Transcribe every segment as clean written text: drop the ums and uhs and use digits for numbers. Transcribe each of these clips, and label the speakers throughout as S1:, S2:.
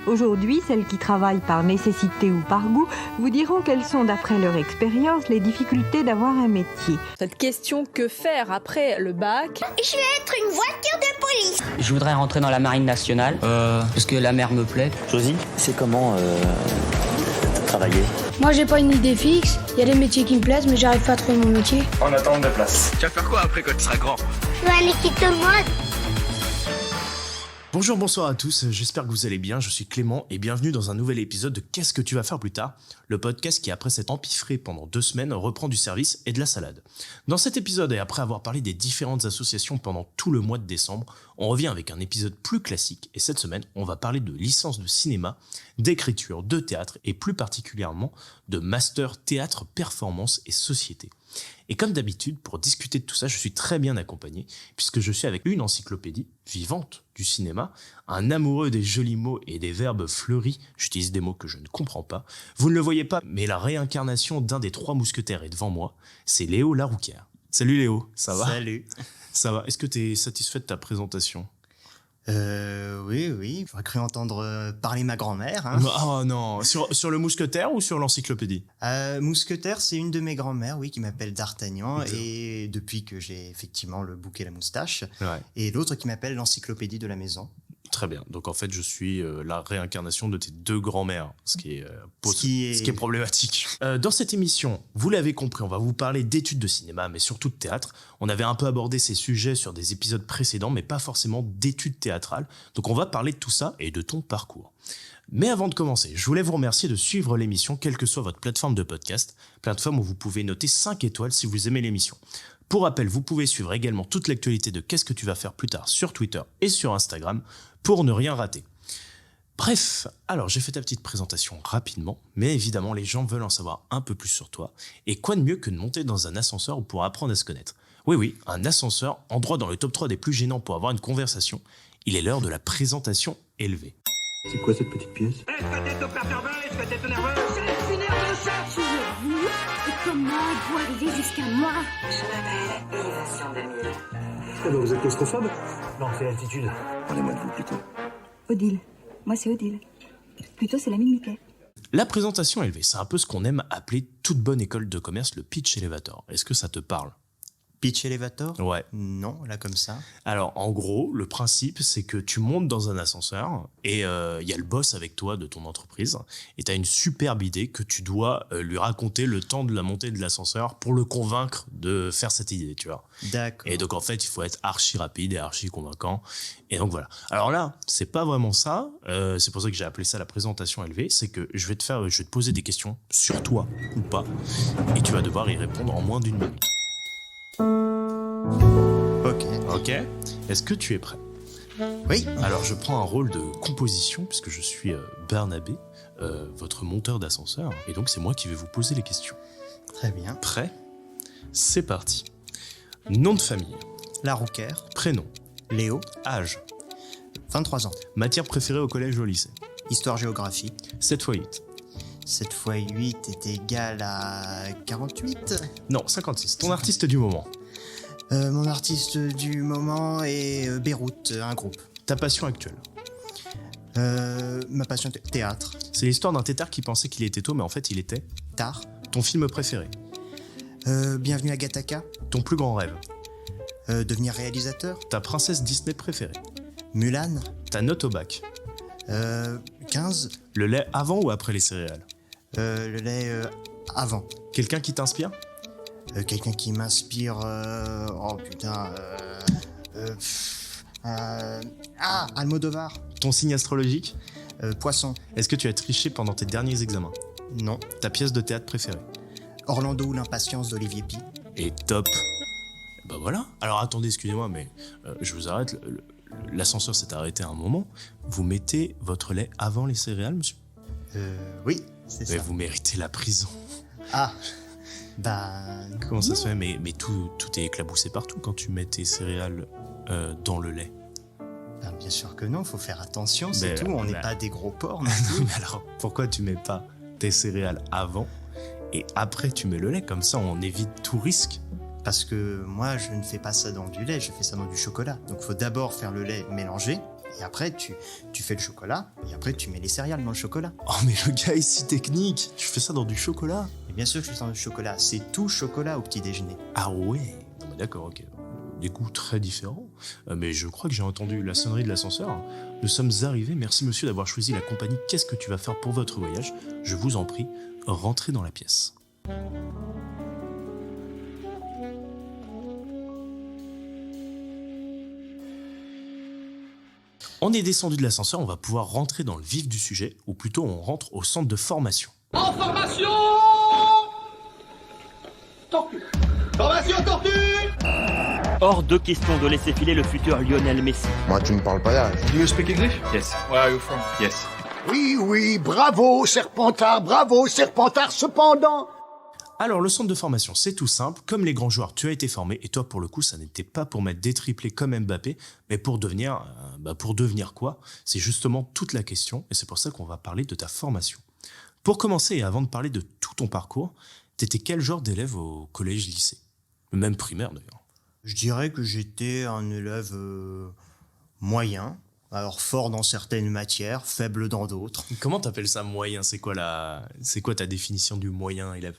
S1: Aujourd'hui, celles qui travaillent par nécessité ou par goût vous diront quelles sont, d'après leur expérience, les difficultés d'avoir un métier.
S2: Cette question que faire après le bac?
S3: Je vais être une voiture de police.
S4: Je voudrais rentrer dans la marine nationale, parce que la mer me plaît.
S5: Josie, c'est comment travailler?
S6: Moi j'ai pas une idée fixe, il y a des métiers qui me plaisent mais j'arrive pas à trouver mon métier.
S7: En attente de place.
S8: Tu vas faire quoi après quand tu seras grand?
S3: Je vais aller quitter le monde.
S9: Bonjour, bonsoir à tous, j'espère que vous allez bien, je suis Clément et bienvenue dans un nouvel épisode de Qu'est-ce que tu vas faire plus tard, le podcast qui après s'être empiffré pendant 2 semaines reprend du service et de la salade. Dans cet épisode et après avoir parlé des différentes associations pendant tout le mois de décembre, on revient avec un épisode plus classique et cette semaine on va parler de licence de cinéma, d'écriture, de théâtre et plus particulièrement de master théâtre, performance et société. Et comme d'habitude, pour discuter de tout ça, je suis très bien accompagné, puisque je suis avec une encyclopédie vivante du cinéma, un amoureux des jolis mots et des verbes fleuris, j'utilise des mots que je ne comprends pas. Vous ne le voyez pas, mais la réincarnation d'un des 3 mousquetaires est devant moi, c'est Léo Laroucaire. Salut Léo, ça va?
S5: Salut.
S9: Ça va, est-ce que tu es satisfait de ta présentation?
S5: Oui, j'aurais cru entendre parler ma grand-mère. Hein.
S9: Oh non, sur le mousquetaire ou sur l'encyclopédie?
S5: Mousquetaire, c'est une de mes grand-mères, oui, qui m'appelle D'Artagnan, et depuis que j'ai effectivement le bouc et la moustache,
S9: Ouais.
S5: et l'autre qui m'appelle l'encyclopédie de la maison.
S9: Très bien, donc en fait je suis la réincarnation de tes 2 grands-mères, ce qui est problématique. Dans cette émission, vous l'avez compris, on va vous parler d'études de cinéma, mais surtout de théâtre. On avait un peu abordé ces sujets sur des épisodes précédents, mais pas forcément d'études théâtrales. Donc on va parler de tout ça et de ton parcours. Mais avant de commencer, je voulais vous remercier de suivre l'émission, quelle que soit votre plateforme de podcast, plateforme où vous pouvez noter 5 étoiles si vous aimez l'émission. Pour rappel, vous pouvez suivre également toute l'actualité de Qu'est-ce que tu vas faire plus tard sur Twitter et sur Instagram pour ne rien rater. Bref, alors j'ai fait ta petite présentation rapidement, mais évidemment les gens veulent en savoir un peu plus sur toi. Et quoi de mieux que de monter dans un ascenseur pour apprendre à se connaître? Oui, un ascenseur, endroit dans le top 3 des plus gênants pour avoir une conversation. Il est l'heure de la présentation élevée.
S7: C'est quoi cette petite pièce?
S8: Est-ce que t'es au perturbé? Est-ce que t'es nerveux?
S3: C'est une heure de ça. Qui êtes-vous et comment êtes-vous arrivé jusqu'à moi?
S10: Je m'appelle Yves Sandemir.
S7: Alors vous êtes claustrophobe?
S10: Non, c'est l'altitude.
S7: Parlez-moi de vous plutôt.
S1: Odile. Moi, c'est Odile. Plutôt, c'est l'ami de Mickey.
S9: La présentation élevée, c'est un peu ce qu'on aime appeler toute bonne école de commerce, le pitch elevator. Est-ce que ça te parle?
S5: Pitch Elevator?
S9: Ouais.
S5: Non, là comme ça.
S9: Alors, en gros, le principe, c'est que tu montes dans un ascenseur et il y a le boss avec toi de ton entreprise et tu as une superbe idée que tu dois lui raconter le temps de la montée de l'ascenseur pour le convaincre de faire cette idée, tu vois.
S5: D'accord.
S9: Et donc, en fait, il faut être archi rapide et archi convaincant. Et donc, voilà. Alors là, c'est pas vraiment ça. C'est pour ça que j'ai appelé ça la présentation élevée. C'est que je vais te poser des questions sur toi ou pas et tu vas devoir y répondre en moins d'1 minute. Ok. Est-ce que tu es prêt?
S5: Oui.
S9: Alors je prends un rôle de composition puisque je suis Bernabé, votre monteur d'ascenseur, et donc c'est moi qui vais vous poser les questions.
S5: Très bien.
S9: Prêt? C'est parti. Nom de famille,
S5: Laroucaire.
S9: prénom,
S5: Léo.
S9: âge,
S5: 23 ans.
S9: matière préférée au collège ou au lycée,
S5: Histoire-géographie.
S9: 7 x 8.
S5: 7 x 8 est égal à 48.
S9: Non, 56. Ton artiste du moment,
S5: Mon artiste du moment est Beyrouth, un groupe.
S9: ta passion actuelle.
S5: Ma passion théâtre.
S9: C'est l'histoire d'un tétard qui pensait qu'il était tôt mais en fait il était.
S5: Tard.
S9: Ton film préféré,
S5: Bienvenue à Gattaca.
S9: ton plus grand rêve,
S5: Devenir réalisateur.
S9: ta princesse Disney préférée,
S5: Mulan.
S9: ta note au bac,
S5: 15.
S9: le lait avant ou après les céréales,
S5: Le lait avant.
S9: quelqu'un qui t'inspire,
S5: Quelqu'un qui m'inspire. Almodovar.
S9: ton signe astrologique.
S5: Poisson.
S9: Est-ce que tu as triché pendant tes derniers examens?
S5: Non.
S9: Ta pièce de théâtre préférée?
S5: Orlando ou l'impatience d'Olivier Py.
S9: Et top. Bah voilà. Alors attendez, excusez-moi, mais je vous arrête. L'ascenseur s'est arrêté à un moment. Vous mettez votre lait avant les céréales, monsieur?
S5: Oui, c'est
S9: Mais
S5: ça.
S9: vous méritez la prison.
S5: Ah. Bah.
S9: Comment ça se fait? Mais tout est éclaboussé partout quand tu mets tes céréales dans le lait.
S5: Ben, bien sûr que non, faut faire attention, c'est
S9: Mais,
S5: tout. On n'est
S9: bah-
S5: pas des gros porcs.
S9: Mais alors, pourquoi tu mets pas tes céréales avant et après tu mets le lait? Comme ça, on évite tout risque.
S5: Parce que moi, je ne fais pas ça dans du lait, je fais ça dans du chocolat. Donc, faut d'abord faire le lait mélangé, Et après, tu fais le chocolat, et après, tu mets les céréales dans le chocolat.
S9: Oh, mais le gars est si technique. Tu fais ça dans du chocolat?
S5: Et bien sûr que je fais ça dans du chocolat. C'est tout chocolat au petit déjeuner.
S9: Ah ouais. Non, mais d'accord, ok. Des goûts très différents. Mais je crois que j'ai entendu la sonnerie de l'ascenseur. Nous sommes arrivés. Merci monsieur d'avoir choisi la compagnie. Qu'est-ce que tu vas faire pour votre voyage? Je vous en prie, rentrez dans la pièce. On est descendu de l'ascenseur, on va pouvoir rentrer dans le vif du sujet, ou plutôt on rentre au centre de formation.
S8: En formation. Tortue. Formation tortue.
S11: Hors de question de laisser filer le futur Lionel Messi.
S12: Moi, tu me parles pas d'âge.
S7: Do you speak English?
S8: Yes. Where are you from? Yes.
S13: Oui, bravo, Serpentard, cependant.
S9: Alors, le centre de formation, c'est tout simple. Comme les grands joueurs, tu as été formé. Et toi, pour le coup, ça n'était pas pour mettre des triplés comme Mbappé, mais pour devenir quoi? C'est justement toute la question. Et c'est pour ça qu'on va parler de ta formation. Pour commencer, et avant de parler de tout ton parcours, t'étais quel genre d'élève au collège-lycée? Même primaire, d'ailleurs.
S5: Je dirais que j'étais un élève moyen. Alors, fort dans certaines matières, faible dans d'autres.
S9: Comment t'appelles ça, moyen? C'est quoi ta définition du moyen élève?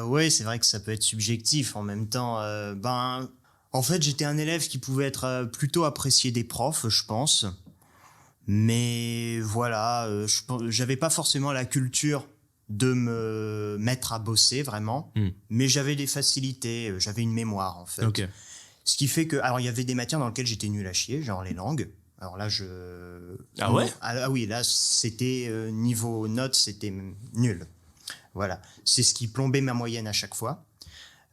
S5: Oui, c'est vrai que ça peut être subjectif en même temps. En fait, j'étais un élève qui pouvait être plutôt apprécié des profs, je pense. Mais voilà, j'avais pas forcément la culture de me mettre à bosser vraiment. Mais j'avais des facilités, j'avais une mémoire en fait.
S9: Okay.
S5: Ce qui fait que, alors il y avait des matières dans lesquelles j'étais nul à chier, genre les langues. Alors là,
S9: Ah ouais?
S5: Ah oui, là, c'était niveau notes, c'était nul. Voilà, c'est ce qui plombait ma moyenne à chaque fois.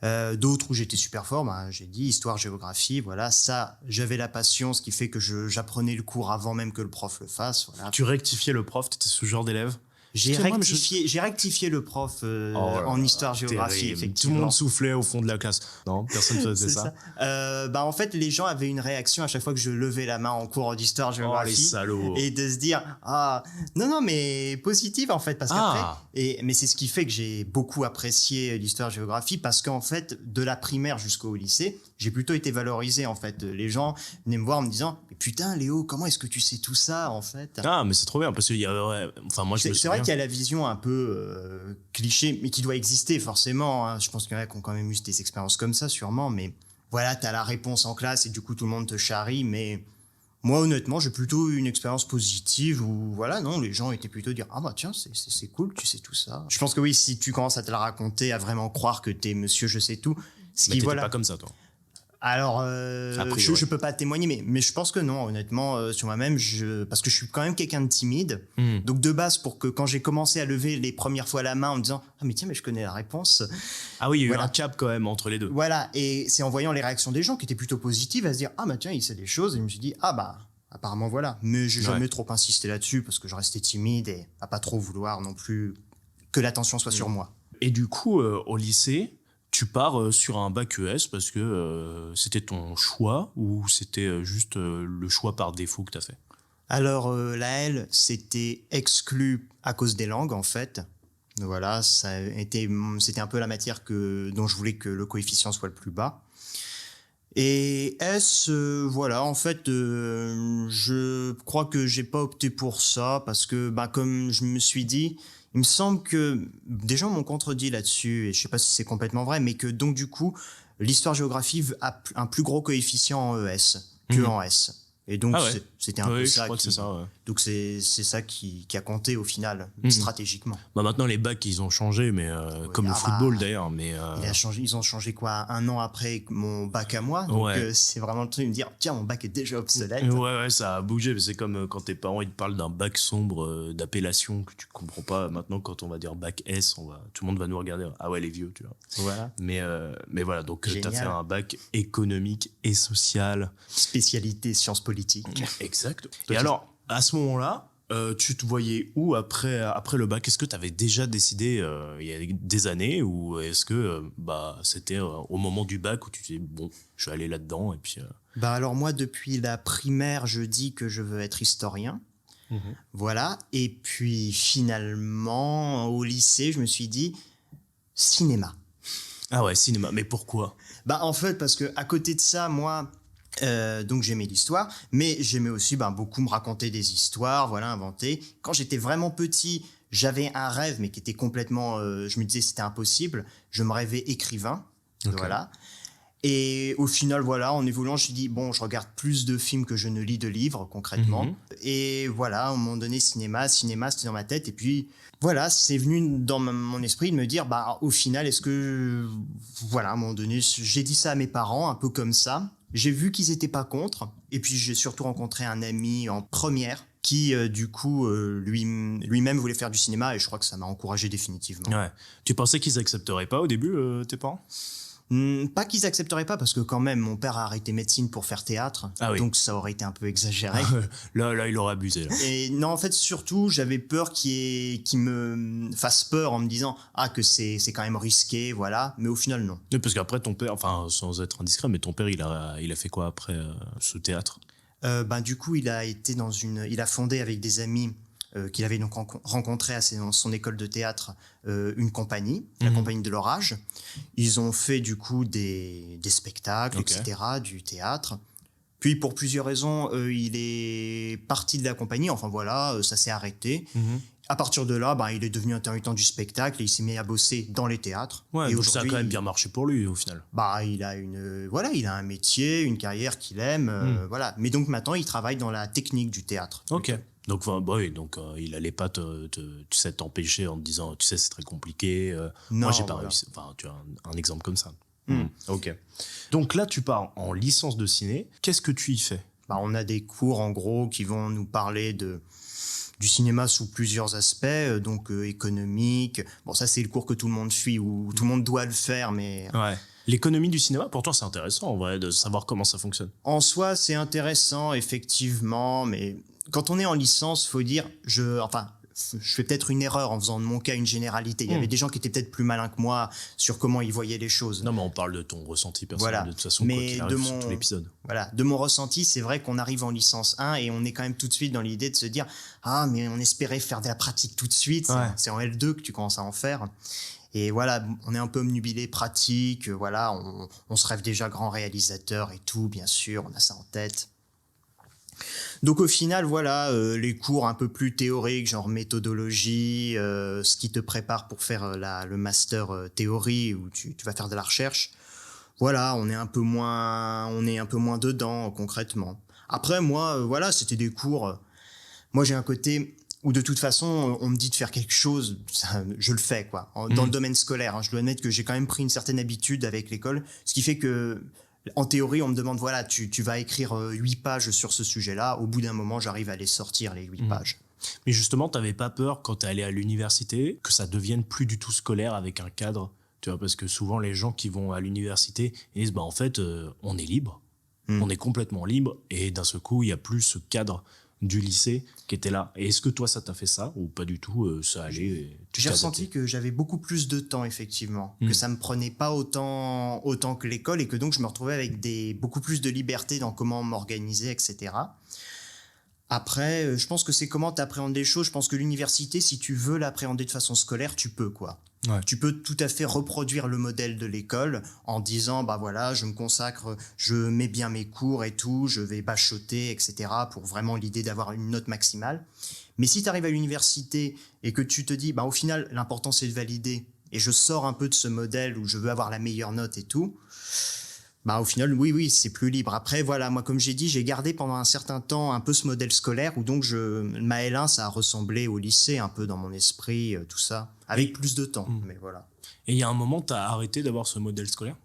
S5: D'autres où j'étais super fort, j'ai dit histoire, géographie, voilà, ça, j'avais la passion, ce qui fait que j'apprenais le cours avant même que le prof le fasse. Voilà.
S9: Tu rectifiais le prof, t'étais ce genre d'élève?
S5: J'ai rectifié le prof en histoire-géographie, effectivement.
S9: Tout le monde soufflait au fond de la classe. Non, personne ne faisait ça.
S5: En fait, les gens avaient une réaction à chaque fois que je levais la main en cours d'histoire-géographie.
S9: Oh, les salauds.
S5: Et de se dire, non, mais positive en fait, parce qu'après... Mais c'est ce qui fait que j'ai beaucoup apprécié l'histoire-géographie, parce qu'en fait, de la primaire jusqu'au lycée, j'ai plutôt été valorisé en fait. Les gens venaient me voir en me disant, mais putain Léo, comment est-ce que tu sais tout ça en fait?
S9: Ah, mais c'est trop bien, parce qu'il y a... Enfin, moi je me souviens.
S5: C'est vrai qu'il y a la vision un peu cliché, mais qui doit exister forcément. Hein. Je pense qu'il y en a qui ont quand même eu des expériences comme ça, sûrement. Mais voilà, t'as la réponse en classe et du coup tout le monde te charrie. Mais moi, honnêtement, j'ai plutôt eu une expérience positive où voilà, non, les gens étaient plutôt dire tiens, c'est cool, tu sais tout ça. Je pense que oui, si tu commences à te la raconter, à vraiment croire que t'es monsieur je sais tout.
S9: Mais t'étais pas comme ça, toi.
S5: Alors, je peux pas témoigner, mais je pense que non, honnêtement, sur moi-même, parce que je suis quand même quelqu'un de timide. Donc, de base, pour que quand j'ai commencé à lever les premières fois la main en me disant « Ah, mais tiens, mais je connais la réponse ».
S9: Ah oui, il y a eu un cap quand même entre les deux.
S5: Voilà, et c'est en voyant les réactions des gens qui étaient plutôt positives à se dire « Ah, bah tiens, il sait des choses ». Et je me suis dit « Ah, bah, apparemment, voilà ». Mais j'ai jamais trop insisté là-dessus parce que je restais timide et à pas trop vouloir non plus que l'attention soit sur moi.
S9: Et du coup, au lycée, tu pars sur un bac ES parce que c'était ton choix ou c'était juste le choix par défaut que tu as fait?
S5: Alors, la L, c'était exclu à cause des langues, en fait. Voilà, c'était un peu la matière dont je voulais que le coefficient soit le plus bas. Et S, voilà, en fait, je crois que j'ai pas opté pour ça parce que, comme je me suis dit... Il me semble que des gens m'ont contredit là-dessus, et je sais pas si c'est complètement vrai, mais que donc du coup, l'histoire-géographie a un plus gros coefficient en ES que en S. Et donc c'était un peu ça. Donc c'est ça qui a compté au final, stratégiquement.
S9: Maintenant les bacs ils ont changé, mais comme le football d'ailleurs. Mais
S5: ils ont changé quoi, 1 an après mon bac à moi. Donc c'est vraiment le truc de me dire tiens, mon bac est déjà obsolète.
S9: Ouais, ça a bougé. Mais c'est comme quand tes parents ils te parlent d'un bac sombre d'appellation que tu comprends pas. Maintenant quand on va dire bac S, tout le monde va nous regarder. Ah ouais, les vieux, tu vois.
S5: Voilà.
S9: Mais voilà, donc tu as fait un bac économique et social.
S5: Spécialité sciences politiques.
S9: Exact. Et alors, à ce moment-là, tu te voyais où après le bac? Est-ce que tu avais déjà décidé il y a des années ou est-ce que c'était au moment du bac où tu te dis bon, je vais aller là-dedans et puis
S5: alors moi, depuis la primaire, je dis que je veux être historien. Voilà. Et puis finalement, au lycée, je me suis dit cinéma.
S9: Ah ouais, cinéma. Mais pourquoi?
S5: En fait, parce que à côté de ça, moi... Donc j'aimais l'histoire, mais j'aimais aussi beaucoup me raconter des histoires, voilà, inventer. Quand j'étais vraiment petit, j'avais un rêve, mais qui était complètement... je me disais c'était impossible. Je me rêvais écrivain, voilà. Et au final, voilà, en évoluant, je me suis dit, bon, je regarde plus de films que je ne lis de livres, concrètement. Et voilà, à un moment donné, cinéma, c'était dans ma tête. Et puis, voilà, c'est venu dans mon esprit de me dire, au final, est-ce que... Voilà, à un moment donné, j'ai dit ça à mes parents, un peu comme ça. J'ai vu qu'ils étaient pas contre. Et puis, j'ai surtout rencontré un ami en première qui, du coup, lui-même voulait faire du cinéma. Et je crois que ça m'a encouragé définitivement.
S9: Ouais. Tu pensais qu'ils accepteraient pas au début, tes parents ?
S5: Pas qu'ils accepteraient pas, parce que quand même, mon père a arrêté médecine pour faire théâtre, donc ça aurait été un peu exagéré.
S9: Là, il aurait abusé. Là.
S5: Et non, en fait, surtout, j'avais peur qu'il me fasse peur en me disant que c'est quand même risqué, voilà. Mais au final, non.
S9: Oui, parce qu'après, ton père, enfin, sans être indiscret, mais ton père, il a fait quoi après ce théâtre ?
S5: Du coup, il a fondé avec des amis qu'il avait donc rencontré dans son école de théâtre, une compagnie, la compagnie de l'Orage. Ils ont fait du coup des spectacles, etc., du théâtre. Puis pour plusieurs raisons, il est parti de la compagnie, enfin voilà, ça s'est arrêté. À partir de là, il est devenu intermittent du spectacle et il s'est mis à bosser dans les théâtres.
S9: Ouais,
S5: et
S9: donc ça a quand même bien marché pour lui au final.
S5: Il a un métier, une carrière qu'il aime, voilà. Mais donc maintenant, il travaille dans la technique du théâtre.
S9: Ok. Donc, il allait pas t'empêcher en te disant, tu sais, c'est très compliqué.
S5: Non,
S9: moi, j'ai pas réussi. Enfin, tu as un exemple comme ça. Ok. Donc là, tu pars en licence de ciné. Qu'est-ce que tu y fais ?
S5: On a des cours, en gros, qui vont nous parler du cinéma sous plusieurs aspects, donc économique. Bon, ça, c'est le cours que tout le monde suit, ou tout le monde doit le faire, mais...
S9: Ouais. L'économie du cinéma, pour toi, c'est intéressant, en vrai, de savoir comment ça fonctionne.
S5: En soi, c'est intéressant, effectivement, mais quand on est en licence, faut dire... Je fais peut-être une erreur en faisant de mon cas une généralité. Il y avait des gens qui étaient peut-être plus malins que moi sur comment ils voyaient les choses.
S9: Non, mais on parle de ton ressenti personnel,
S5: voilà.
S9: De toute façon, quoi qu'il arrive sur tout l'épisode.
S5: Voilà, de mon ressenti, c'est vrai qu'on arrive en licence 1 et on est quand même tout de suite dans l'idée de se dire « Ah, mais on espérait faire de la pratique tout de suite. Ouais. » C'est en L2 que tu commences à en faire. Et voilà, on est un peu obnubilé pratique. Voilà, on se rêve déjà grand réalisateur et tout, bien sûr, on a ça en tête. Donc au final, voilà, les cours un peu plus théoriques, genre méthodologie, ce qui te prépare pour faire le master théorie où tu vas faire de la recherche. Voilà, on est un peu moins dedans concrètement. Après moi, voilà, c'était des cours. Moi j'ai un côté où de toute façon on me dit de faire quelque chose, je le fais quoi. Dans le domaine scolaire, je dois admettre que j'ai quand même pris une certaine habitude avec l'école, ce qui fait que en théorie, on me demande, voilà, tu vas écrire 8 pages sur ce sujet-là. Au bout d'un moment, j'arrive à les sortir, les 8 pages.
S9: Mais justement, t'avais pas peur, quand t'es allé à l'université, que ça devienne plus du tout scolaire avec un cadre, tu vois, parce que souvent, les gens qui vont à l'université, ils disent, en fait, on est libre. On est complètement libre. Et d'un seul coup, il y a plus ce cadre du lycée qui était là. Et est-ce que toi, ça t'a fait ça ou pas du tout, ça allait?
S5: J'ai ressenti que j'avais beaucoup plus de temps, effectivement, que ça me prenait pas autant que l'école et que donc je me retrouvais avec beaucoup plus de liberté dans comment m'organiser, etc. Après, je pense que c'est comment t'appréhendes les choses. Je pense que l'université, si tu veux l'appréhender de façon scolaire, tu peux, quoi. Ouais. Tu peux tout à fait reproduire le modèle de l'école en disant, voilà, je me consacre, je mets bien mes cours et tout, je vais bachoter, etc. pour vraiment l'idée d'avoir une note maximale. Mais si tu arrives à l'université et que tu te dis, au final, l'important c'est de valider et je sors un peu de ce modèle où je veux avoir la meilleure note et tout, au final, oui, c'est plus libre. Après, voilà, moi, comme j'ai dit, j'ai gardé pendant un certain temps un peu ce modèle scolaire où donc ma L1, ça a ressemblé au lycée un peu dans mon esprit, tout ça, avec plus de temps, mais voilà.
S9: Et il y a un moment, t'as arrêté d'avoir ce modèle scolaire ?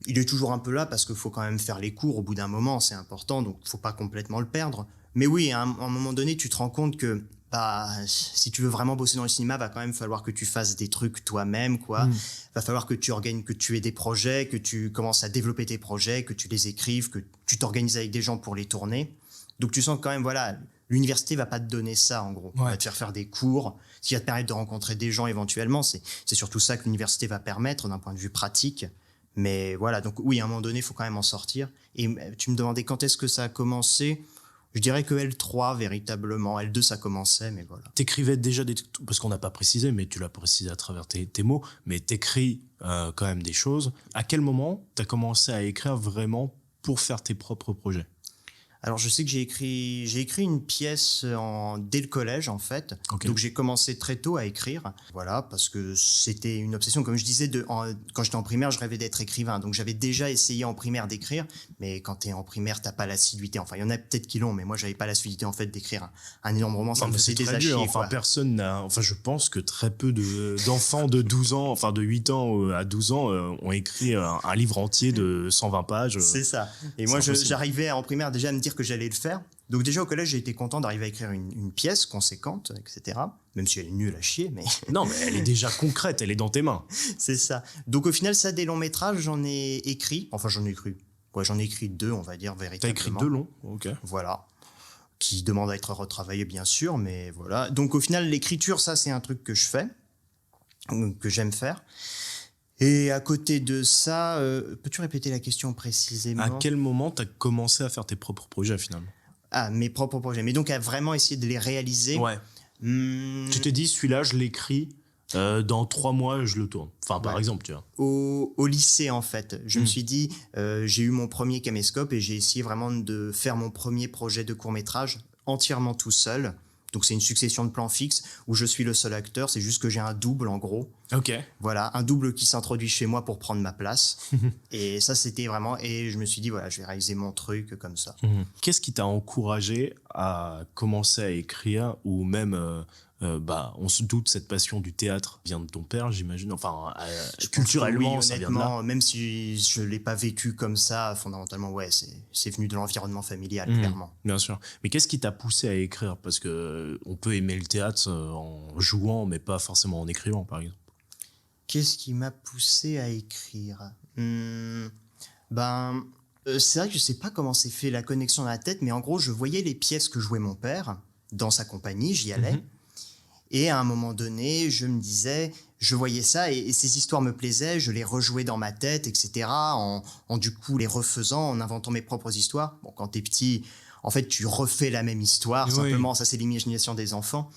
S5: Il est toujours un peu là parce qu'il faut quand même faire les cours au bout d'un moment, c'est important, donc faut pas complètement le perdre. Mais oui, à un moment donné, tu te rends compte que si tu veux vraiment bosser dans le cinéma, va quand même falloir que tu fasses des trucs toi-même, quoi. Va falloir que tu aies des projets, que tu commences à développer tes projets, que tu les écrives, que tu t'organises avec des gens pour les tourner. Donc tu sens que quand même, voilà, l'université va pas te donner ça, en gros. Ouais. Elle va te faire des cours, ce qui va te permettre de rencontrer des gens éventuellement. C'est surtout ça que l'université va permettre d'un point de vue pratique. Mais voilà, donc oui, à un moment donné, il faut quand même en sortir. Et tu me demandais quand est-ce que ça a commencé ? Je dirais que L3, véritablement. L2, ça commençait, mais voilà.
S9: T'écrivais déjà parce qu'on n'a pas précisé, mais tu l'as précisé à travers tes mots, mais t'écris quand même des choses. À quel moment t'as commencé à écrire vraiment pour faire tes propres projets?
S5: Alors, je sais que j'ai écrit une pièce dès le collège, en fait. Okay. Donc, j'ai commencé très tôt à écrire. Voilà, parce que c'était une obsession. Comme je disais, quand j'étais en primaire, je rêvais d'être écrivain. Donc, j'avais déjà essayé en primaire d'écrire. Mais quand t'es en primaire, t'as pas l'assiduité. Enfin, il y en a peut-être qui l'ont, mais moi, j'avais pas l'assiduité, en fait, d'écrire un énorme roman. Ça me faisait des achis.
S9: Enfin, personne n'a... Enfin, je pense que très peu d'enfants de 12 ans, enfin, de 8 ans à 12 ans, ont écrit un livre entier de 120 pages.
S5: C'est ça. Et moi, j'arrivais en primaire déjà à me dire que j'allais le faire. Donc déjà au collège, j'ai été content d'arriver à écrire une pièce conséquente, etc. Même si elle est nulle à chier, mais...
S9: Non, mais elle est déjà concrète, elle est dans tes mains.
S5: C'est ça. Donc au final, ça, des longs métrages, j'en ai écrit. Enfin, j'en ai écrit 2, on va dire, véritablement.
S9: T'as écrit 2 longs, ok.
S5: Voilà. Qui demandent à être retravaillés, bien sûr, mais voilà. Donc au final, l'écriture, ça, c'est un truc que je fais, que j'aime faire. Et à côté de ça, peux-tu répéter la question précisément?
S9: À quel moment tu as commencé à faire tes propres projets finalement?
S5: Ah, mes propres projets. Mais donc à vraiment essayer de les réaliser.
S9: Ouais. Tu t'es dit, celui-là, je l'écris, dans 3 mois, je le tourne. Enfin, par exemple, tu vois.
S5: Au lycée, en fait, je me suis dit, j'ai eu mon premier caméscope et j'ai essayé vraiment de faire mon premier projet de court-métrage entièrement tout seul. Donc c'est une succession de plans fixes où je suis le seul acteur, c'est juste que j'ai un double en gros.
S9: Ok.
S5: Voilà, un double qui s'introduit chez moi pour prendre ma place. Et ça c'était vraiment, et je me suis dit voilà, je vais réaliser mon truc comme ça.
S9: Qu'est-ce qui t'a encouragé à commencer à écrire ou même on se doute cette passion du théâtre vient de ton père, j'imagine. Enfin, culturellement,
S5: oui,
S9: ça vient de là.
S5: Même si je l'ai pas vécu comme ça, fondamentalement, ouais, c'est venu de l'environnement familial, clairement.
S9: Bien sûr. Mais qu'est-ce qui t'a poussé à écrire? Parce que on peut aimer le théâtre en jouant, mais pas forcément en écrivant, par exemple.
S5: Qu'est-ce qui m'a poussé à écrire? C'est vrai que je sais pas comment s'est fait la connexion dans la tête, mais en gros, je voyais les pièces que jouait mon père dans sa compagnie, j'y allais. Et à un moment donné, je me disais, je voyais ça et ces histoires me plaisaient, je les rejouais dans ma tête, etc. En du coup les refaisant, en inventant mes propres histoires. Bon, quand t'es petit, en fait, tu refais la même histoire, simplement, ça c'est l'imagination des enfants.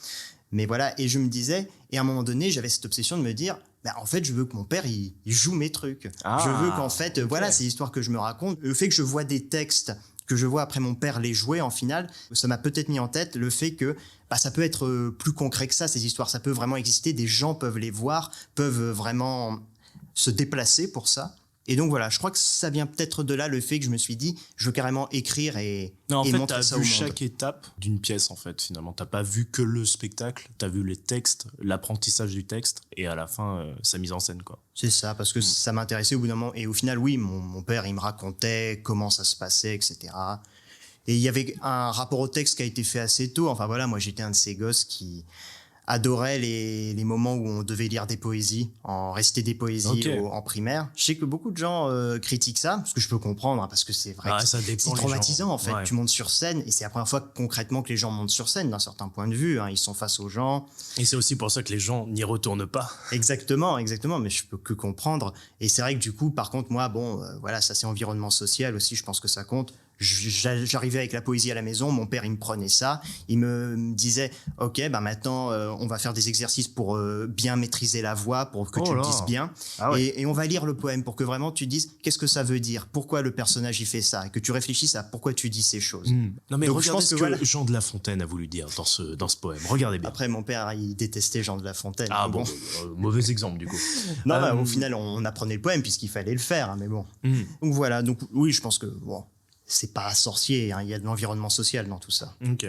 S5: Mais voilà, et je me disais, et à un moment donné, j'avais cette obsession de me dire, en fait, je veux que mon père, il joue mes trucs. Je veux qu'en fait, voilà, ces histoires que je me raconte, le fait que je vois des textes que je vois après mon père les jouer en finale, ça m'a peut-être mis en tête le fait que ça peut être plus concret que ça, ces histoires. Ça peut vraiment exister, des gens peuvent les voir, peuvent vraiment se déplacer pour ça. Et donc voilà, je crois que ça vient peut-être de là, le fait que je me suis dit, je veux carrément écrire et montrer ça au monde.
S9: T'as vu chaque étape d'une pièce, en fait, finalement. T'as pas vu que le spectacle, t'as vu les textes, l'apprentissage du texte, et à la fin, sa mise en scène, quoi.
S5: C'est ça, parce que ça m'intéressait au bout d'un moment. Et au final, oui, mon père, il me racontait comment ça se passait, etc. Et il y avait un rapport au texte qui a été fait assez tôt. Enfin voilà, moi, j'étais un de ces gosses qui adorait les moments où on devait lire des poésies, réciter des poésies en primaire. Je sais que beaucoup de gens critiquent ça, parce que je peux comprendre, parce que c'est vrai que c'est traumatisant en fait. Ouais. Tu montes sur scène et c'est la première fois concrètement que les gens montent sur scène d'un certain point de vue. Ils sont face aux gens.
S9: Et c'est aussi pour ça que les gens n'y retournent pas.
S5: Exactement, mais je peux que comprendre. Et c'est vrai que du coup, par contre, moi, voilà, ça c'est environnement social aussi, je pense que ça compte. J'arrivais avec la poésie à la maison, mon père il me prenait ça, il me disait ok maintenant on va faire des exercices pour bien maîtriser la voix, pour que tu le dises bien, et on va lire le poème pour que vraiment tu dises qu'est-ce que ça veut dire, pourquoi le personnage il fait ça, et que tu réfléchisses à pourquoi tu dis ces choses.
S9: Non mais donc, regardez ce que Jean de La Fontaine a voulu dire dans ce poème, regardez bien.
S5: Après mon père il détestait Jean de La Fontaine.
S9: Ah bon, mauvais exemple du coup.
S5: Non au final on apprenait le poème puisqu'il fallait le faire, mais bon. Donc voilà, donc oui je pense que c'est pas sorcier, il y a de l'environnement social dans tout ça.
S9: Ok.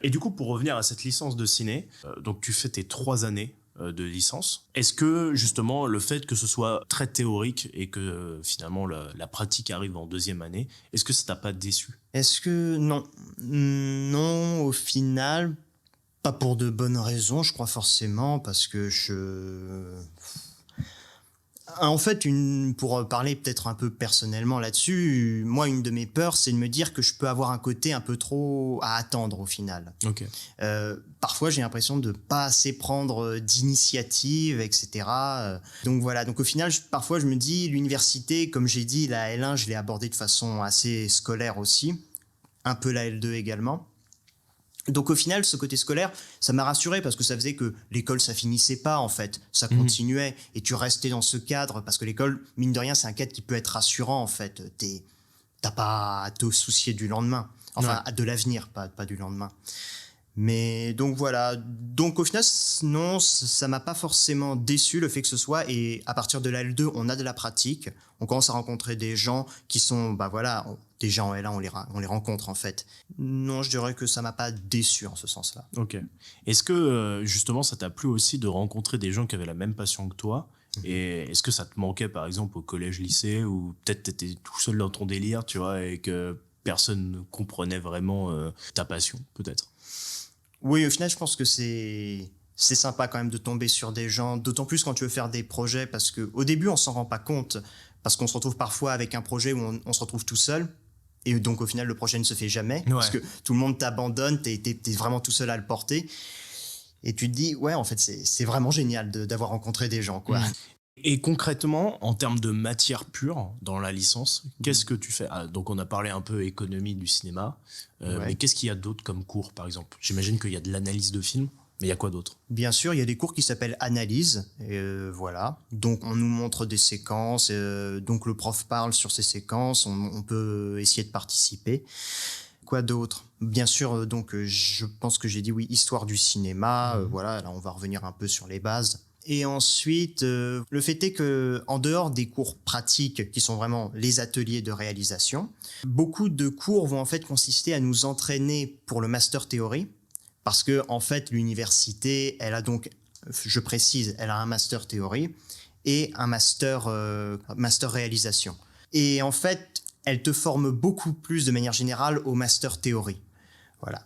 S9: Et du coup, pour revenir à cette licence de ciné, donc tu fais tes 3 années de licence. Est-ce que justement le fait que ce soit très théorique et que finalement la pratique arrive en 2e année, est-ce que ça t'a pas déçu?
S5: Est-ce que non, au final, pas pour de bonnes raisons, je crois forcément, parce que en fait, pour parler peut-être un peu personnellement là-dessus, moi, une de mes peurs, c'est de me dire que je peux avoir un côté un peu trop à attendre au final.
S9: Okay.
S5: Parfois, j'ai l'impression de pas assez prendre d'initiative, etc. Donc voilà, donc au final, parfois, je me dis, l'université, comme j'ai dit, la L1, je l'ai abordée de façon assez scolaire aussi, un peu la L2 également. Donc au final, ce côté scolaire, ça m'a rassuré parce que ça faisait que l'école, ça finissait pas en fait, ça continuait et tu restais dans ce cadre parce que l'école, mine de rien, c'est un cadre qui peut être rassurant en fait. t'as pas à te soucier du lendemain. Enfin, de l'avenir, pas du lendemain. Mais donc voilà. Donc au final, non, ça m'a pas forcément déçu le fait que ce soit. Et à partir de la L2, on a de la pratique. On commence à rencontrer des gens qui sont, déjà en L1, on les rencontre en fait. Non, je dirais que ça m'a pas déçu en ce sens-là.
S9: Ok. Est-ce que justement, ça t'a plu aussi de rencontrer des gens qui avaient la même passion que toi? Et est-ce que ça te manquait par exemple au collège-lycée, ou peut-être t'étais tout seul dans ton délire, tu vois, et que personne ne comprenait vraiment ta passion, peut-être?
S5: Oui, au final, je pense que c'est sympa quand même de tomber sur des gens, d'autant plus quand tu veux faire des projets, parce que au début, on s'en rend pas compte, parce qu'on se retrouve parfois avec un projet où on se retrouve tout seul, et donc au final, le projet ne se fait jamais, parce que tout le monde t'abandonne, t'es vraiment tout seul à le porter, et tu te dis, ouais, en fait, c'est vraiment génial d'avoir rencontré des gens, quoi.
S9: Et concrètement, en termes de matière pure dans la licence, qu'est-ce que tu fais? Donc on a parlé un peu économie du cinéma, mais qu'est-ce qu'il y a d'autre comme cours, par exemple? J'imagine qu'il y a de l'analyse de films, mais il y a quoi d'autre? Bien
S5: sûr, il y a des cours qui s'appellent analyse, voilà. Donc on nous montre des séquences, donc le prof parle sur ces séquences, on peut essayer de participer. Quoi d'autre? Bien sûr, donc je pense que j'ai dit oui, histoire du cinéma, voilà, là on va revenir un peu sur les bases. Et ensuite, le fait est que, en dehors des cours pratiques, qui sont vraiment les ateliers de réalisation, beaucoup de cours vont en fait consister à nous entraîner pour le master théorie, parce que en fait, l'université, elle a donc, je précise, elle a un master théorie et un master réalisation. Et en fait, elle te forme beaucoup plus de manière générale au master théorie. Voilà.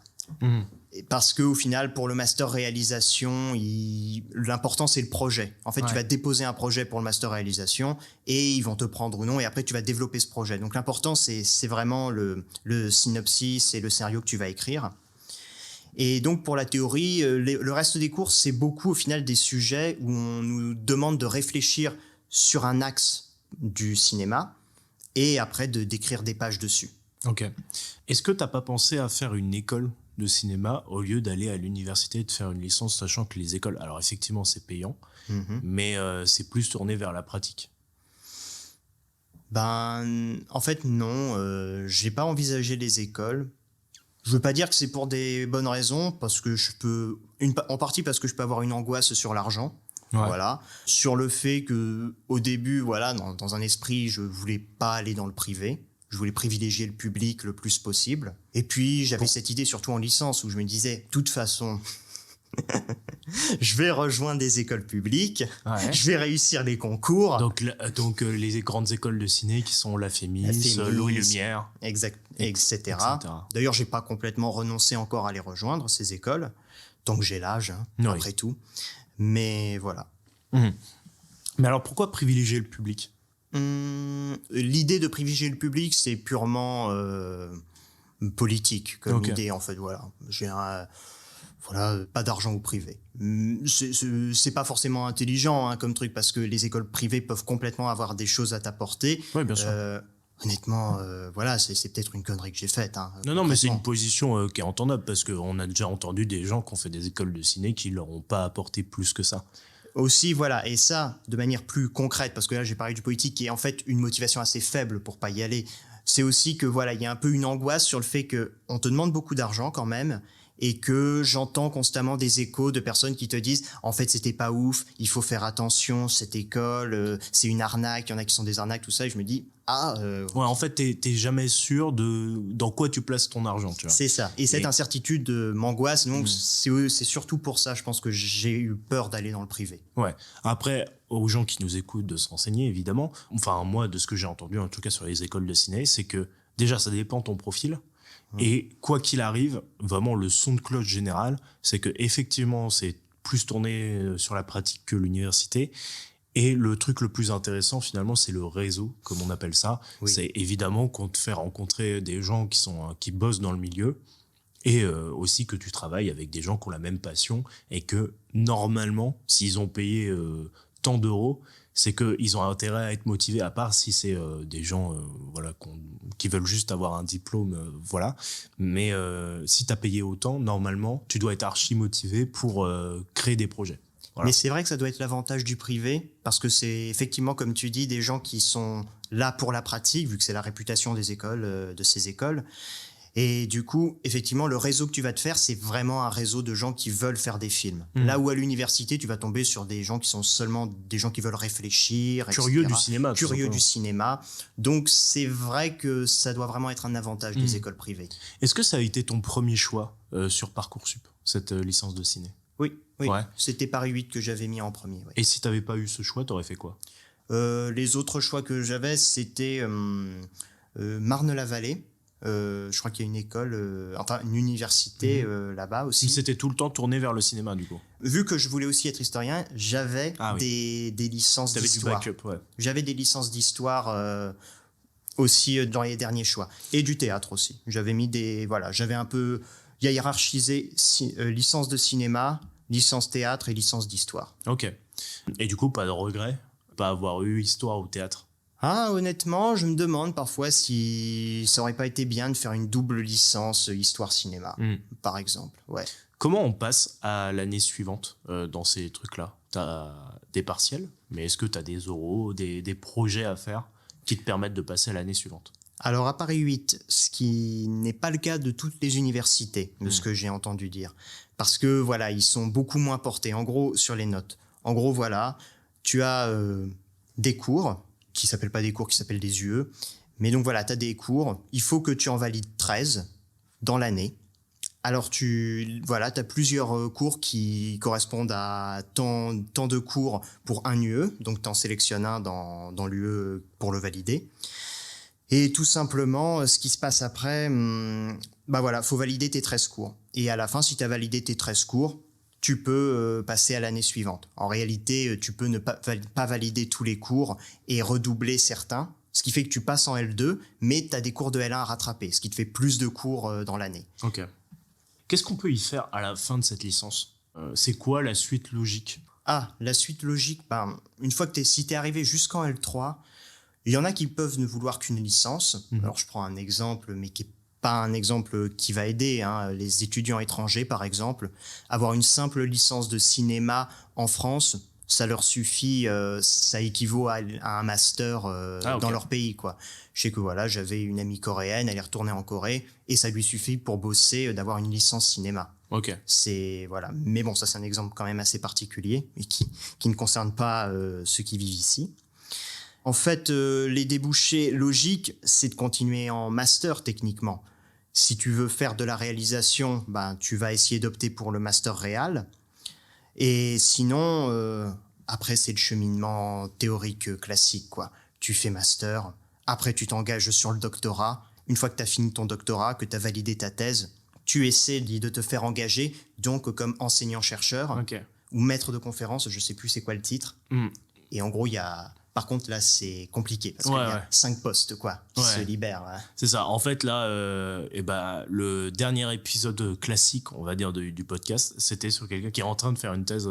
S5: Parce qu'au final, pour le master réalisation, l'important, c'est le projet. En fait, tu vas déposer un projet pour le master réalisation et ils vont te prendre ou non, et après, tu vas développer ce projet. Donc, l'important, c'est vraiment le synopsis et le scénario que tu vas écrire. Et donc, pour la théorie, le reste des cours, c'est beaucoup, au final, des sujets où on nous demande de réfléchir sur un axe du cinéma et après, d'écrire des pages dessus.
S9: Ok. Est-ce que tu n'as pas pensé à faire une école de cinéma au lieu d'aller à l'université et de faire une licence, sachant que les écoles, alors effectivement c'est payant, mais c'est plus tourné vers la pratique?
S5: En fait non, j'ai pas envisagé les écoles. Je veux pas dire que c'est pour des bonnes raisons, parce que en partie parce que je peux avoir une angoisse sur l'argent. Voilà, sur le fait que au début, voilà, dans un esprit, je voulais pas aller dans le privé. Je voulais privilégier le public le plus possible. Et puis, j'avais cette idée, surtout en licence, où je me disais, de toute façon, je vais rejoindre des écoles publiques, je vais réussir les concours.
S9: Donc les grandes écoles de ciné qui sont la FEMIS, Louis Lumière,
S5: etc. D'ailleurs, j'ai pas complètement renoncé encore à les rejoindre, ces écoles, tant que j'ai l'âge, après tout. Mais voilà.
S9: Mais alors, pourquoi privilégier le public?
S5: L'idée de privilégier le public, c'est purement politique comme idée, en fait. Voilà, pas d'argent au privé. C'est pas forcément intelligent comme truc, parce que les écoles privées peuvent complètement avoir des choses à t'apporter.
S9: Oui, bien sûr.
S5: Honnêtement, voilà, c'est peut-être une connerie que j'ai faite.
S9: Non, mais c'est une position qui est entendable, parce qu'on a déjà entendu des gens qui ont fait des écoles de ciné qui leur ont pas apporté plus que ça.
S5: Aussi, voilà, et ça, de manière plus concrète, parce que là, j'ai parlé du politique, qui est en fait une motivation assez faible pour pas y aller. C'est aussi que, voilà, il y a un peu une angoisse sur le fait qu'on te demande beaucoup d'argent quand même, et que j'entends constamment des échos de personnes qui te disent « En fait, c'était pas ouf, il faut faire attention, cette école, c'est une arnaque, il y en a qui sont des arnaques, tout ça. » Et je me dis «
S9: Ouais, en fait, t'es jamais sûr dans quoi tu places ton argent, tu vois.
S5: C'est ça. Et cette incertitude m'angoisse. Donc, c'est surtout pour ça, je pense, que j'ai eu peur d'aller dans le privé.
S9: Ouais. Après, aux gens qui nous écoutent de se renseigner, évidemment. Enfin, moi, de ce que j'ai entendu, en tout cas sur les écoles de ciné, c'est que déjà, ça dépend de ton profil. Et quoi qu'il arrive, vraiment, le son de cloche général, c'est que effectivement, c'est plus tourné sur la pratique que l'université. Et le truc le plus intéressant, finalement, c'est le réseau, comme on appelle ça. C'est évidemment qu'on te fait rencontrer des gens qui bossent dans le milieu, et aussi que tu travailles avec des gens qui ont la même passion, et que normalement, s'ils ont payé tant d'euros, c'est qu'ils ont intérêt à être motivés, à part si c'est des gens qui veulent juste avoir un diplôme, voilà. Mais si tu as payé autant, normalement, tu dois être archi motivé pour créer des projets. Voilà.
S5: Mais c'est vrai que ça doit être l'avantage du privé, parce que c'est effectivement, comme tu dis, des gens qui sont là pour la pratique, vu que c'est la réputation des écoles, de ces écoles. Et du coup, effectivement, le réseau que tu vas te faire, c'est vraiment un réseau de gens qui veulent faire des films. Là où à l'université, tu vas tomber sur des gens qui sont seulement des gens qui veulent réfléchir,
S9: curieux
S5: etc.
S9: du cinéma.
S5: Curieux du cinéma. Donc, c'est vrai que ça doit vraiment être un avantage des écoles privées.
S9: Est-ce que ça a été ton premier choix sur Parcoursup, cette licence de ciné?
S5: Oui.
S9: Ouais.
S5: C'était Paris 8 que j'avais mis en premier. Oui.
S9: Et si tu n'avais pas eu ce choix, tu aurais fait quoi?
S5: Les autres choix que j'avais, c'était Marne-la-Vallée. Je crois qu'il y a une école, une université là-bas aussi.
S9: C'était tout le temps tourné vers le cinéma, du coup.
S5: Vu que je voulais aussi être historien, j'avais des licences d'histoire.
S9: Du backup, ouais.
S5: J'avais des licences d'histoire aussi dans les derniers choix. Et du théâtre aussi. J'avais mis j'avais un peu hiérarchisé licence de cinéma, licence théâtre et licence d'histoire.
S9: Ok. Et du coup, pas de regret? Pas avoir eu histoire ou théâtre?
S5: Ah, honnêtement, je me demande parfois si ça aurait pas été bien de faire une double licence histoire-cinéma, par exemple. Ouais.
S9: Comment on passe à l'année suivante dans ces trucs-là? T'as des partiels, mais est-ce que t'as des oraux, des projets à faire qui te permettent de passer à l'année suivante?
S5: Alors, à Paris 8, ce qui n'est pas le cas de toutes les universités, de ce que j'ai entendu dire. Parce que, voilà, ils sont beaucoup moins portés, en gros, sur les notes. En gros, voilà, tu as des cours qui s'appellent pas des cours, qui s'appellent des UE. Mais donc voilà, tu as des cours, il faut que tu en valides 13 dans l'année. Alors tu as plusieurs cours qui correspondent à tant de cours pour un UE, donc tu en sélectionnes un dans l'UE pour le valider. Et tout simplement, ce qui se passe après, faut valider tes 13 cours. Et à la fin, si tu as validé tes 13 cours, tu peux passer à l'année suivante. En réalité, tu peux ne pas valider tous les cours et redoubler certains, ce qui fait que tu passes en L2, mais tu as des cours de L1 à rattraper, ce qui te fait plus de cours dans l'année.
S9: Ok. Qu'est-ce qu'on peut y faire à la fin de cette licence? C'est quoi la suite logique?
S5: Ah, la suite logique, une fois que si tu es arrivé jusqu'en L3, il y en a qui peuvent ne vouloir qu'une licence. Alors, je prends un exemple, mais qui est pas un exemple qui va aider, hein. Les étudiants étrangers, par exemple, avoir une simple licence de cinéma en France, ça leur suffit, ça équivaut à un master dans leur pays, quoi. Je sais que j'avais une amie coréenne, elle est retournée en Corée, et ça lui suffit pour bosser d'avoir une licence cinéma.
S9: Ok.
S5: Mais bon, ça c'est un exemple quand même assez particulier, et qui ne concerne pas ceux qui vivent ici. En fait, les débouchés logiques, c'est de continuer en master techniquement. Si tu veux faire de la réalisation, tu vas essayer d'opter pour le master réal. Et sinon, après, c'est le cheminement théorique classique, quoi. Tu fais master, après tu t'engages sur le doctorat. Une fois que tu as fini ton doctorat, que tu as validé ta thèse, tu essaies de te faire engager, donc comme enseignant-chercheur ou maître de conférence, je sais plus c'est quoi le titre. Et en gros, il y a... Par contre, là, c'est compliqué parce qu'il y a 5 postes qui se libèrent. Hein.
S9: C'est ça. En fait, là, le dernier épisode classique, on va dire, du podcast, c'était sur quelqu'un qui est en train de faire une thèse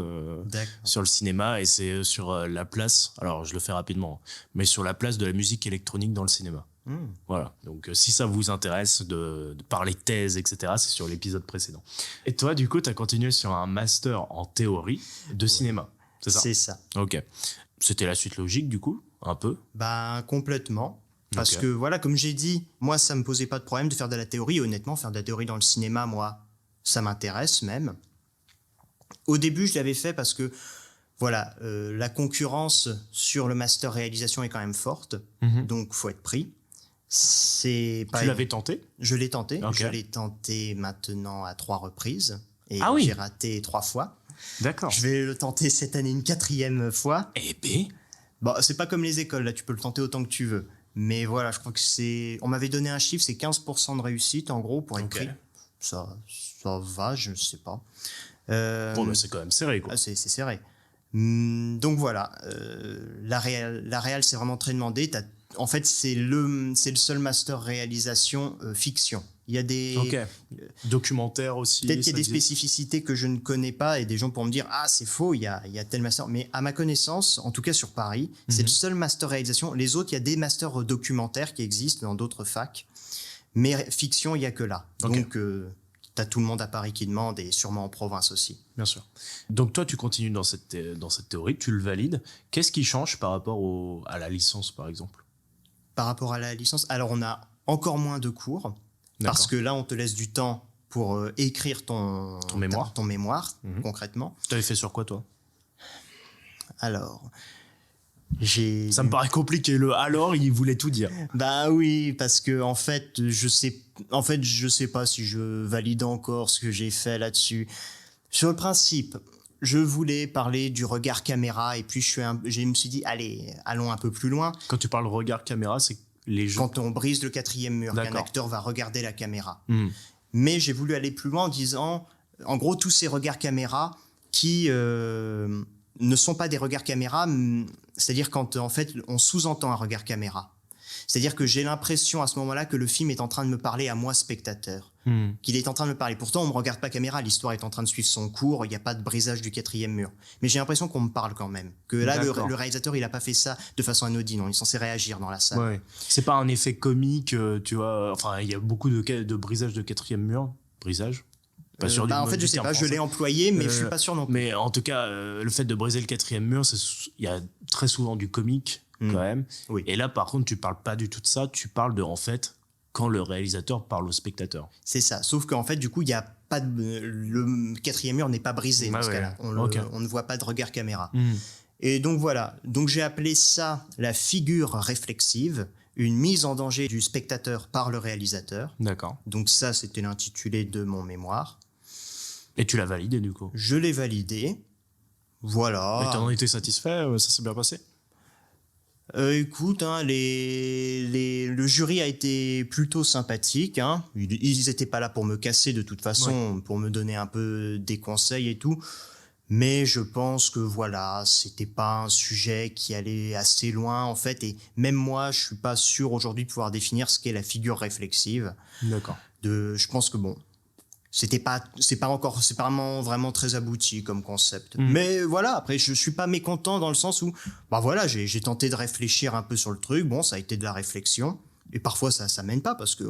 S9: sur le cinéma, et c'est sur la place, alors je le fais rapidement, mais sur la place de la musique électronique dans le cinéma. Voilà. Donc, si ça vous intéresse de parler thèse, etc., c'est sur l'épisode précédent. Et toi, du coup, tu as continué sur un master en théorie de cinéma. C'est ça?
S5: C'est ça.
S9: Ok. C'était la suite logique, du coup, un peu?
S5: Complètement. Parce que, comme j'ai dit, moi, ça me posait pas de problème de faire de la théorie. Honnêtement, faire de la théorie dans le cinéma, moi, ça m'intéresse même. Au début, je l'avais fait parce que, la concurrence sur le master réalisation est quand même forte. Donc, faut être pris. Tu
S9: l'avais tenté?
S5: Je l'ai tenté. Je l'ai tenté maintenant à 3 reprises. Et j'ai raté 3 fois.
S9: D'accord.
S5: Je vais le tenter cette année une 4e fois. C'est pas comme les écoles, là, tu peux le tenter autant que tu veux. Mais je crois que on m'avait donné un chiffre, c'est 15% de réussite, en gros, pour être pris. Ça va, je sais pas.
S9: C'est quand même serré, quoi.
S5: C'est serré. Donc la réal, c'est vraiment très demandé. En fait, c'est le seul master réalisation fiction. Il y a des
S9: documentaires aussi.
S5: Peut-être qu'il y a des spécificités que je ne connais pas et des gens pourront me dire c'est faux, il y a tel master. Mais à ma connaissance, en tout cas sur Paris, c'est le seul master réalisation. Les autres, il y a des masters documentaires qui existent dans d'autres facs, mais fiction, il y a que là. Donc t'as tout le monde à Paris qui demande et sûrement en province aussi.
S9: Bien sûr. Donc toi, tu continues dans cette théorie, tu le valides. Qu'est-ce qui change par rapport à la licence, par exemple?
S5: Par rapport à la licence, alors on a encore moins de cours, parce que là, on te laisse du temps pour écrire ton mémoire concrètement.
S9: Tu avais fait sur quoi, toi?
S5: Alors,
S9: ça me paraît compliqué. Alors, il voulait tout dire.
S5: Bah oui, parce que en fait, je sais pas si je valide encore ce que j'ai fait là-dessus. Sur le principe, je voulais parler du regard caméra et puis je me suis dit, allez, allons un peu plus loin.
S9: Quand tu parles regard caméra, c'est les jeux.
S5: Quand on brise le 4e mur, qu'un acteur va regarder la caméra. Mais j'ai voulu aller plus loin en disant, en gros, tous ces regards caméra qui ne sont pas des regards caméra, c'est-à-dire quand en fait on sous-entend un regard caméra. C'est-à-dire que j'ai l'impression à ce moment-là que le film est en train de me parler à moi, spectateur. Qu'il est en train de me parler. Pourtant, on me regarde pas caméra, l'histoire est en train de suivre son cours, il n'y a pas de brisage du 4e mur. Mais j'ai l'impression qu'on me parle quand même. Que là, le réalisateur, il a pas fait ça de façon anodine, on est censé réagir dans la salle.
S9: Ouais. C'est pas un effet comique, tu vois. Enfin, il y a beaucoup de brisage de 4e mur. Brisage. Pas sûr
S5: en fait, je sais pas, je l'ai employé, mais je suis pas sûr non plus.
S9: Mais en tout cas, le fait de briser le 4e mur, il y a très souvent du comique quand même.
S5: Oui.
S9: Et là, par contre, tu parles pas du tout de ça. Tu parles de, en fait, quand le réalisateur parle au spectateur.
S5: C'est ça. Sauf qu'en fait, du coup, il y a pas le 4e mur n'est pas brisé dans ce cas-là. On ne voit pas de regard caméra. Et donc voilà. Donc j'ai appelé ça la figure réflexive, une mise en danger du spectateur par le réalisateur.
S9: D'accord.
S5: Donc ça, c'était l'intitulé de mon mémoire.
S9: Et tu l'as validé du coup?
S5: Je l'ai validé. Voilà.
S9: Et t'en étais satisfait? Ça s'est bien passé?
S5: Écoute, le jury a été plutôt sympathique. Ils étaient pas là pour me casser de toute façon, pour me donner un peu des conseils et tout. Mais je pense que voilà, c'était pas un sujet qui allait assez loin en fait. Et même moi, je suis pas sûr aujourd'hui de pouvoir définir ce qu'est la figure réflexive.
S9: D'accord.
S5: Je pense que bon, c'est pas vraiment très abouti comme concept. Mais voilà, après je suis pas mécontent dans le sens où bah voilà, j'ai tenté de réfléchir un peu sur le truc. Bon, ça a été de la réflexion et parfois ça mène pas parce que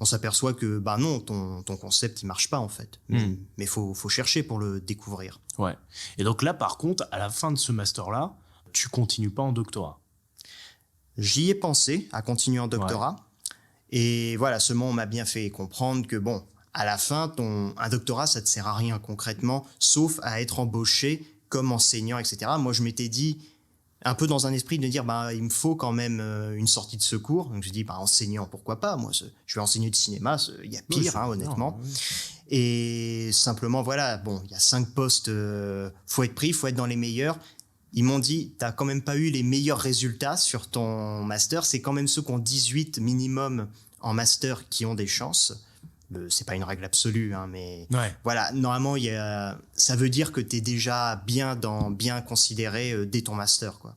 S5: on s'aperçoit que bah non, ton concept il marche pas en fait. Mais faut chercher pour le découvrir.
S9: Ouais. Et donc là par contre, à la fin de ce master là, tu continues pas en doctorat?
S5: J'y ai pensé à continuer en doctorat. Et voilà, seulement on m'a bien fait comprendre que bon, à la fin, un doctorat, ça ne te sert à rien concrètement, sauf à être embauché comme enseignant, etc. Moi, je m'étais dit, un peu dans un esprit de dire, bah, il me faut quand même une sortie de secours. Donc, je dis, bah, enseignant, pourquoi pas? Moi, je vais enseigner du cinéma, il y a pire, honnêtement. Et simplement, voilà, bon, il y a 5 postes, faut être pris, faut être dans les meilleurs. Ils m'ont dit, t'as quand même pas eu les meilleurs résultats sur ton master. C'est quand même ceux qui ont 18 minimum en master qui ont des chances. C'est pas une règle absolue, mais voilà, normalement, ça veut dire que tu es déjà bien considéré dès ton master, quoi.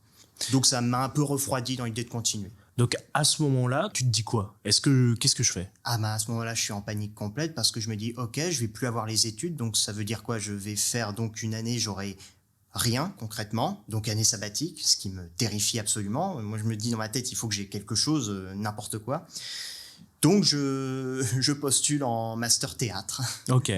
S5: Donc ça m'a un peu refroidi dans l'idée de continuer.
S9: Donc à ce moment-là, tu te dis quoi? Qu'est-ce que je fais?
S5: À ce moment-là, je suis en panique complète parce que je me dis, ok, je vais plus avoir les études, donc ça veut dire quoi? Je vais faire donc une année, j'aurai rien concrètement, donc année sabbatique, ce qui me terrifie absolument. Moi, je me dis dans ma tête, il faut que j'ai quelque chose, n'importe quoi. Donc, je postule en master théâtre.
S9: Ok.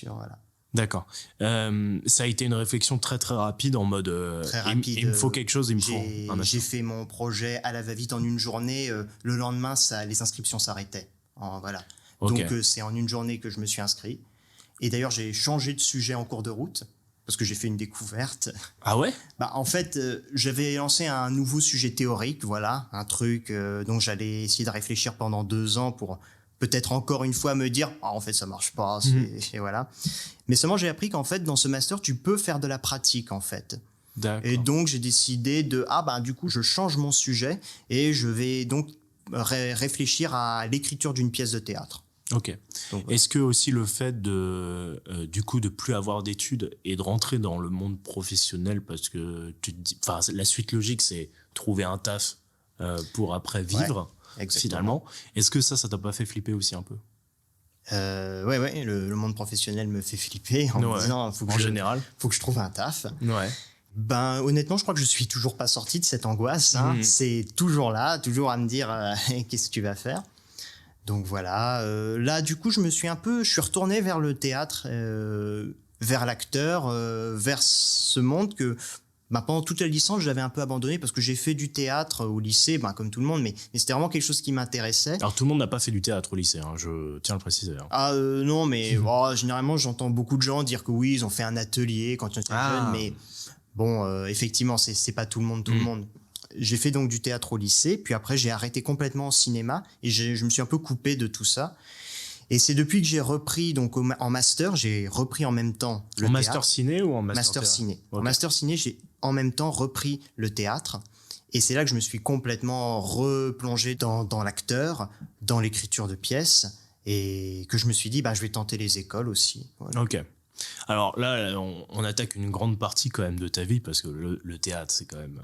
S5: Voilà.
S9: D'accord. Ça a été une réflexion très très rapide en mode
S5: très rapide,
S9: il me faut quelque chose, il me faut un master.
S5: J'ai fait mon projet à la va-vite en une journée. Le lendemain, les inscriptions s'arrêtaient. Voilà. Okay. Donc, c'est en une journée que je me suis inscrit. Et d'ailleurs, j'ai changé de sujet en cours de route parce que j'ai fait une découverte.
S9: Ah ouais?
S5: Bah, en fait, j'avais lancé un nouveau sujet théorique, voilà, un truc dont j'allais essayer de réfléchir pendant 2 ans pour peut-être encore une fois me dire « en fait, ça marche pas. » Et voilà. Mais seulement, j'ai appris qu'en fait, dans ce master, tu peux faire de la pratique, en fait.
S9: D'accord.
S5: Et donc, j'ai décidé du coup, je change mon sujet et je vais donc réfléchir à l'écriture d'une pièce de théâtre.
S9: Ok. Donc, est-ce que aussi le fait du coup de plus avoir d'études et de rentrer dans le monde professionnel parce que tu te dis, enfin la suite logique c'est trouver un taf pour après vivre finalement. Est-ce que ça t'a pas fait flipper aussi un peu?
S5: Ouais, le monde professionnel me fait flipper en me disant faut que je trouve un taf.
S9: Ouais.
S5: Ben honnêtement, je crois que je suis toujours pas sorti de cette angoisse. C'est toujours là, toujours à me dire qu'est-ce que tu vas faire. Donc voilà, là du coup je suis retourné vers le théâtre, vers l'acteur, vers ce monde que pendant toute la licence j'avais un peu abandonné parce que j'ai fait du théâtre au lycée, comme tout le monde, mais c'était vraiment quelque chose qui m'intéressait.
S9: Alors tout le monde n'a pas fait du théâtre au lycée, hein, je tiens à le préciser. Hein.
S5: Ah non, mais généralement j'entends beaucoup de gens dire que oui, ils ont fait un atelier quand ils étaient jeunes, mais bon, effectivement c'est pas tout le monde. J'ai fait donc du théâtre au lycée, puis après j'ai arrêté complètement au cinéma et je me suis un peu coupé de tout ça. Et c'est depuis que j'ai repris donc en master, j'ai repris en même temps le théâtre. En
S9: master ciné ou en
S5: master ciné? Okay. En master ciné, j'ai en même temps repris le théâtre. Et c'est là que je me suis complètement replongé dans l'acteur, dans l'écriture de pièces, et que je me suis dit, je vais tenter les écoles aussi. Voilà.
S9: Ok. Alors là, on attaque une grande partie quand même de ta vie, parce que le théâtre, c'est quand même...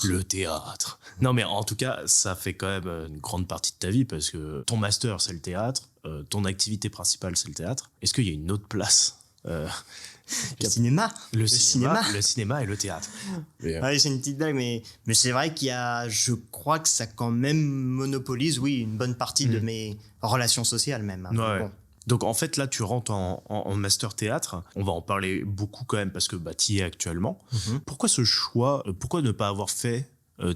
S9: Le théâtre. Non, mais en tout cas, ça fait quand même une grande partie de ta vie, parce que ton master, c'est le théâtre, ton activité principale, c'est le théâtre. Est-ce qu'il y a une autre place
S5: Le cinéma.
S9: Le cinéma et le théâtre.
S5: Ouais, c'est une petite blague, mais c'est vrai je crois que ça quand même monopolise, une bonne partie de mes relations sociales même. Hein.
S9: Ouais.
S5: Bon.
S9: Donc en fait, là, tu rentres en master théâtre. On va en parler beaucoup quand même parce que tu y es actuellement. Pourquoi ce choix? Pourquoi ne pas avoir fait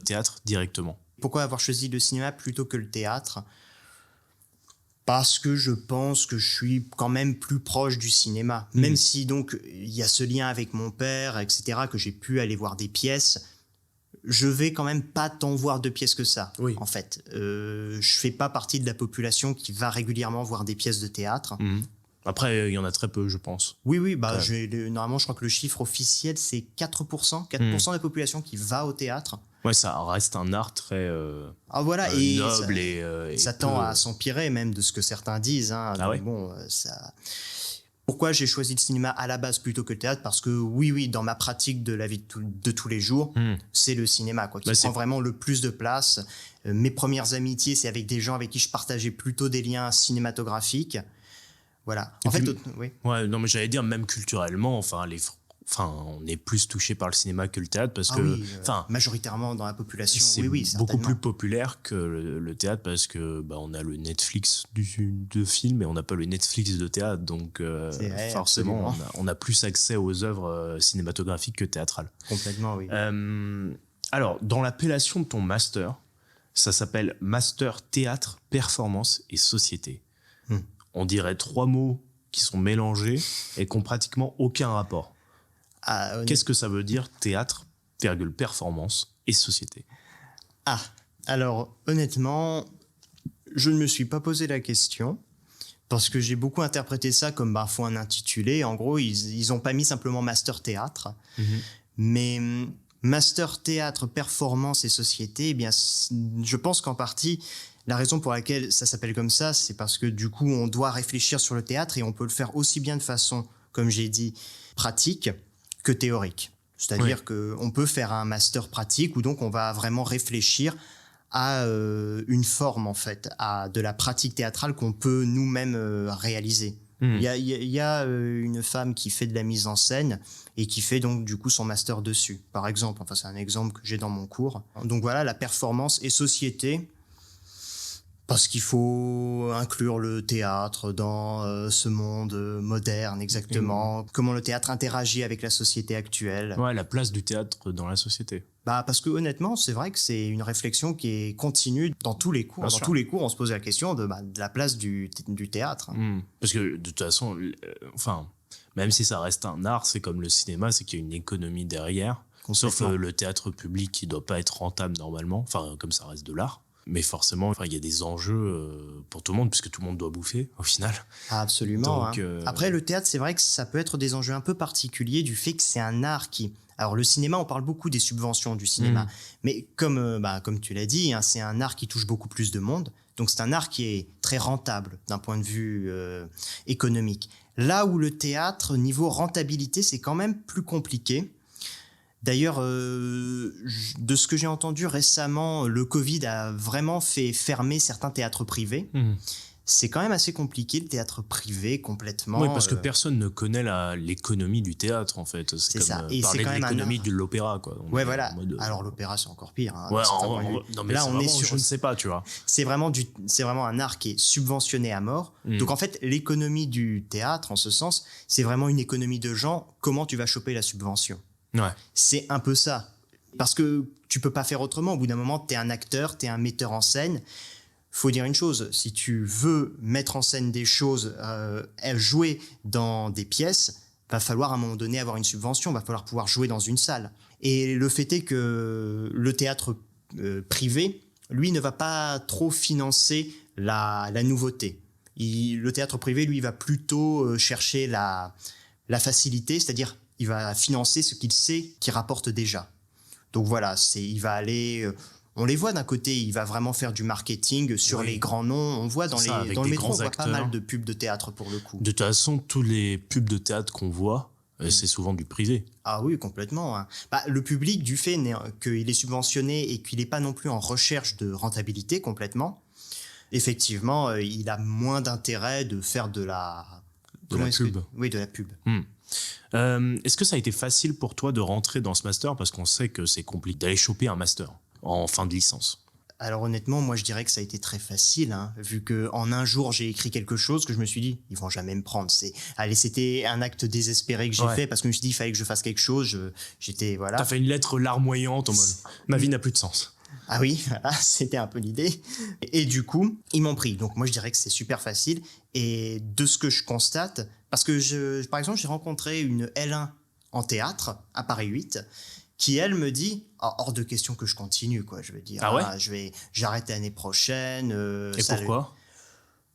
S9: théâtre directement?
S5: Pourquoi avoir choisi le cinéma plutôt que le théâtre? Parce que je pense que je suis quand même plus proche du cinéma. Même si donc il y a ce lien avec mon père, etc., que j'ai pu aller voir des pièces, je vais quand même pas tant voir de pièces que ça, en fait. Je fais pas partie de la population qui va régulièrement voir des pièces de théâtre.
S9: Après, il y en a très peu, je pense.
S5: Oui, normalement, je crois que le chiffre officiel, c'est 4% de la population qui va au théâtre.
S9: Ouais, ça reste un art très
S5: noble
S9: et
S5: ça tend à s'empirer même de ce que certains disent. Hein.
S9: Ah ouais.
S5: Bon, Pourquoi j'ai choisi le cinéma à la base plutôt que le théâtre? Parce que dans ma pratique de la vie de tous les jours, c'est le cinéma qui prend vraiment le plus de place. Mes premières amitiés, c'est avec des gens avec qui je partageais plutôt des liens cinématographiques. Voilà.
S9: Ouais, non, mais j'allais dire, même culturellement, on est plus touché par le cinéma que le théâtre parce que,
S5: majoritairement dans la population,
S9: c'est beaucoup plus populaire que le théâtre parce que on a le Netflix de film et on n'a pas le Netflix de théâtre, donc forcément on a plus accès aux œuvres cinématographiques que théâtrales.
S5: Complètement, oui.
S9: Alors, dans l'appellation de ton master, ça s'appelle Master Théâtre, Performance et Société. On dirait 3 mots qui sont mélangés et qui n'ont pratiquement aucun rapport. Qu'est-ce que ça veut dire théâtre, performance et société?
S5: Alors honnêtement, je ne me suis pas posé la question parce que j'ai beaucoup interprété ça comme faut un intitulé. En gros, ils n'ont pas mis simplement master théâtre, mais master théâtre, performance et société. Je pense qu'en partie, la raison pour laquelle ça s'appelle comme ça, c'est parce que du coup, on doit réfléchir sur le théâtre et on peut le faire aussi bien de façon, comme j'ai dit, pratique que théorique. C'est-à-dire qu'on peut faire un master pratique où donc on va vraiment réfléchir à une forme, en fait, à de la pratique théâtrale qu'on peut nous-mêmes réaliser. Il y a une femme qui fait de la mise en scène et qui fait donc du coup son master dessus, par exemple. C'est un exemple que j'ai dans mon cours. Donc voilà, la performance et société, parce qu'il faut inclure le théâtre dans ce monde moderne, exactement. Comment le théâtre interagit avec la société actuelle.
S9: Ouais, la place du théâtre dans la société.
S5: Parce que honnêtement, c'est vrai que c'est une réflexion qui est continue dans tous les cours. Tous les cours, on se pose la question de la place du théâtre.
S9: Parce que de toute façon, même si ça reste un art, c'est comme le cinéma, c'est qu'il y a une économie derrière. Sauf le théâtre public qui doit pas être rentable normalement, comme ça reste de l'art. Mais forcément, il y a des enjeux pour tout le monde, puisque tout le monde doit bouffer, au final.
S5: Absolument. Donc, Après, le théâtre, c'est vrai que ça peut être des enjeux un peu particuliers du fait que c'est un art qui... Alors, le cinéma, on parle beaucoup des subventions du cinéma. Mais comme tu l'as dit, c'est un art qui touche beaucoup plus de monde. Donc, c'est un art qui est très rentable d'un point de vue économique. Là où le théâtre, niveau rentabilité, c'est quand même plus compliqué. D'ailleurs, de ce que j'ai entendu récemment, le Covid a vraiment fait fermer certains théâtres privés. c'est quand même assez compliqué, le théâtre privé complètement.
S9: Oui, parce que personne ne connaît l'économie du théâtre, en fait. C'est comme
S5: ça. Et
S9: parler
S5: c'est quand
S9: de
S5: même
S9: l'économie de l'opéra, quoi.
S5: Ouais, voilà. Alors l'opéra, c'est encore pire. Hein,
S9: ouais, non, mais là, on est sur... Je ne sais pas, tu vois.
S5: C'est vraiment un art qui est subventionné à mort. Donc en fait, l'économie du théâtre, en ce sens, c'est vraiment une économie de gens. Comment tu vas choper la subvention?
S9: Ouais.
S5: C'est un peu ça. Parce que tu peux pas faire autrement. Au bout d'un moment, tu es un acteur, tu es un metteur en scène. Faut dire une chose, si tu veux mettre en scène des choses, jouer dans des pièces, va falloir à un moment donné avoir une subvention, va falloir pouvoir jouer dans une salle. Et le fait est que le théâtre privé, lui, ne va pas trop financer la nouveauté. Le théâtre privé, lui, va plutôt chercher la facilité, c'est-à-dire il va financer ce qu'il sait qui rapporte déjà. Donc voilà, il va aller... on les voit d'un côté, il va vraiment faire du marketing sur les grands noms. On voit dans le métro, on voit pas mal de pubs de théâtre pour le coup.
S9: De toute façon, tous les pubs de théâtre qu'on voit, c'est souvent du privé.
S5: Ah oui, complètement. Hein. Le public, du fait qu'il est subventionné et qu'il n'est pas non plus en recherche de rentabilité complètement, effectivement, il a moins d'intérêt de faire de la
S9: pub.
S5: Oui, de la pub.
S9: Est-ce que ça a été facile pour toi de rentrer dans ce master? Parce qu'on sait que c'est compliqué d'aller choper un master en fin de licence.
S5: Alors honnêtement, moi je dirais que ça a été très facile, hein, vu qu'en un jour j'ai écrit quelque chose que je me suis dit, ils vont jamais me prendre. C'était un acte désespéré que j'ai fait parce que je me suis dit, il fallait que je fasse quelque chose. Voilà.
S9: T'as fait une lettre larmoyante en mode, ma vie n'a plus de sens.
S5: Ah oui, voilà, c'était un peu l'idée. Et du coup, ils m'ont pris. Donc moi je dirais que c'est super facile. Et de ce que je constate, parce que par exemple, j'ai rencontré une L1 en théâtre à Paris 8, qui elle me dit hors de question que je continue, quoi. Je veux dire, j'arrête l'année prochaine.
S9: Et pourquoi?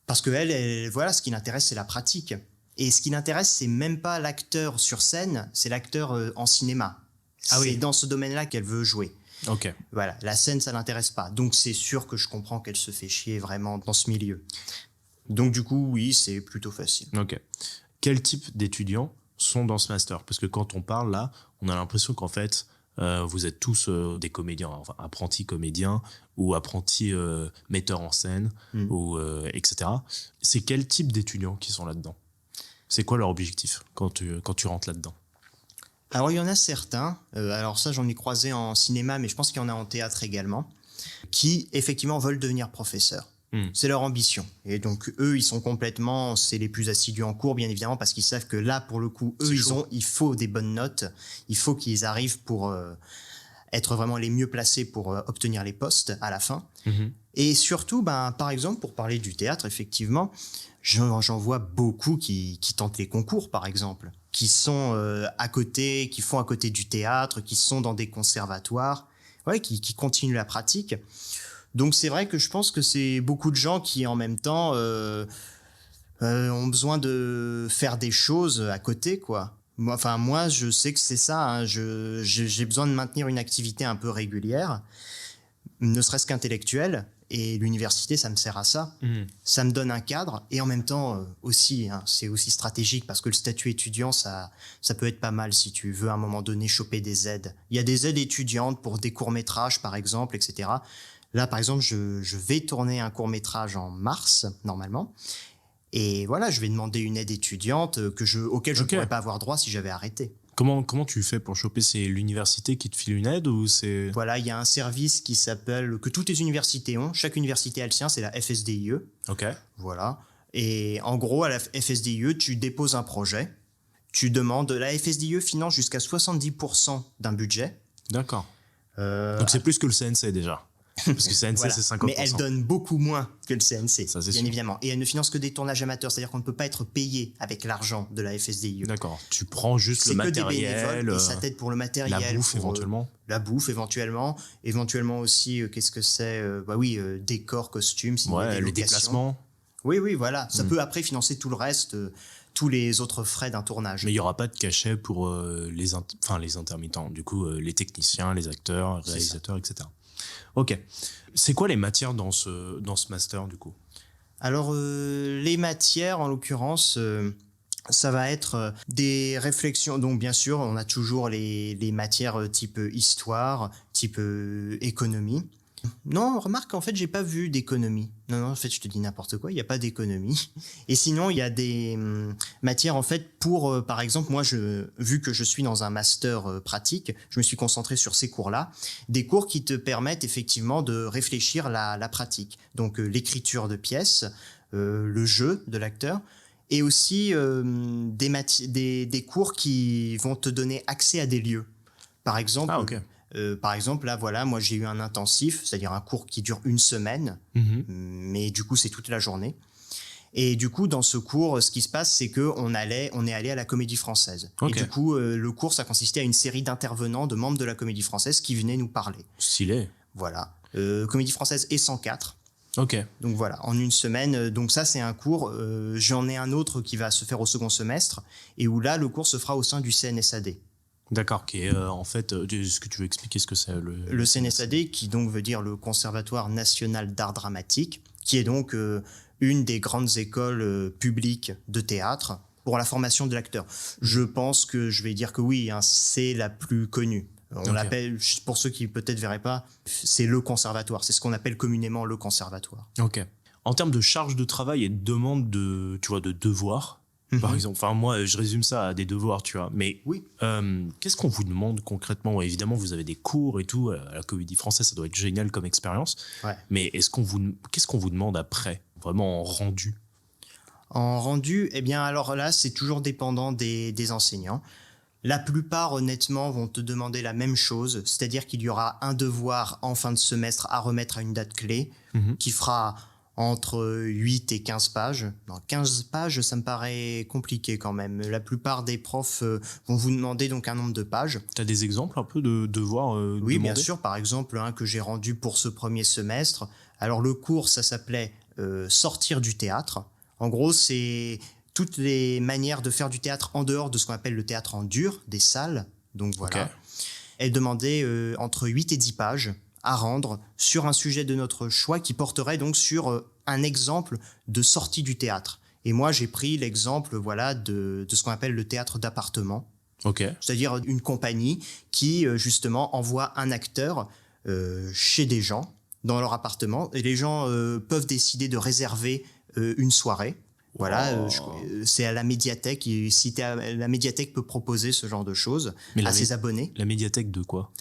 S5: Parce que elle, voilà, ce qui l'intéresse, c'est la pratique. Et ce qui l'intéresse, c'est même pas l'acteur sur scène, c'est l'acteur en cinéma. C'est dans ce domaine-là qu'elle veut jouer.
S9: Ok.
S5: Voilà, la scène, ça l'intéresse pas. Donc c'est sûr que je comprends qu'elle se fait chier vraiment dans ce milieu. Donc du coup, oui, c'est plutôt facile.
S9: Ok. Quel type d'étudiants sont dans ce master? Parce que quand on parle là, on a l'impression qu'en fait, vous êtes tous des comédiens, enfin apprentis comédiens ou apprentis metteurs en scène, ou etc. C'est quel type d'étudiants qui sont là-dedans? C'est quoi leur objectif quand tu rentres là-dedans?
S5: Alors il y en a certains, alors ça j'en ai croisé en cinéma, mais je pense qu'il y en a en théâtre également, qui effectivement veulent devenir professeurs. C'est leur ambition. Et donc eux, ils sont complètement, c'est les plus assidus en cours, bien évidemment, parce qu'ils savent que là, pour le coup, eux, il faut des bonnes notes, il faut qu'ils arrivent pour être vraiment les mieux placés pour obtenir les postes à la fin. Et surtout, par exemple, pour parler du théâtre, effectivement, j'en vois beaucoup qui tentent les concours, par exemple, qui sont à côté, qui font à côté du théâtre, qui sont dans des conservatoires, qui continuent la pratique. Donc c'est vrai que je pense que c'est beaucoup de gens qui en même temps ont besoin de faire des choses à côté, quoi. Moi je sais que c'est ça, hein. J'ai besoin de maintenir une activité un peu régulière, ne serait-ce qu'intellectuelle, et l'université ça me sert à ça. Ça me donne un cadre et en même temps aussi, hein, c'est aussi stratégique parce que le statut étudiant ça peut être pas mal si tu veux à un moment donné choper des aides. Il y a des aides étudiantes pour des courts-métrages par exemple, etc. Là, par exemple, je vais tourner un court-métrage en mars, normalement. Et voilà, je vais demander une aide étudiante auquel je ne pourrais pas avoir droit si j'avais arrêté.
S9: Comment tu fais pour choper? C'est l'université qui te file une aide ou c'est...
S5: Voilà, il y a un service que toutes les universités ont. Chaque université a le sien, c'est la FSDIE.
S9: Ok.
S5: Voilà. Et en gros, à la FSDIE, tu déposes un projet. Tu demandes... La FSDIE finance jusqu'à 70% d'un budget.
S9: D'accord. Donc c'est plus que le CNC déjà. Parce que CNC, voilà. C'est 50%.
S5: Mais elle donne beaucoup moins que le CNC,
S9: ça,
S5: bien évidemment. Et elle ne finance que des tournages amateurs, c'est-à-dire qu'on ne peut pas être payé avec l'argent de la FSDIE.
S9: D'accord. Tu prends juste le matériel.
S5: C'est que des bénévoles et ça t'aide pour le matériel.
S9: La bouffe éventuellement.
S5: La bouffe éventuellement. Éventuellement aussi, qu'est-ce que c'est décor, costumes,
S9: les déplacements.
S5: Oui, voilà. Ça peut après financer tout le reste, tous les autres frais d'un tournage.
S9: Mais il n'y aura pas de cachet pour les intermittents. Du coup, les techniciens, les acteurs, les réalisateurs, etc. Ok. C'est quoi les matières dans ce master, du coup?
S5: Alors, les matières, en l'occurrence, ça va être des réflexions. Donc, bien sûr, on a toujours les matières type histoire, type économie. Non, remarque, en fait, j'ai pas vu d'économie. Non, en fait, je te dis n'importe quoi, il n'y a pas d'économie. Et sinon, il y a des matières, en fait, pour, par exemple, moi, vu que je suis dans un master pratique, je me suis concentré sur ces cours-là, des cours qui te permettent effectivement de réfléchir la pratique. Donc, l'écriture de pièces, le jeu de l'acteur, et aussi des cours qui vont te donner accès à des lieux. Par exemple...
S9: Ah, ok.
S5: Par exemple, là, voilà, moi j'ai eu un intensif, c'est-à-dire un cours qui dure 1 semaine, mais du coup c'est toute la journée. Et du coup, dans ce cours, ce qui se passe, c'est qu'on est allé à la Comédie Française.
S9: Okay.
S5: Et du coup, le cours, ça consistait à une série d'intervenants, de membres de la Comédie Française qui venaient nous parler.
S9: Stylé.
S5: Voilà. Comédie Française et 104.
S9: Ok.
S5: Donc voilà, en 1 semaine. Donc ça, c'est un cours. J'en ai un autre qui va se faire au second semestre et où là, le cours se fera au sein du CNSAD.
S9: D'accord, qui est en fait, est-ce que tu veux expliquer ce que c'est
S5: le CNSAD, qui donc veut dire le Conservatoire National d'Art Dramatique, qui est donc une des grandes écoles publiques de théâtre pour la formation de l'acteur. Je pense que je vais dire que oui, hein, c'est la plus connue. On l'appelle, pour ceux qui peut-être verraient pas, c'est le conservatoire. C'est ce qu'on appelle communément le conservatoire.
S9: Ok. En termes de charge de travail et de demande de devoirs, par exemple, enfin moi je résume ça à des devoirs, tu vois. Mais
S5: oui.
S9: Qu'est-ce qu'on vous demande concrètement? Ouais, évidemment, vous avez des cours et tout. À la Comédie Française, ça doit être génial comme expérience.
S5: Ouais.
S9: Mais qu'est-ce qu'on vous demande après, vraiment en rendu?
S5: En rendu, eh bien alors là, c'est toujours dépendant des enseignants. La plupart, honnêtement, vont te demander la même chose, c'est-à-dire qu'il y aura un devoir en fin de semestre à remettre à une date clé, qui fera entre 8 et 15 pages. Non, 15 pages, ça me paraît compliqué quand même. La plupart des profs vont vous demander donc un nombre de pages.
S9: Tu as des exemples un peu de devoirs
S5: Oui,
S9: demandés?
S5: bien sûr. Par exemple, un que j'ai rendu pour ce premier semestre. Alors, le cours, ça s'appelait « Sortir du théâtre ». En gros, c'est toutes les manières de faire du théâtre en dehors de ce qu'on appelle le théâtre en dur, des salles. Donc voilà. Okay. Elle demandait entre 8 et 10 pages à rendre sur un sujet de notre choix qui porterait donc sur un exemple de sortie du théâtre. Et moi, j'ai pris l'exemple voilà, de ce qu'on appelle le théâtre d'appartement.
S9: Okay.
S5: C'est-à-dire une compagnie qui, justement, envoie un acteur chez des gens, dans leur appartement. Et les gens peuvent décider de réserver une soirée. Voilà, c'est à la médiathèque. La médiathèque peut proposer ce genre de choses à ses abonnés.
S9: La médiathèque de quoi?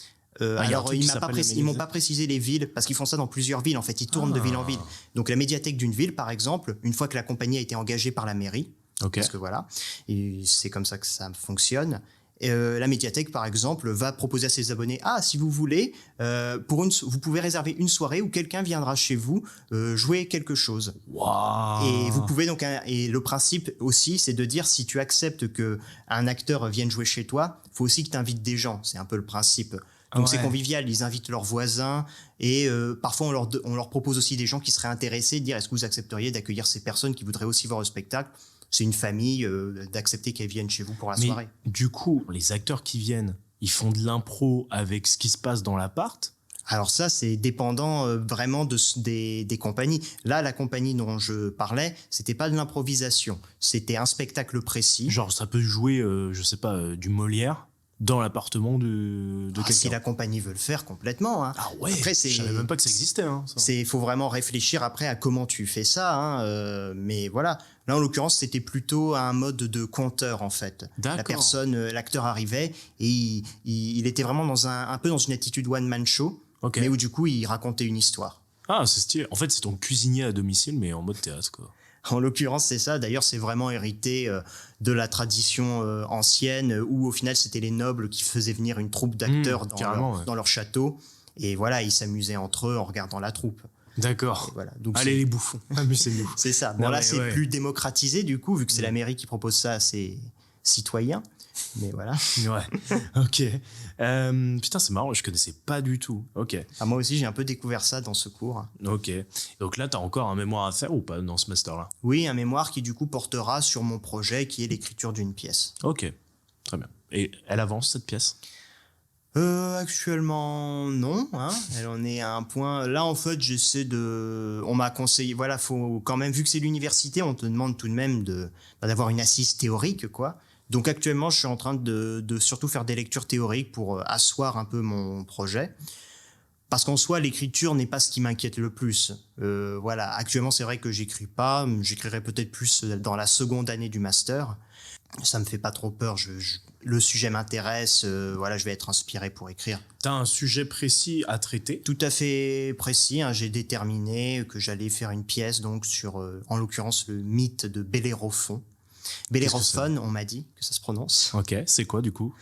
S5: Alors, ils m'ont pas précisé les villes, parce qu'ils font ça dans plusieurs villes. En fait, ils tournent de ville en ville. Donc, la médiathèque d'une ville, par exemple, une fois que la compagnie a été engagée par la mairie, parce que voilà, et c'est comme ça que ça fonctionne. La médiathèque, par exemple, va proposer à ses abonnés: ah, si vous voulez, vous pouvez réserver une soirée où quelqu'un viendra chez vous jouer quelque chose.
S9: Wow.
S5: Et vous pouvez donc, et le principe aussi, c'est de dire, si tu acceptes que un acteur vienne jouer chez toi, faut aussi que tu invites des gens. C'est un peu le principe. Donc c'est convivial, ils invitent leurs voisins et parfois on leur propose aussi des gens qui seraient intéressés, de dire: est-ce que vous accepteriez d'accueillir ces personnes qui voudraient aussi voir le spectacle? C'est une famille, d'accepter qu'elles viennent chez vous pour la soirée.
S9: Du coup, les acteurs qui viennent, ils font de l'impro avec ce qui se passe dans l'appart?
S5: Alors ça, c'est dépendant vraiment des compagnies. Là, la compagnie dont je parlais, c'était pas de l'improvisation, c'était un spectacle précis.
S9: Genre, ça peut jouer, je sais pas, du Molière dans l'appartement de quelqu'un.
S5: Si la compagnie veut le faire, complètement. Hein.
S9: Ah ouais,
S5: après,
S9: je savais même pas que ça existait. Hein,
S5: faut vraiment réfléchir après à comment tu fais ça. Hein, mais voilà, là en l'occurrence, c'était plutôt un mode de conteur en fait. La personne, l'acteur arrivait et il était vraiment un peu dans une attitude one-man show, mais où du coup, il racontait une histoire.
S9: Ah, c'est stylé. En fait, c'est ton cuisinier à domicile, mais en mode théâtre, quoi.
S5: En l'occurrence, c'est ça. D'ailleurs, c'est vraiment hérité de la tradition ancienne où, au final, c'était les nobles qui faisaient venir une troupe d'acteurs dans leur château. Et voilà, ils s'amusaient entre eux en regardant la troupe.
S9: D'accord.
S5: Voilà. Donc,
S9: allez, les bouffons, amusez-nous.
S5: C'est ça. Bon, là, c'est plus démocratisé, du coup, vu que c'est la mairie qui propose ça à ses citoyens. Mais voilà.
S9: Ouais. Ok. Putain, c'est marrant, je connaissais pas du tout. Ok.
S5: Moi aussi, j'ai un peu découvert ça dans ce cours.
S9: Ok. Donc là, t'as encore un mémoire à faire ou pas dans ce master-là?
S5: Oui, un mémoire qui du coup portera sur mon projet, qui est l'écriture d'une pièce.
S9: Ok. Très bien. Et elle avance cette pièce?
S5: Actuellement, non. Hein. Elle en est à un point. Là, en fait, on m'a conseillé. Voilà, faut quand même, vu que c'est l'université, on te demande tout de même d'avoir une assise théorique, quoi. Donc actuellement, je suis en train de surtout faire des lectures théoriques pour asseoir un peu mon projet. Parce qu'en soi, l'écriture n'est pas ce qui m'inquiète le plus. Voilà, actuellement, c'est vrai que j'écris pas. J'écrirai peut-être plus dans la seconde année du master. Ça me fait pas trop peur. Le sujet m'intéresse. Voilà, je vais être inspiré pour écrire.
S9: T'as un sujet précis à traiter?
S5: Tout à fait précis. Hein, j'ai déterminé que j'allais faire une pièce donc sur, en l'occurrence, le mythe de Bellérophon. Bellérophon, on m'a dit que ça se prononce.
S9: Ok, c'est quoi du coup?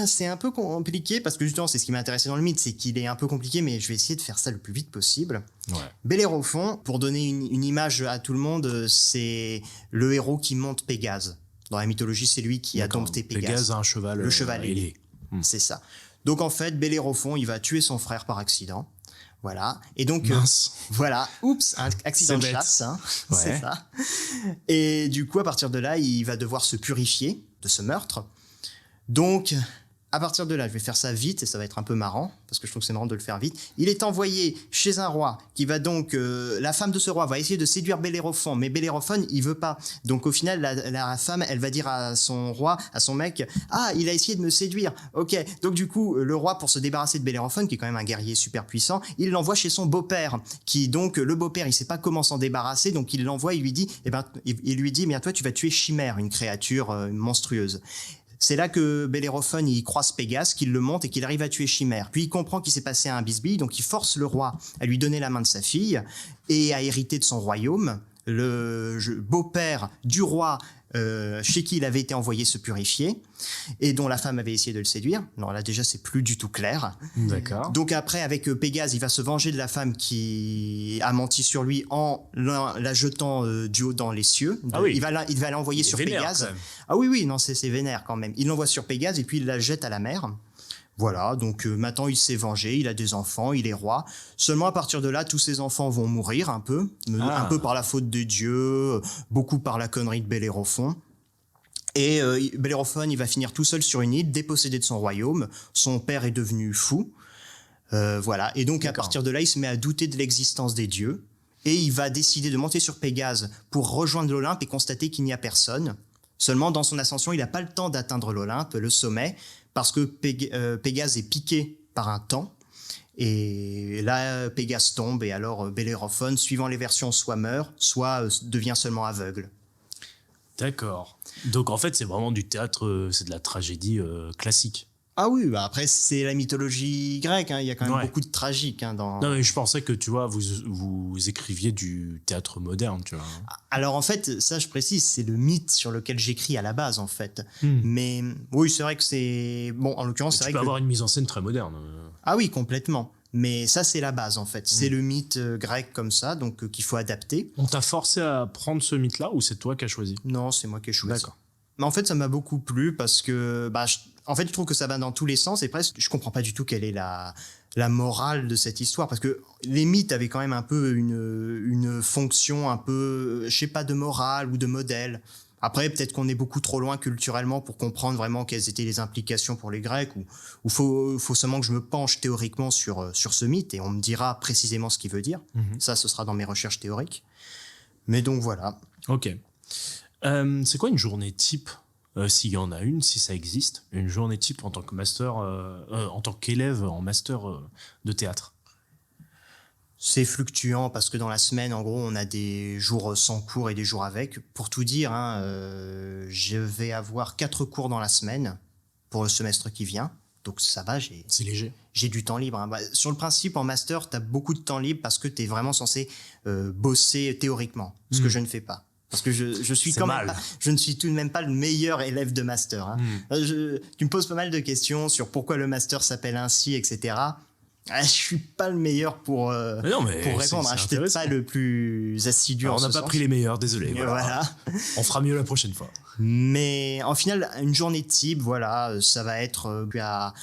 S5: C'est un peu compliqué parce que justement c'est ce qui m'a intéressé dans le mythe, c'est qu'il est un peu compliqué, mais je vais essayer de faire ça le plus vite possible.
S9: Ouais.
S5: Bellérophon, pour donner une image à tout le monde, c'est le héros qui monte Pégase. Dans la mythologie, c'est lui qui a dompté Pégase.
S9: Pégase a un cheval.
S5: Le cheval ailé. C'est ça. Donc en fait, Bellérophon, il va tuer son frère par accident. Voilà. Et donc, voilà. Oups, un accident de chasse. Hein. Ouais. C'est ça. Et du coup, à partir de là, il va devoir se purifier de ce meurtre. Donc, à partir de là, je vais faire ça vite et ça va être un peu marrant parce que je trouve que c'est marrant de le faire vite. Il est envoyé chez un roi qui va donc, la femme de ce roi va essayer de séduire Bellérophon, mais Bellérophon, il veut pas. Donc au final, la femme, elle va dire à son roi, à son mec, ah, il a essayé de me séduire. Ok. Donc du coup, le roi, pour se débarrasser de Bellérophon, qui est quand même un guerrier super puissant, il l'envoie chez son beau-père, qui donc le beau-père, il sait pas comment s'en débarrasser, donc il l'envoie, il lui dit, toi, tu vas tuer Chimère, une créature monstrueuse. C'est là que Bellérophon il croise Pégase, qu'il le monte et qu'il arrive à tuer Chimère. Puis il comprend qu'il s'est passé un bisbille, donc il force le roi à lui donner la main de sa fille et à hériter de son royaume. Le beau-père du roi chez qui il avait été envoyé se purifier et dont la femme avait essayé de le séduire. Non, là déjà c'est plus du tout clair. D'accord. Donc après avec Pégase, il va se venger de la femme qui a menti sur lui en la jetant du haut dans les cieux. Ah oui. Il va l'envoyer sur Pégase. Ah oui, non, c'est vénère quand même. Il l'envoie sur Pégase et puis il la jette à la mer. Voilà, donc maintenant il s'est vengé, il a des enfants, il est roi. Seulement à partir de là, tous ses enfants vont mourir un peu par la faute de Dieu, beaucoup par la connerie de Bellérophon. Et Bellérophon, il va finir tout seul sur une île, dépossédé de son royaume. Son père est devenu fou. Voilà, et donc à partir de là, il se met à douter de l'existence des dieux. Et il va décider de monter sur Pégase pour rejoindre l'Olympe et constater qu'il n'y a personne. Seulement, dans son ascension, il n'a pas le temps d'atteindre l'Olympe, le sommet, parce que Pégase est piqué par un taon. Et là, Pégase tombe, et alors Bellérophon, suivant les versions, soit meurt, soit devient seulement aveugle.
S9: D'accord. Donc en fait, c'est vraiment du théâtre, c'est de la tragédie classique.
S5: Ah oui, bah après c'est la mythologie grecque, hein. Il y a quand même beaucoup de tragique dans...
S9: Non mais je pensais que tu vois, vous écriviez du théâtre moderne, tu vois.
S5: Alors en fait, ça je précise, c'est le mythe sur lequel j'écris à la base en fait. Mais oui, c'est vrai que c'est... Bon, en l'occurrence, c'est vrai que...
S9: Tu peux avoir une mise en scène très moderne.
S5: Ah oui, complètement. Mais ça, c'est la base, en fait. C'est le mythe grec comme ça, donc qu'il faut adapter.
S9: On t'a forcé à prendre ce mythe-là ou c'est toi qui as choisi?
S5: Non, c'est moi qui ai choisi.
S9: D'accord.
S5: Mais en fait, ça m'a beaucoup plu parce que... en fait, je trouve que ça va dans tous les sens et presque, je comprends pas du tout quelle est la morale de cette histoire parce que les mythes avaient quand même un peu une fonction un peu, je sais pas, de morale ou de modèle. Après, peut-être qu'on est beaucoup trop loin culturellement pour comprendre vraiment quelles étaient les implications pour les Grecs ou faut seulement que je me penche théoriquement sur ce mythe et on me dira précisément ce qu'il veut dire. Ça, ce sera dans mes recherches théoriques. Mais donc, voilà.
S9: Ok. C'est quoi une journée type, s'il y en a une, si ça existe, une journée type en tant que master, en tant qu'élève en master de théâtre?
S5: C'est fluctuant parce que dans la semaine, en gros, on a des jours sans cours et des jours avec. Pour tout dire, je vais avoir 4 cours dans la semaine pour le semestre qui vient. Donc ça va,
S9: c'est léger.
S5: J'ai du temps libre. Hein. Sur le principe, en master, tu as beaucoup de temps libre parce que tu es vraiment censé bosser théoriquement, ce que je ne fais pas. Parce que je suis quand même pas, je ne suis tout de même pas le meilleur élève de master. Hein. Tu me poses pas mal de questions sur pourquoi le master s'appelle ainsi, etc. Je suis pas le meilleur pour répondre. Je suis peut-être pas le plus assidu.
S9: Alors, on n'a pas pris les meilleurs, désolé.
S5: Voilà.
S9: On fera mieux la prochaine fois.
S5: Mais en final, une journée type, voilà, ça va être à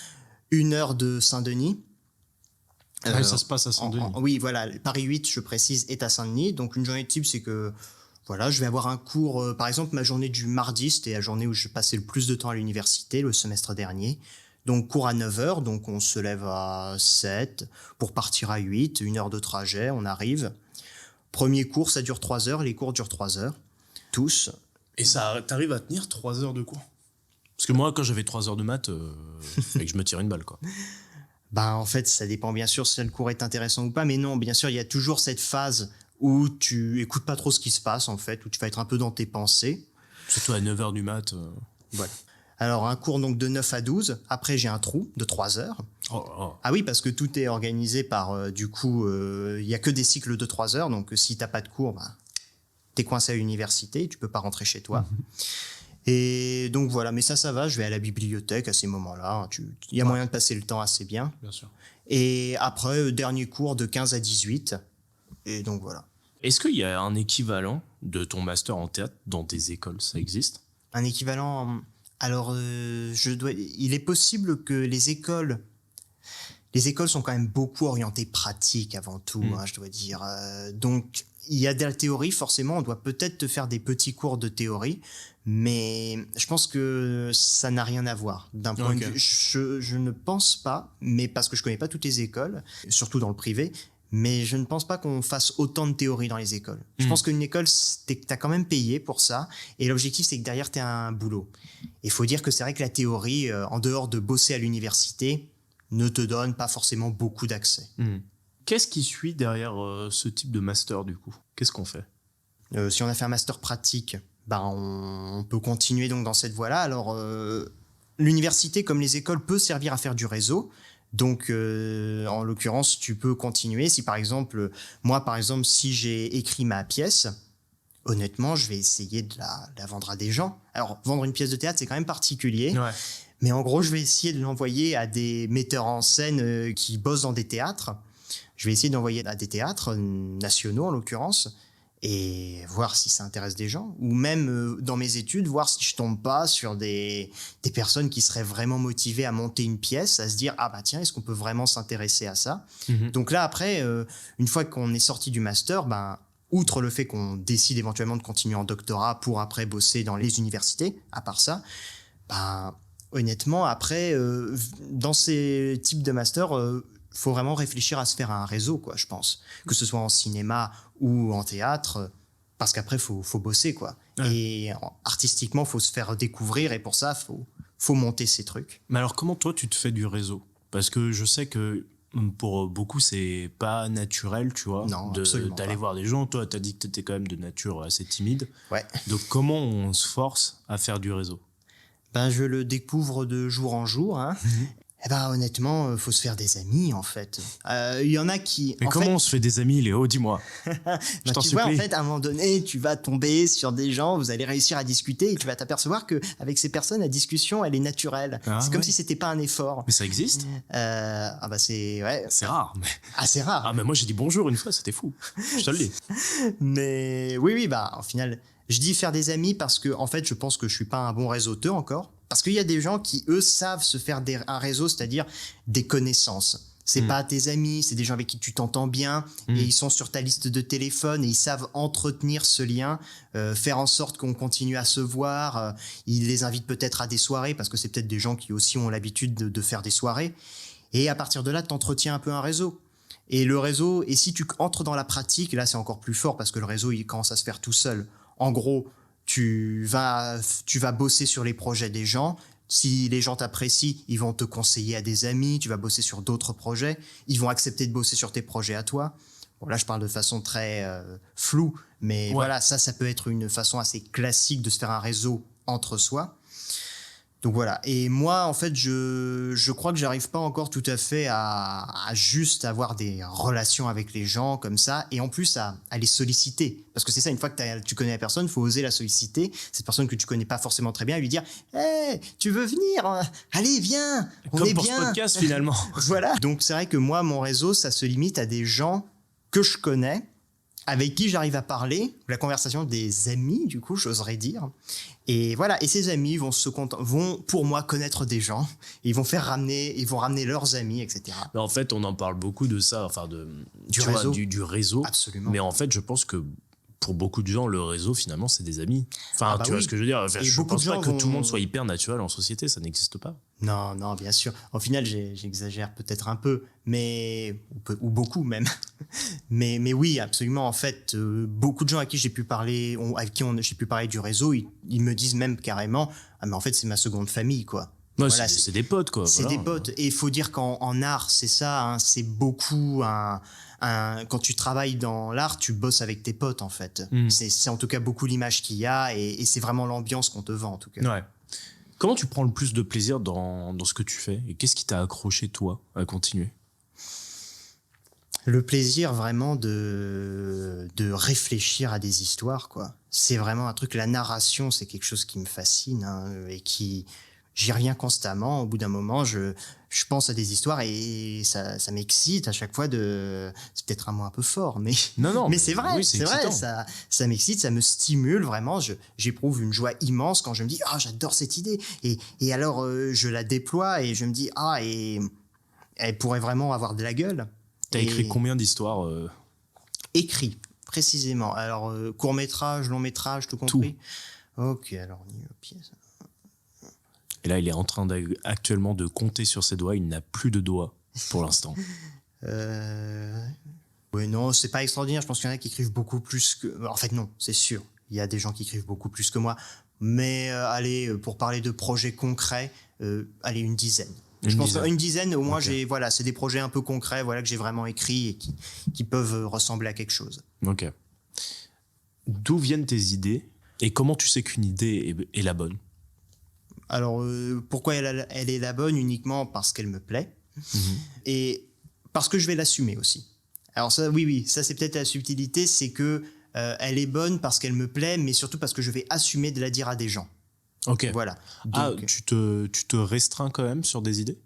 S5: 1 heure de Saint-Denis.
S9: Ça se passe à Saint-Denis.
S5: Oui, voilà. Paris 8, je précise, est à Saint-Denis. Donc une journée type, c'est que voilà, je vais avoir un cours. Par exemple, ma journée du mardi, c'était la journée où je passais le plus de temps à l'université, le semestre dernier. Donc, cours à 9h, donc on se lève à 7 pour partir à 8, 1 heure de trajet, on arrive. Premier cours, ça dure 3 heures, les cours durent 3 heures, tous.
S9: Et ça, t'arrives à tenir 3 heures de cours? Parce que moi, quand j'avais 3 heures de maths, fallait que je me tire une balle, quoi.
S5: En fait, ça dépend bien sûr si le cours est intéressant ou pas, mais non, bien sûr, il y a toujours cette phase où tu écoutes pas trop ce qui se passe, en fait, où tu vas être un peu dans tes pensées.
S9: Surtout à 9h du mat.
S5: Voilà. Alors, un cours donc de 9 à 12. Après, j'ai un trou de 3 heures. Ah oui, parce que tout est organisé par, il y a que des cycles de 3 heures. Donc, si t'as pas de cours, t'es coincé à l'université, tu peux pas rentrer chez toi. Et donc voilà, mais ça va, je vais à la bibliothèque à ces moments-là. Il y a moyen de passer le temps assez bien.
S9: Bien sûr.
S5: Et après, dernier cours de 15 à 18. Et donc voilà.
S9: Est-ce qu'il y a un équivalent de ton master en théâtre dans des écoles? Ça existe?
S5: Un équivalent... Alors, il est possible que les écoles sont quand même beaucoup orientées pratiques avant tout, je dois dire. Donc, il y a de la théorie, forcément, on doit peut-être te faire des petits cours de théorie, mais je pense que ça n'a rien à voir. D'un point de vue, je ne pense pas, mais parce que je connais pas toutes les écoles, surtout dans le privé, mais je ne pense pas qu'on fasse autant de théorie dans les écoles. Je pense qu'une école, t'as quand même payé pour ça, et l'objectif, c'est que derrière, t'aies un boulot. Il faut dire que c'est vrai que la théorie, en dehors de bosser à l'université, ne te donne pas forcément beaucoup d'accès.
S9: Qu'est-ce qui suit derrière ce type de master, du coup? Qu'est-ce qu'on fait?
S5: Si on a fait un master pratique, on peut continuer donc dans cette voie-là. Alors, l'université, comme les écoles, peut servir à faire du réseau. Donc, en l'occurrence, tu peux continuer. Si par exemple, si j'ai écrit ma pièce, honnêtement, je vais essayer de la vendre à des gens. Alors, vendre une pièce de théâtre, c'est quand même particulier. Ouais. Mais en gros, je vais essayer de l'envoyer à des metteurs en scène qui bossent dans des théâtres. Je vais essayer d'envoyer à des théâtres nationaux, en l'occurrence, et voir si ça intéresse des gens. Ou même, dans mes études, voir si je tombe pas sur des personnes qui seraient vraiment motivées à monter une pièce, à se dire « Ah tiens, est-ce qu'on peut vraiment s'intéresser à ça ?» Donc là, après, une fois qu'on est sorti du master, outre le fait qu'on décide éventuellement de continuer en doctorat pour après bosser dans les universités, à part ça, honnêtement, après, dans ces types de masters, faut vraiment réfléchir à se faire un réseau, quoi, je pense. Que ce soit en cinéma ou en théâtre, parce qu'après, faut bosser, quoi. Ouais. Et artistiquement, faut se faire découvrir, et pour ça, faut monter ces trucs.
S9: Mais alors, comment toi, tu te fais du réseau? Parce que je sais que pour beaucoup, c'est pas naturel, tu vois, d'aller voir des gens. Toi, t'as dit que t'étais quand même de nature assez timide. Ouais. Donc, comment on se force à faire du réseau?
S5: Je le découvre de jour en jour, hein. Honnêtement, faut se faire des amis, en fait. Il y en a qui...
S9: Mais comment on se fait des amis, Léo? Dis-moi.
S5: Je t'en supplie. En fait, à un moment donné, tu vas tomber sur des gens, vous allez réussir à discuter et tu vas t'apercevoir qu'avec ces personnes, la discussion, elle est naturelle. C'est comme si c'était pas un effort.
S9: Mais ça existe?
S5: C'est... Ouais.
S9: C'est rare. Mais...
S5: c'est rare.
S9: Ah, mais moi, j'ai dit bonjour une fois, c'était fou. Je te le dis.
S5: Mais oui, au final, je dis faire des amis parce que, en fait, je pense que je suis pas un bon réseauteur encore. Parce qu'il y a des gens qui, eux, savent se faire un réseau, c'est-à-dire des connaissances. C'est pas tes amis, c'est des gens avec qui tu t'entends bien et ils sont sur ta liste de téléphone et ils savent entretenir ce lien, faire en sorte qu'on continue à se voir. Ils les invitent peut-être à des soirées parce que c'est peut-être des gens qui aussi ont l'habitude de faire des soirées. Et à partir de là, tu entretiens un peu un réseau. Et le réseau, et si tu entres dans la pratique, là c'est encore plus fort parce que le réseau, il commence à se faire tout seul. En gros, tu vas bosser sur les projets des gens. Si les gens t'apprécient, ils vont te conseiller à des amis. Tu vas bosser sur d'autres projets. Ils vont accepter de bosser sur tes projets à toi. Bon, là, je parle de façon très floue, mais voilà, ça peut être une façon assez classique de se faire un réseau entre soi. Donc voilà. Et moi, en fait, je crois que j'arrive pas encore tout à fait à juste avoir des relations avec les gens comme ça, et en plus à les solliciter. Parce que c'est ça, une fois que tu connais la personne, faut oser la solliciter. Cette personne que tu connais pas forcément très bien, et lui dire « Hey, tu veux venir? Allez, viens, on
S9: comme
S5: est
S9: pour
S5: bien. »
S9: ce podcast, finalement.
S5: Voilà. Donc c'est vrai que moi, mon réseau, ça se limite à des gens que je connais, avec qui j'arrive à parler, la conversation des amis, du coup, j'oserais dire. Et voilà, et ces amis vont pour moi connaître des gens, ils vont ramener leurs amis, etc.
S9: Mais en fait, on en parle beaucoup de ça, enfin
S5: du réseau.
S9: Du réseau.
S5: Absolument.
S9: Mais en fait, je pense que pour beaucoup de gens, le réseau, finalement, c'est des amis. Enfin, vois ce que je veux dire. Enfin, je ne pense pas que tout le monde soit hyper naturel en société, ça n'existe pas.
S5: Non, bien sûr. Au final, j'exagère peut-être un peu, ou beaucoup même. mais oui, absolument. En fait, beaucoup de gens à qui j'ai pu parler, j'ai pu parler du réseau, ils me disent même carrément, ah mais en fait, c'est ma seconde famille, quoi.
S9: Ouais,
S5: voilà,
S9: c'est des potes, quoi.
S5: C'est
S9: voilà.
S5: des potes. Et il faut dire qu'en art, c'est ça, hein, c'est beaucoup quand tu travailles dans l'art, tu bosses avec tes potes, en fait. C'est en tout cas beaucoup l'image qu'il y a, et c'est vraiment l'ambiance qu'on te vend, en tout cas.
S9: Ouais. Comment tu prends le plus de plaisir dans ce que tu fais, et qu'est-ce qui t'a accroché, toi, à continuer?
S5: Le plaisir vraiment de réfléchir à des histoires, quoi. C'est vraiment un truc, la narration, c'est quelque chose qui me fascine, hein, et j'y reviens constamment. Au bout d'un moment, je pense à des histoires et ça m'excite à chaque fois c'est peut-être un mot un peu fort, mais mais c'est vrai,
S9: oui,
S5: c'est vrai, ça m'excite, ça me stimule vraiment. J'éprouve une joie immense quand je me dis j'adore cette idée, et alors je la déploie et je me dis et elle pourrait vraiment avoir de la gueule.
S9: T'as écrit combien d'histoires
S5: Écrit, précisément. Alors, court-métrage, long-métrage, tout compris. Ok, alors, on y est au pied, ça.
S9: Et là, il est en train actuellement de compter sur ses doigts. Il n'a plus de doigts, pour l'instant.
S5: Oui, non, c'est pas extraordinaire. Je pense qu'il y en a qui écrivent beaucoup plus que... En fait, non, c'est sûr. Il y a des gens qui écrivent beaucoup plus que moi. Mais, allez, pour parler de projets concrets, allez, une dizaine. Je pense à une dizaine, au moins,
S9: okay.
S5: C'est des projets un peu concrets, que j'ai vraiment écrits et qui peuvent ressembler à quelque chose.
S9: Ok. D'où viennent tes idées et comment tu sais qu'une idée est la bonne?
S5: Alors, pourquoi elle est la bonne? Uniquement parce qu'elle me plaît et parce que je vais l'assumer aussi. Alors ça, oui, ça c'est peut-être la subtilité, c'est que elle est bonne parce qu'elle me plaît, mais surtout parce que je vais assumer de la dire à des gens.
S9: Ok.
S5: Voilà. Donc,
S9: tu te restreins quand même sur des idées?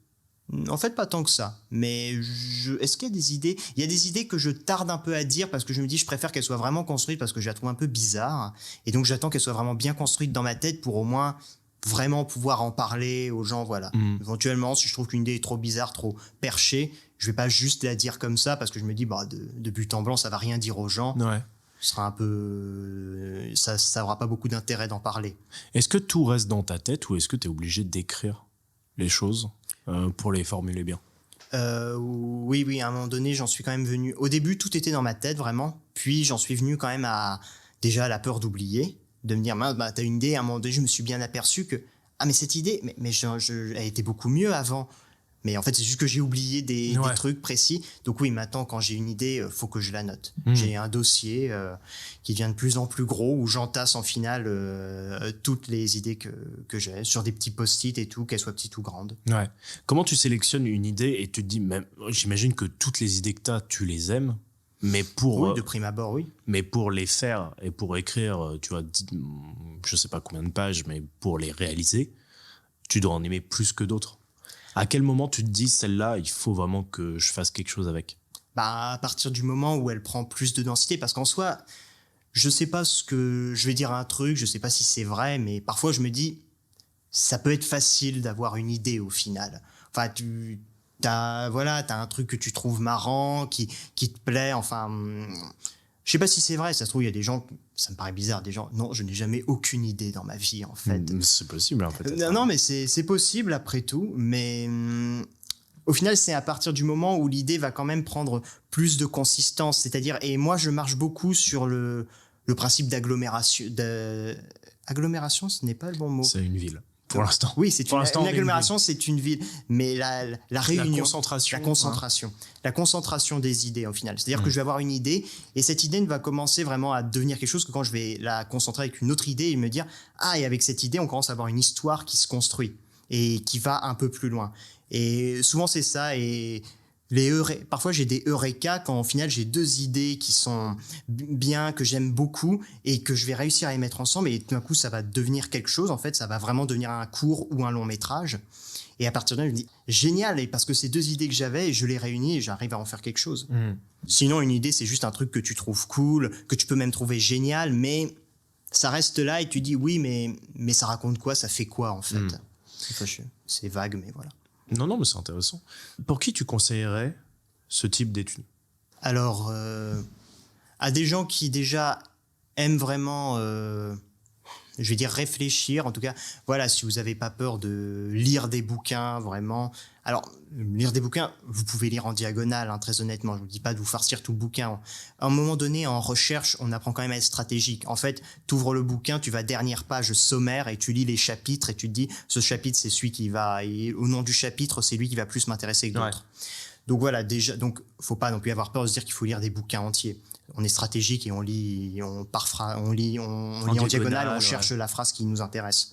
S5: En fait, pas tant que ça. Mais est-ce qu'il y a des idées? Il y a des idées que je tarde un peu à dire parce que je me dis je préfère qu'elles soient vraiment construites parce que je la trouve un peu bizarre. Et donc j'attends qu'elles soient vraiment bien construites dans ma tête pour au moins vraiment pouvoir en parler aux gens. Voilà. Éventuellement, si je trouve qu'une idée est trop bizarre, trop perchée, je vais pas juste la dire comme ça parce que je me dis de but en blanc, ça va rien dire aux gens.
S9: Ouais.
S5: Ce sera un peu... Ça aura pas beaucoup d'intérêt d'en parler.
S9: Est-ce que tout reste dans ta tête ou est-ce que tu es obligé d'écrire les choses pour les formuler bien?
S5: Oui, à un moment donné, j'en suis quand même venu... Au début, tout était dans ma tête, vraiment. Puis, j'en suis venu quand même déjà à la peur d'oublier, de me dire, t'as une idée. À un moment donné, je me suis bien aperçu que, mais cette idée, elle était beaucoup mieux avant. Mais en fait, c'est juste que j'ai oublié des trucs précis. Donc oui, maintenant, quand j'ai une idée, faut que je la note. J'ai un dossier qui devient de plus en plus gros où j'entasse en finale toutes les idées que j'ai sur des petits post-it et tout, qu'elles soient petites ou grandes.
S9: Ouais. Comment tu sélectionnes une idée et tu te dis, j'imagine que toutes les idées que tu as, tu les aimes, mais
S5: Oui, de prime abord, oui.
S9: Mais pour les faire et pour écrire, tu vois, je sais pas combien de pages, mais pour les réaliser, tu dois en aimer plus que d'autres. À quel moment tu te dis, celle-là, il faut vraiment que je fasse quelque chose avec?
S5: À partir du moment où elle prend plus de densité, parce qu'en soi, je sais pas ce que... Je vais dire un truc, je sais pas si c'est vrai, mais parfois je me dis, ça peut être facile d'avoir une idée au final. Enfin, t'as un truc que tu trouves marrant, qui te plaît, enfin... Je sais pas si c'est vrai, ça se trouve, il y a des gens, ça me paraît bizarre, des gens, non, je n'ai jamais aucune idée dans ma vie, en fait.
S9: C'est possible, en fait.
S5: Non, mais c'est possible, après tout, mais au final, c'est à partir du moment où l'idée va quand même prendre plus de consistance, c'est-à-dire, et moi, je marche beaucoup sur le principe d'agglomération. Agglomération, ce n'est pas le bon mot.
S9: C'est une ville. Pour l'instant.
S5: Oui, une agglomération, c'est une ville. Mais la réunion. La concentration des idées, au final. C'est-à-dire que je vais avoir une idée, et cette idée va commencer vraiment à devenir quelque chose que quand je vais la concentrer avec une autre idée et me dire, et avec cette idée, on commence à avoir une histoire qui se construit et qui va un peu plus loin. Et souvent, c'est ça. Et parfois, j'ai des eureka quand, au final, j'ai deux idées qui sont bien, que j'aime beaucoup et que je vais réussir à les mettre ensemble. Et tout d'un coup, ça va devenir quelque chose. En fait, ça va vraiment devenir un court ou un long métrage. Et à partir de là, je me dis, génial, et parce que ces deux idées que j'avais, je les réunis et j'arrive à en faire quelque chose. Sinon, une idée, c'est juste un truc que tu trouves cool, que tu peux même trouver génial, mais ça reste là et tu dis, oui, mais ça raconte quoi, ça fait quoi, en fait? C'est vague, mais voilà.
S9: Non, mais c'est intéressant. Pour qui tu conseillerais ce type d'études?
S5: Alors, à des gens qui déjà aiment vraiment je vais dire réfléchir. En tout cas, voilà, si vous n'avez pas peur de lire des bouquins, vraiment. Alors, lire des bouquins, vous pouvez lire en diagonale, hein, très honnêtement. Je ne vous dis pas de vous farcir tout le bouquin. À un moment donné, en recherche, on apprend quand même à être stratégique. En fait, tu ouvres le bouquin, tu vas dernière page sommaire et tu lis les chapitres et tu te dis, ce chapitre, c'est celui qui va... Et au nom du chapitre, c'est lui qui va plus m'intéresser que d'autres. Donc voilà, déjà, donc faut pas non plus avoir peur de se dire qu'il faut lire des bouquins entiers. On est stratégique et on lit en diagonale, on cherche la phrase qui nous intéresse.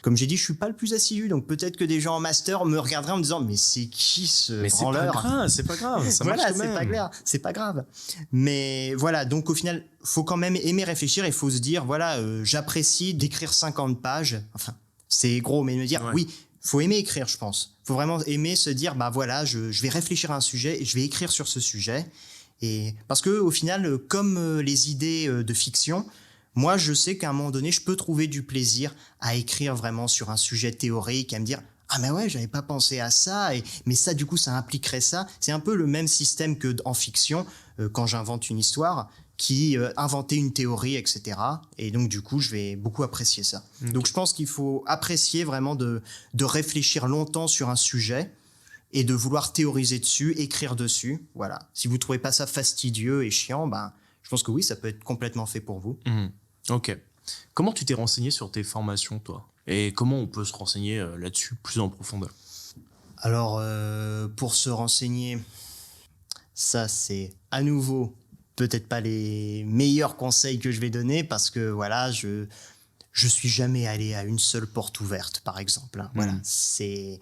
S5: Comme j'ai dit, je suis pas le plus assidu, donc peut-être que des gens en master me regarderaient en me disant mais c'est qui ce branleur ?
S9: C'est pas grave, ça marche
S5: voilà,
S9: quand même.
S5: c'est pas grave. Mais voilà, donc au final, faut quand même aimer réfléchir, il faut se dire voilà, j'apprécie d'écrire 50 pages. Enfin, c'est gros, mais me dire oui, faut aimer écrire, je pense. Faut vraiment aimer se dire bah voilà, je vais réfléchir à un sujet et je vais écrire sur ce sujet. Et parce que au final, comme les idées de fiction, moi je sais qu'à un moment donné, je peux trouver du plaisir à écrire vraiment sur un sujet théorique, à me dire ah mais ouais, j'avais pas pensé à ça, mais ça du coup ça impliquerait ça. C'est un peu le même système que en fiction quand j'invente une histoire, qui inventer une théorie, etc. Et donc du coup, je vais beaucoup apprécier ça. Okay. Donc je pense qu'il faut apprécier vraiment de réfléchir longtemps sur un sujet et de vouloir théoriser dessus, écrire dessus. Voilà. Si vous trouvez pas ça fastidieux et chiant, ben je pense que oui, ça peut être complètement fait pour vous.
S9: Ok. Comment tu t'es renseigné sur tes formations, toi ? Et comment on peut se renseigner là-dessus plus en profondeur ?
S5: Alors, pour se renseigner, ça c'est à nouveau peut-être pas les meilleurs conseils que je vais donner parce que voilà, je suis jamais allé à une seule porte ouverte, par exemple. Voilà, c'est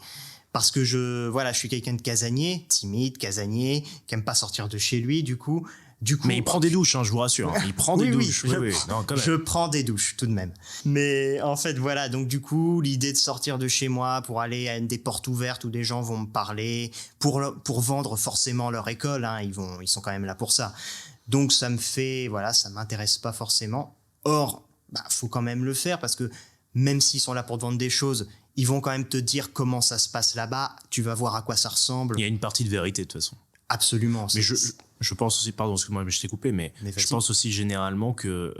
S5: parce que je suis quelqu'un de casanier, timide, casanier, qui aime pas sortir de chez lui, du coup.
S9: Mais il prend des douches, hein, je vous rassure. Il prend des douches. Oui. Non, quand même.
S5: Je prends des douches, tout de même. Mais en fait, voilà. Donc, du coup, l'idée de sortir de chez moi pour aller à des portes ouvertes où des gens vont me parler, pour vendre forcément leur école, hein, ils sont quand même là pour ça. Donc, ça m'intéresse pas forcément. Or, faut quand même le faire parce que même s'ils sont là pour te vendre des choses, ils vont quand même te dire comment ça se passe là-bas. Tu vas voir à quoi ça ressemble.
S9: Il y a une partie de vérité, de toute façon.
S5: Absolument.
S9: Mais je pense aussi, pardon, excuse-moi, mais je t'ai coupé, mais je pense aussi généralement que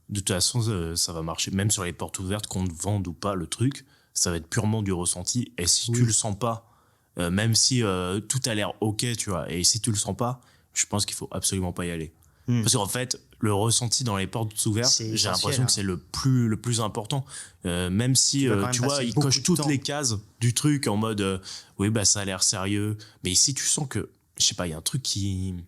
S9: de toute façon, ça va marcher. Même sur les portes ouvertes, qu'on te vende ou pas le truc, ça va être purement du ressenti. Et si tu le sens pas, même si tout a l'air ok, tu vois, et si tu le sens pas, je pense qu'il faut absolument pas y aller. Parce qu'en fait, le ressenti dans les portes ouvertes, j'ai l'impression que c'est le plus important. Même si, tu vois, il coche toutes les cases du truc en mode oui, bah ça a l'air sérieux. Mais si tu sens que, je sais pas, il y a un truc qui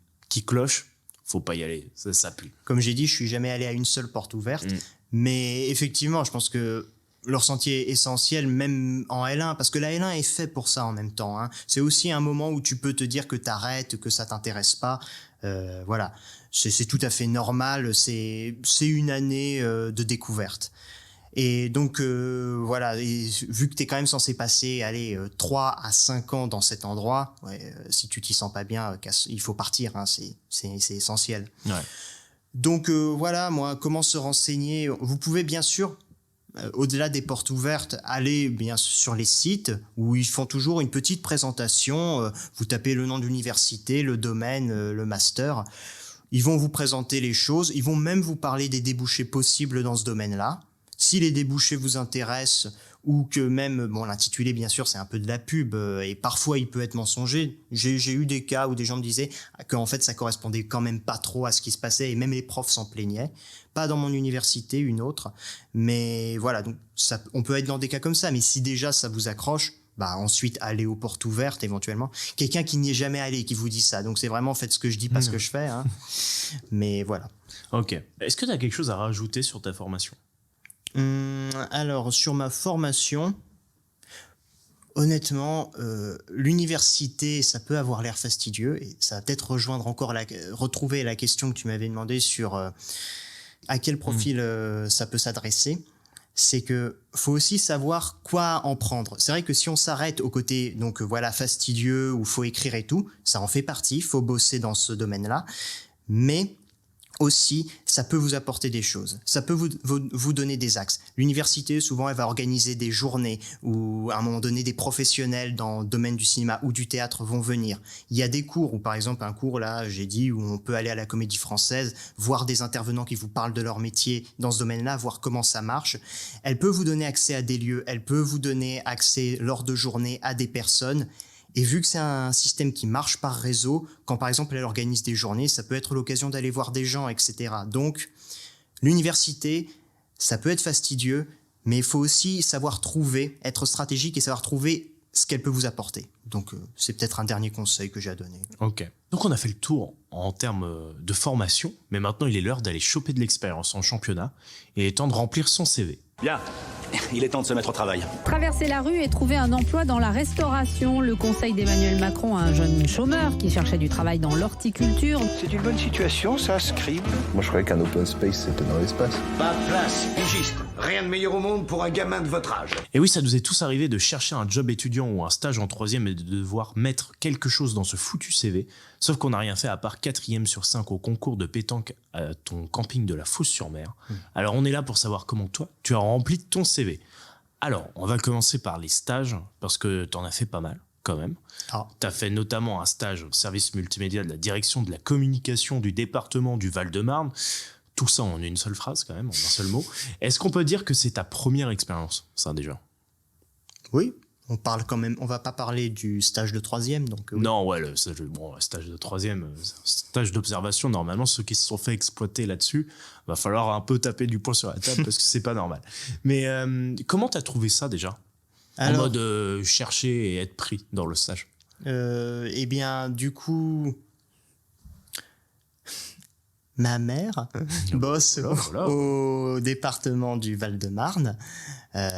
S9: cloche, faut pas y aller, ça pue.
S5: Comme j'ai dit, je suis jamais allé à une seule porte ouverte, mais effectivement, je pense que le ressenti est essentiel, même en L1, parce que la L1 est fait pour ça en même temps. Hein. C'est aussi un moment où tu peux te dire que t'arrêtes, que ça t'intéresse pas. Voilà, c'est tout à fait normal. C'est une année de découverte. Et donc, voilà, et vu que tu es quand même censé passer 3 à 5 ans dans cet endroit, si tu t'y sens pas bien, il faut partir, hein, c'est essentiel.
S9: Ouais.
S5: Donc, voilà, moi, comment se renseigner ? Vous pouvez bien sûr, au-delà des portes ouvertes, aller bien sur les sites où ils font toujours une petite présentation. Vous tapez le nom de l'université, le domaine, le master. Ils vont vous présenter les choses. Ils vont même vous parler des débouchés possibles dans ce domaine-là. Si les débouchés vous intéressent ou que même, l'intitulé, bien sûr, c'est un peu de la pub et parfois il peut être mensonger. J'ai eu des cas où des gens me disaient qu'en fait ça correspondait quand même pas trop à ce qui se passait et même les profs s'en plaignaient. Pas dans mon université, une autre. Mais voilà, donc on peut être dans des cas comme ça. Mais si déjà ça vous accroche, ensuite aller aux portes ouvertes éventuellement. Quelqu'un qui n'y est jamais allé qui vous dit ça. Donc c'est vraiment faites ce que je dis, pas ce que je fais. Hein. Mais voilà.
S9: Ok. Est-ce que tu as quelque chose à rajouter sur ta formation ?
S5: Alors, sur ma formation, honnêtement, l'université, ça peut avoir l'air fastidieux et ça va peut-être retrouver la question que tu m'avais demandé sur à quel profil ça peut s'adresser. C'est que faut aussi savoir quoi en prendre. C'est vrai que si on s'arrête au côté fastidieux où faut écrire et tout, ça en fait partie, faut bosser dans ce domaine-là, mais aussi, ça peut vous apporter des choses. Ça peut vous donner des axes. L'université, souvent, elle va organiser des journées où, à un moment donné, des professionnels dans le domaine du cinéma ou du théâtre vont venir. Il y a des cours où, par exemple, un cours, là, j'ai dit, où on peut aller à la Comédie Française, voir des intervenants qui vous parlent de leur métier dans ce domaine-là, voir comment ça marche. Elle peut vous donner accès à des lieux, elle peut vous donner accès lors de journées à des personnes. Et vu que c'est un système qui marche par réseau, quand par exemple elle organise des journées, ça peut être l'occasion d'aller voir des gens, etc. Donc, l'université, ça peut être fastidieux, mais il faut aussi savoir trouver, être stratégique et savoir trouver ce qu'elle peut vous apporter. Donc, c'est peut-être un dernier conseil que j'ai à donner.
S9: Ok. Donc, on a fait le tour en termes de formation, mais maintenant, il est l'heure d'aller choper de l'expérience en championnat et il est temps de remplir son CV.
S11: Bien, il est temps de se mettre au travail.
S12: Traverser la rue et trouver un emploi dans la restauration. Le conseil d'Emmanuel Macron à un jeune chômeur qui cherchait du travail dans l'horticulture.
S13: C'est une bonne situation, ça, Scribe.
S7: Moi, je croyais qu'un open space, c'était dans l'espace.
S13: Pas de place, pigiste. Rien de meilleur au monde pour un gamin de votre âge.
S9: Et oui, ça nous est tous arrivé de chercher un job étudiant ou un stage en 3e et de devoir mettre quelque chose dans ce foutu CV. Sauf qu'on n'a rien fait à part 4e sur 5 au concours de pétanque à ton camping de la Fosse-sur-Mer. Alors on est là pour savoir comment toi, tu as rempli ton CV. Alors, on va commencer par les stages, parce que tu en as fait pas mal, quand même. Tu as fait notamment un stage au service multimédia de la direction de la communication du département du Val-de-Marne. Tout ça en une seule phrase, quand même, en un seul mot. Est-ce qu'on peut dire que c'est ta première expérience, ça, déjà ?
S5: Oui. On parle quand même, on va pas parler du stage de 3e, donc. Oui.
S9: Non, ouais, le stage de 3e, stage d'observation, normalement, ceux qui se sont fait exploiter là-dessus, va falloir un peu taper du poing sur la table parce que c'est pas normal. Mais comment t'as trouvé ça déjà ? Alors, en mode chercher et être pris dans le stage.
S5: Eh bien, du coup, ma mère bosse au département du Val-de-Marne.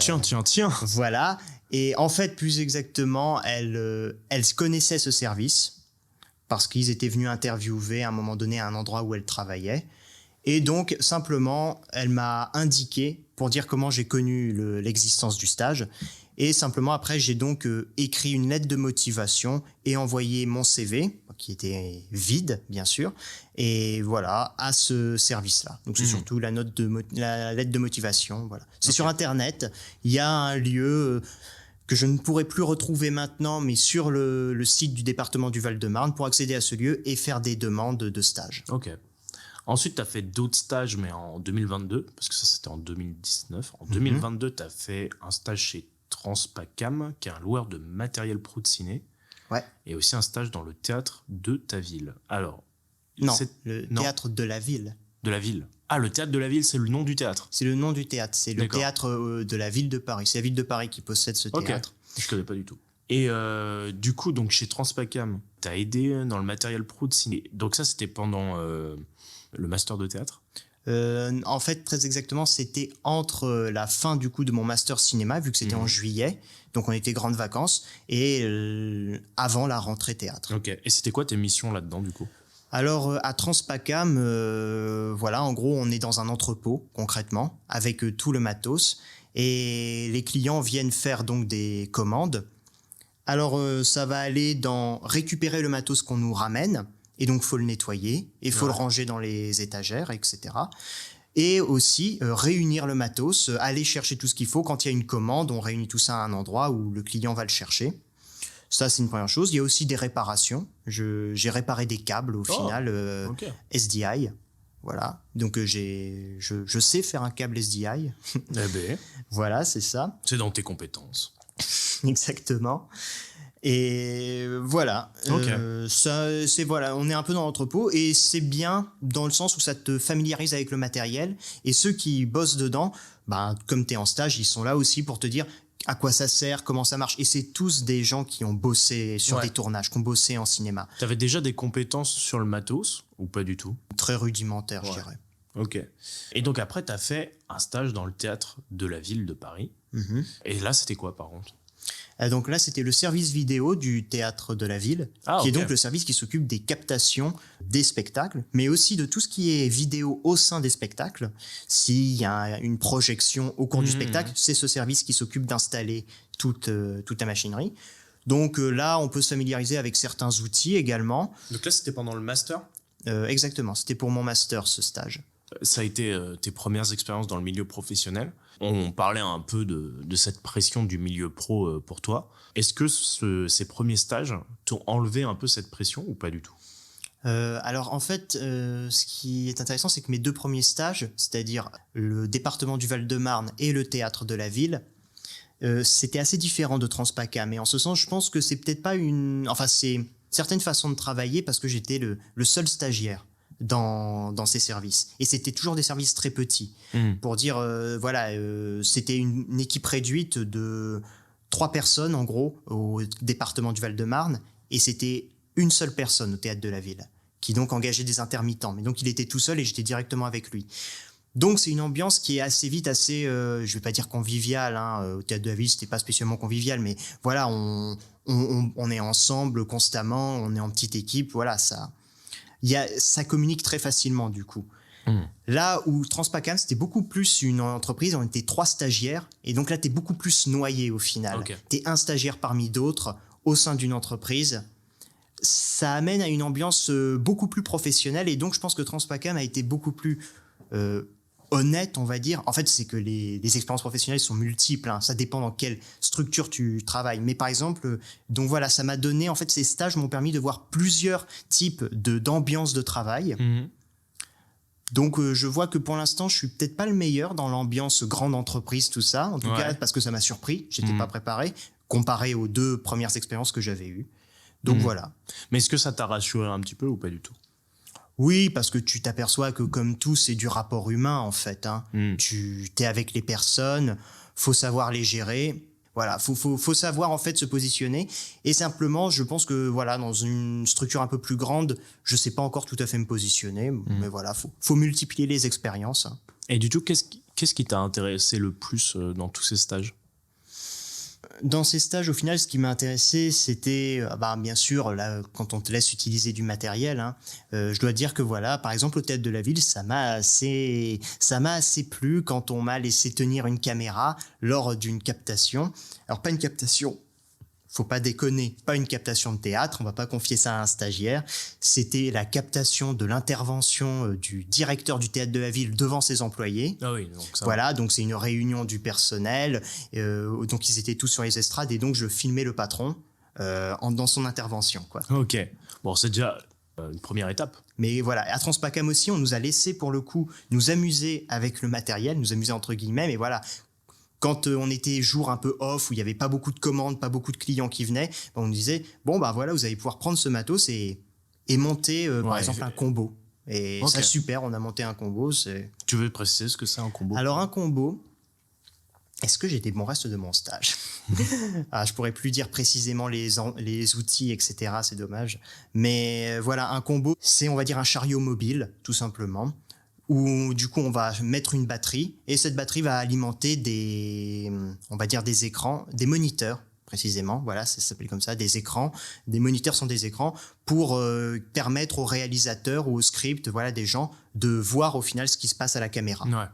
S9: Tiens.
S5: Voilà. Et en fait, plus exactement, elle connaissait ce service parce qu'ils étaient venus interviewer à un moment donné à un endroit où elle travaillait. Et donc, simplement, elle m'a indiqué pour dire comment j'ai connu l'existence du stage. Et simplement, après, j'ai donc écrit une lettre de motivation et envoyé mon CV, qui était vide, bien sûr, et voilà, à ce service-là. Donc, c'est surtout la lettre de motivation. Voilà. C'est sur Internet. Il y a un lieu que je ne pourrai plus retrouver maintenant, mais sur le site du département du Val-de-Marne, pour accéder à ce lieu et faire des demandes de stage.
S9: Ok. Ensuite, tu as fait d'autres stages, mais en 2022, parce que ça, c'était en 2019. En 2022, tu as fait un stage chez Transpacam, qui est un loueur de matériel pro de ciné.
S5: Ouais.
S9: Et aussi un stage dans le théâtre de ta ville. Alors,
S5: théâtre de la ville.
S9: De la ville. Ah, le théâtre de la ville, c'est le nom du théâtre.
S5: C'est le nom du théâtre. C'est le théâtre de la ville de Paris. C'est la ville de Paris qui possède ce théâtre.
S9: Je connais pas du tout. Et du coup, donc chez Transpacam, tu as aidé dans le matériel pro de ciné. Donc ça, c'était pendant le master de théâtre.
S5: En fait, très exactement, c'était entre la fin du coup de mon master cinéma, vu que c'était en juillet, donc on était grandes vacances, et avant la rentrée théâtre.
S9: Ok. Et c'était quoi tes missions là-dedans du coup ?
S5: Alors à Transpacam, voilà, en gros, on est dans un entrepôt concrètement avec tout le matos, et les clients viennent faire donc des commandes. Alors ça va aller dans récupérer le matos qu'on nous ramène. Et donc, il faut le nettoyer, et il faut le ranger dans les étagères, etc. Et aussi, réunir le matos, aller chercher tout ce qu'il faut. Quand il y a une commande, on réunit tout ça à un endroit où le client va le chercher. Ça, c'est une première chose. Il y a aussi des réparations. J'ai réparé des câbles, au final, SDI. Voilà. Donc, je sais faire un câble SDI.
S9: Eh ben.
S5: Voilà, c'est ça.
S9: C'est dans tes compétences.
S5: Exactement. Et voilà, voilà, on est un peu dans l'entrepôt et c'est bien dans le sens où ça te familiarise avec le matériel et ceux qui bossent dedans, comme tu es en stage, ils sont là aussi pour te dire à quoi ça sert, comment ça marche. Et c'est tous des gens qui ont bossé sur des tournages, qui ont bossé en cinéma.
S9: Tu avais déjà des compétences sur le matos ou pas du tout ?
S5: Très rudimentaires, je dirais.
S9: Ok. Et donc après, tu as fait un stage dans le théâtre de la ville de Paris. Et là, c'était quoi par contre ?
S5: Donc là, c'était le service vidéo du théâtre de la ville, qui est donc le service qui s'occupe des captations des spectacles, mais aussi de tout ce qui est vidéo au sein des spectacles. S'il y a une projection au cours du spectacle, c'est ce service qui s'occupe d'installer toute la machinerie. Donc là, on peut se familiariser avec certains outils également.
S9: Donc là, c'était pendant le master ?
S5: Exactement, c'était pour mon master ce stage.
S9: Ça a été tes premières expériences dans le milieu professionnel. On parlait un peu de cette pression du milieu pro pour toi. Est-ce que ces premiers stages t'ont enlevé un peu cette pression ou pas du tout ?
S5: Alors en fait, ce qui est intéressant, c'est que mes 2 premiers stages, c'est-à-dire le département du Val-de-Marne et le théâtre de la ville, c'était assez différent de Transpaca. Mais en ce sens, je pense que c'est peut-être pas c'est certaines façons de travailler parce que j'étais le seul stagiaire dans ces services. Et c'était toujours des services très petits. Pour dire, c'était une équipe réduite de 3 personnes, en gros, au département du Val-de-Marne. Et c'était une seule personne au théâtre de la ville, qui donc engageait des intermittents. Mais donc, il était tout seul et j'étais directement avec lui. Donc, c'est une ambiance qui est assez vite, je vais pas dire conviviale. Au théâtre de la ville, c'était pas spécialement convivial, mais voilà, on est ensemble constamment, on est en petite équipe, voilà, ça communique très facilement du coup. Là où Transpacan, c'était beaucoup plus une entreprise, on était 3 stagiaires, et donc là, t'es beaucoup plus noyé au final. Okay. T'es un stagiaire parmi d'autres au sein d'une entreprise. Ça amène à une ambiance beaucoup plus professionnelle, et donc je pense que Transpacan a été beaucoup plus honnête, on va dire. En fait, c'est que les expériences professionnelles sont multiples, ça dépend dans quelle structure tu travailles. Mais par exemple, donc voilà, ça m'a donné, en fait, ces stages m'ont permis de voir plusieurs types d'ambiance de travail. Donc je vois que pour l'instant, je suis peut-être pas le meilleur dans l'ambiance grande entreprise, tout ça, en tout cas parce que ça m'a surpris, j'étais pas préparé, comparé aux 2 premières expériences que j'avais eues. Donc voilà.
S9: Mais est-ce que ça t'a rassuré un petit peu ou pas du tout ?
S5: Oui, parce que tu t'aperçois que comme tout, c'est du rapport humain en fait. Tu t'es avec les personnes, faut savoir les gérer. Voilà, faut savoir en fait se positionner. Et simplement, je pense que voilà, dans une structure un peu plus grande, je sais pas encore tout à fait me positionner, mais voilà, faut multiplier les expériences.
S9: Et du tout, qu'est-ce qui t'a intéressé le plus dans tous ces stages ?
S5: Dans ces stages, au final, ce qui m'a intéressé, c'était, bien sûr, là, quand on te laisse utiliser du matériel, je dois dire que voilà, par exemple, au théâtre de la ville, ça m'a assez plu quand on m'a laissé tenir une caméra lors d'une captation. Alors, pas une captation, faut pas déconner, pas une captation de théâtre, on va pas confier ça à un stagiaire. C'était la captation de l'intervention du directeur du théâtre de la ville devant ses employés.
S9: Ah oui, donc ça.
S5: Voilà, donc c'est une réunion du personnel. Donc ils étaient tous sur les estrades et donc je filmais le patron dans son intervention, quoi.
S9: Ok, bon, c'est déjà une première étape.
S5: Mais voilà, à Transpacam aussi, on nous a laissé pour le coup nous amuser avec le matériel, nous amuser entre guillemets, mais voilà. Quand on était jour un peu off, où il n'y avait pas beaucoup de commandes, pas beaucoup de clients qui venaient, on nous disait, voilà, vous allez pouvoir prendre ce matos et monter, par exemple, un combo. Et ça, super, on a monté un combo.
S9: Tu veux préciser ce que c'est un combo ?
S5: Alors, un combo, est-ce que j'ai des bons restes de mon stage ? Je pourrais plus dire précisément les outils, etc., c'est dommage. Mais voilà, un combo, c'est, on va dire, un chariot mobile, tout simplement, où du coup on va mettre une batterie et cette batterie va alimenter des écrans, des moniteurs précisément, voilà, ça s'appelle comme ça, des écrans. Des moniteurs sont des écrans pour permettre aux réalisateurs ou aux scripts, voilà, des gens de voir au final ce qui se passe à la caméra.
S9: Ouais.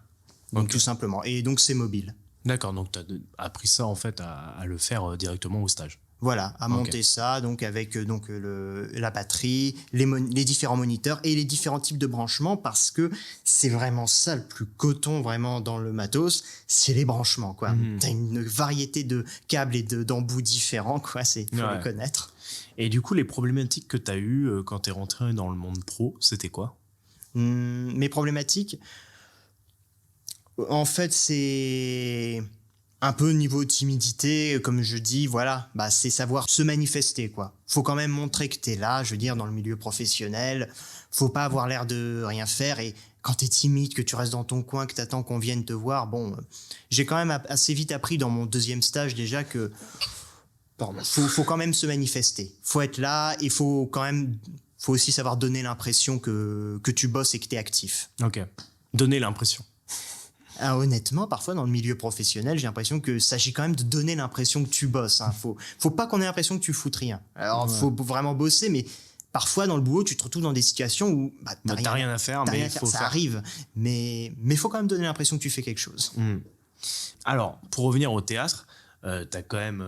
S5: Donc tout simplement. Et donc c'est mobile.
S9: D'accord, donc tu as appris ça en fait à le faire directement au stage.
S5: Voilà, à monter ça donc avec la batterie, les différents moniteurs et les différents types de branchements, parce que c'est vraiment ça le plus coton vraiment dans le matos, c'est les branchements, quoi. T'as une variété de câbles et d'embouts différents, quoi, faut les connaître.
S9: Et du coup, les problématiques que t'as eues quand t'es rentré dans le monde pro, c'était quoi ?
S5: Mes problématiques, en fait, c'est un peu niveau timidité, comme je dis, voilà, c'est savoir se manifester, quoi. Faut quand même montrer que t'es là, je veux dire, dans le milieu professionnel. Faut pas avoir l'air de rien faire. Et quand t'es timide, que tu restes dans ton coin, que t'attends qu'on vienne te voir, j'ai quand même assez vite appris dans mon 2e stage déjà que faut quand même se manifester. Faut être là et faut aussi savoir donner l'impression que tu bosses et que t'es actif.
S9: Ok. Donner l'impression.
S5: Honnêtement, parfois dans le milieu professionnel, j'ai l'impression que s'agit quand même de donner l'impression que tu bosses. Faut pas qu'on ait l'impression que tu foutes rien. Alors, faut vraiment bosser, mais parfois dans le boulot, tu te retrouves dans des situations où
S9: t'as rien à faire, mais
S5: ça arrive. Mais faut quand même donner l'impression que tu fais quelque chose.
S9: Alors, pour revenir au théâtre, t'as quand même